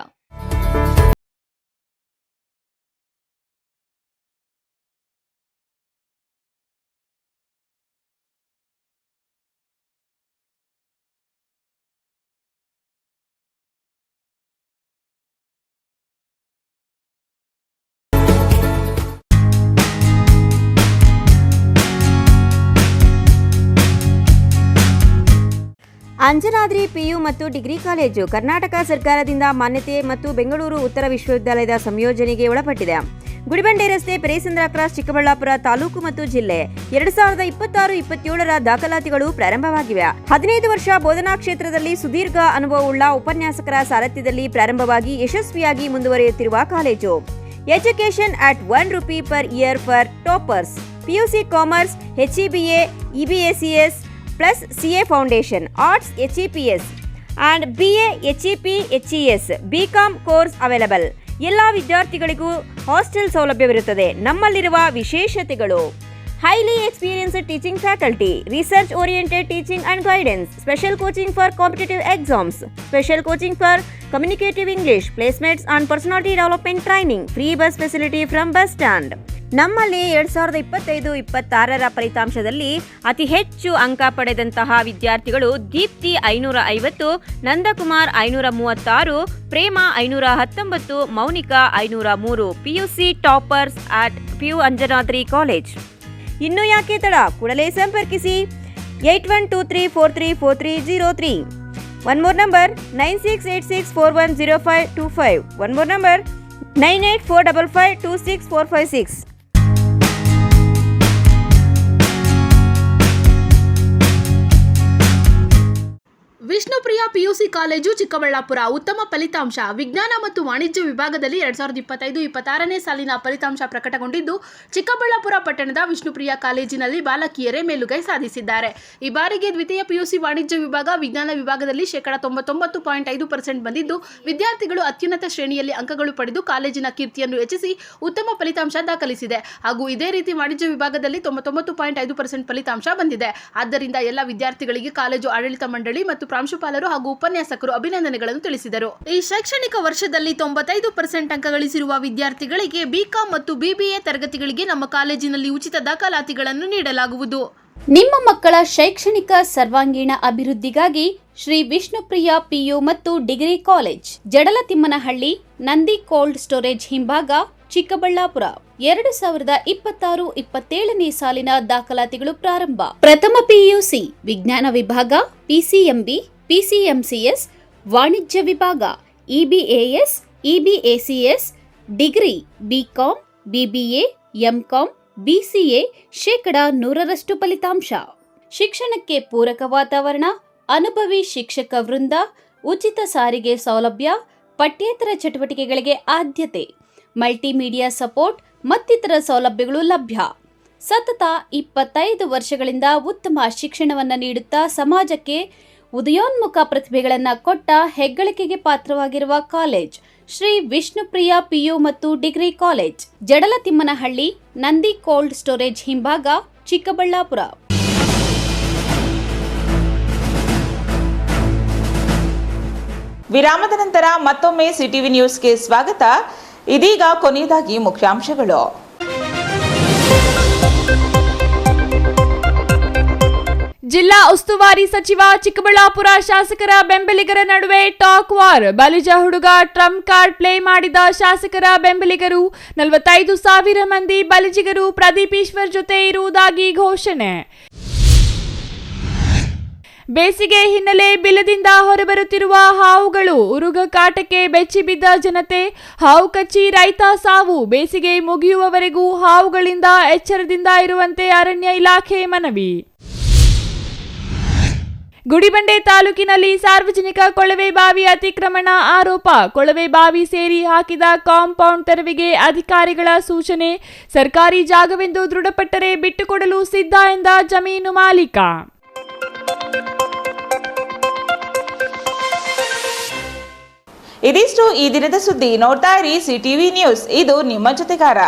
ಅಂಜನಾದ್ರಿ ಪಿಯು ಮತ್ತು ಡಿಗ್ರಿ ಕಾಲೇಜು ಕರ್ನಾಟಕ ಸರ್ಕಾರದಿಂದ ಮಾನ್ಯತೆ ಮತ್ತು ಬೆಂಗಳೂರು ಉತ್ತರ ವಿಶ್ವವಿದ್ಯಾಲಯದ ಸಂಯೋಜನೆಗೆ ಒಳಪಟ್ಟಿದೆ. ಗುಡಿಬಂಡೆ ರಸ್ತೆ, ಪೆರೇಸಂದ್ರ ಕ್ರಾಸ್, ಚಿಕ್ಕಬಳ್ಳಾಪುರ ತಾಲೂಕು ಮತ್ತು ಜಿಲ್ಲೆ. 2026-27ರ ದಾಖಲಾತಿಗಳು ಪ್ರಾರಂಭವಾಗಿವೆ. 15 ವರ್ಷ ಬೋಧನಾ ಕ್ಷೇತ್ರದಲ್ಲಿ ಸುದೀರ್ಘ ಅನುಭವವುಳ್ಳ ಉಪನ್ಯಾಸಕರ ಸಾರಥ್ಯದಲ್ಲಿ ಪ್ರಾರಂಭವಾಗಿ ಯಶಸ್ವಿಯಾಗಿ ಮುಂದುವರಿಯುತ್ತಿರುವ college. Education at ₹1 per year for toppers. PUC commerce, HEBA, EBACS plus CA Foundation, Arts HEPS and BA HEP HES, BCom course available. ಎಲ್ಲ ವಿದ್ಯಾರ್ಥಿಗಳಿಗೂ ಹಾಸ್ಟೆಲ್ ಸೌಲಭ್ಯವಿರುತ್ತದೆ. ನಮ್ಮಲ್ಲಿರುವ ವಿಶೇಷತೆಗಳು: highly experienced teaching faculty, research oriented teaching and guidance, special coaching for competitive exams, special coaching for communicative English, placements and personality development training, free bus facility from bus stand. ನಮ್ಮಲ್ಲಿ 2025-26ರ ಫಲಿತಾಂಶದಲ್ಲಿ ಅತಿ ಹೆಚ್ಚು ಅಂಕ ಪಡೆದಂತಹ ವಿದ್ಯಾರ್ಥಿಗಳು: Deepti 550, Nandakumar 536, Prema 519, Mounika 503. PUC toppers at PU Anjanadri college. ಇನ್ನು ಯಾಕೆ ತಡ, ಕೂಡಲೇ ಸಂಪರ್ಕಿಸಿ 8123434303. One more number 9686410525. One more number 9845526456. Vishnupriya PUC college Chikkaballapura ಉತ್ತಮ ಫಲಿತಾಂಶ ವಿಜ್ಞಾನ ಮತ್ತು ವಾಣಿಜ್ಯ ವಿಭಾಗದಲ್ಲಿ 2025-26ನೇ ಸಾಲಿನ ಫಲಿತಾಂಶ ಪ್ರಕಟಗೊಂಡಿದ್ದು ಚಿಕ್ಕಬಳ್ಳಾಪುರ ಪಟ್ಟಣದ ವಿಷ್ಣುಪ್ರಿಯ ಕಾಲೇಜಿನಲ್ಲಿ ಬಾಲಕಿಯರೇ ಮೇಲುಗೈ ಸಾಧಿಸಿದ್ದಾರೆ. ಈ ಬಾರಿಗೆ ದ್ವಿತೀಯ ಪಿಯುಸಿ ವಾಣಿಜ್ಯ ವಿಭಾಗ ವಿಜ್ಞಾನ ವಿಭಾಗದಲ್ಲಿ 99.5% ಬಂದಿದ್ದು ವಿದ್ಯಾರ್ಥಿಗಳು ಅತ್ಯುನ್ನತ ಶ್ರೇಣಿಯಲ್ಲಿ ಅಂಕಗಳು ಪಡೆದು ಕಾಲೇಜಿನ ಕೀರ್ತಿಯನ್ನು ಹೆಚ್ಚಿಸಿ ಉತ್ತಮ ಫಲಿತಾಂಶ ದಾಖಲಿಸಿದೆ. ಹಾಗೂ ಇದೇ ರೀತಿ ವಾಣಿಜ್ಯ ವಿಭಾಗದಲ್ಲಿ 99.5% ಫಲಿತಾಂಶ ಬಂದಿದೆ. ಆದ್ದರಿಂದ ಎಲ್ಲ ವಿದ್ಯಾರ್ಥಿಗಳಿಗೆ ಕಾಲೇಜು ಆಡಳಿತ ಮಂಡಳಿ ಮತ್ತು ಪ್ರಾಂಶುಪಾಲರು ಹಾಗೂ ಉಪನ್ಯಾಸಕರು ಅಭಿನಂದನೆಗಳನ್ನು ತಿಳಿಸಿದರು. ಈ ಶೈಕ್ಷಣಿಕ ವರ್ಷದಲ್ಲಿ 95% ಅಂಕ ಗಳಿಸಿರುವ ವಿದ್ಯಾರ್ಥಿಗಳಿಗೆ ಬಿಕಾಂ ಮತ್ತು ಬಿಬಿಎ ತರಗತಿಗಳಿಗೆ ನಮ್ಮ ಕಾಲೇಜಿನಲ್ಲಿ ಉಚಿತ ದಾಖಲಾತಿಗಳನ್ನು ನೀಡಲಾಗುವುದು. ನಿಮ್ಮ ಮಕ್ಕಳ ಶೈಕ್ಷಣಿಕ ಸರ್ವಾಂಗೀಣ ಅಭಿವೃದ್ಧಿಗಾಗಿ ಶ್ರೀ ವಿಷ್ಣುಪ್ರಿಯ ಪಿಯು ಮತ್ತು degree college, Jadalathimmanahalli, Nandi cold storage ಹಿಂಭಾಗ, ಚಿಕ್ಕಬಳ್ಳಾಪುರ. 2026-27ನೇ ಸಾಲಿನ ದಾಖಲಾತಿಗಳು ಪ್ರಾರಂಭ. ಪ್ರಥಮ ಪಿಯುಸಿ ವಿಜ್ಞಾನ ವಿಭಾಗ, ಪಿಸಿಎಂಬಿ, ಪಿಸಿಎಂಸಿಎಸ್, ವಾಣಿಜ್ಯ ವಿಭಾಗ, EBAS, EBACS, degree BCom, BBA, MCom, BCA 100% ಫಲಿತಾಂಶ. ಶಿಕ್ಷಣಕ್ಕೆ ಪೂರಕ ವಾತಾವರಣ, ಅನುಭವಿ ಶಿಕ್ಷಕ ವೃಂದ, ಉಚಿತ ಸಾರಿಗೆ ಸೌಲಭ್ಯ, ಪಠ್ಯೇತರ ಚಟುವಟಿಕೆಗಳಿಗೆ ಆದ್ಯತೆ, ಮಲ್ಟಿಮೀಡಿಯಾ ಸಪೋರ್ಟ್ ಮತ್ತಿತರ ಸೌಲಭ್ಯಗಳು ಲಭ್ಯ. ಸತತ 25 ವರ್ಷಗಳಿಂದ ಉತ್ತಮ ಶಿಕ್ಷಣವನ್ನು ನೀಡುತ್ತಾ ಸಮಾಜಕ್ಕೆ ಉದಯೋನ್ಮುಖ ಪ್ರತಿಭೆಗಳನ್ನು ಕೊಟ್ಟ ಹೆಗ್ಗಳಿಕೆಗೆ ಪಾತ್ರವಾಗಿರುವ ಕಾಲೇಜ್ ಶ್ರೀ ವಿಷ್ಣುಪ್ರಿಯ ಪಿಯು ಮತ್ತು degree college, Jadalathimmanahalli, Nandi cold storage ಹಿಂಭಾಗ, ಚಿಕ್ಕಬಳ್ಳಾಪುರ. ವಿರಾಮದ ನಂತರ ಮತ್ತೊಮ್ಮೆ ಸಿಟಿವಿ ನ್ಯೂಸ್ಗೆ ಸ್ವಾಗತ. ಇದೀಗ ಕೊನೆಯದಾಗಿ ಮುಖ್ಯಾಂಶಗಳು. ಜಿಲ್ಲಾ ಉಸ್ತುವಾರಿ ಸಚಿವ ಚಿಕ್ಕಬಳ್ಳಾಪುರ ಶಾಸಕರ ಬೆಂಬಲಿಗರ ನಡುವೆ ಟಾಕ್ ವಾರ್. ಬಲಿಜ ಹುಡುಗ ಟ್ರಂಪ್ ಕಾರ್ಡ್ ಪ್ಲೇ ಮಾಡಿದ ಶಾಸಕರ ಬೆಂಬಲಿಗರು 45,000 ಮಂದಿ ಬಲಿಜಿಗರು ಪ್ರದೀಪ್ ಈಶ್ವರ್ ಜೊತೆ ಇರುವುದಾಗಿ ಘೋಷಣೆ. ಬೇಸಿಗೆ ಹಿನ್ನೆಲೆ ಬಿಲದಿಂದ ಹೊರಬರುತ್ತಿರುವ ಹಾವುಗಳು, ಉರುಗ ಕಾಟಕ್ಕೆ ಬೆಚ್ಚಿಬಿದ್ದ ಜನತೆ, ಹಾವು ಕಚ್ಚಿ ರೈತ ಸಾವು. ಬೇಸಿಗೆ ಮುಗಿಯುವವರೆಗೂ ಹಾವುಗಳಿಂದ ಎಚ್ಚರದಿಂದ ಇರುವಂತೆ ಅರಣ್ಯ ಇಲಾಖೆ ಮನವಿ. ಗುಡಿಬಂಡೆ ತಾಲೂಕಿನಲ್ಲಿ ಸಾರ್ವಜನಿಕ ಕೊಳವೆ ಬಾವಿ ಅತಿಕ್ರಮಣ ಆರೋಪ. ಕೊಳವೆ ಬಾವಿ ಸೇರಿ ಹಾಕಿದ ಕಾಂಪೌಂಡ್ ತೆರವಿಗೆ ಅಧಿಕಾರಿಗಳ ಸೂಚನೆ. ಸರ್ಕಾರಿ ಜಾಗವೆಂದು ದೃಢಪಟ್ಟರೆ ಬಿಟ್ಟುಕೊಡಲು ಸಿದ್ಧ ಎಂದ ಜಮೀನು ಮಾಲೀಕ. ಇದಿಷ್ಟು ಈ ದಿನದ ಸುದ್ದಿ. ನೋಡ್ತಾ ಇರಿ ಸಿಟಿವಿ ನ್ಯೂಸ್, ಇದು ನಿಮ್ಮ ಜೊತೆಗಾರ.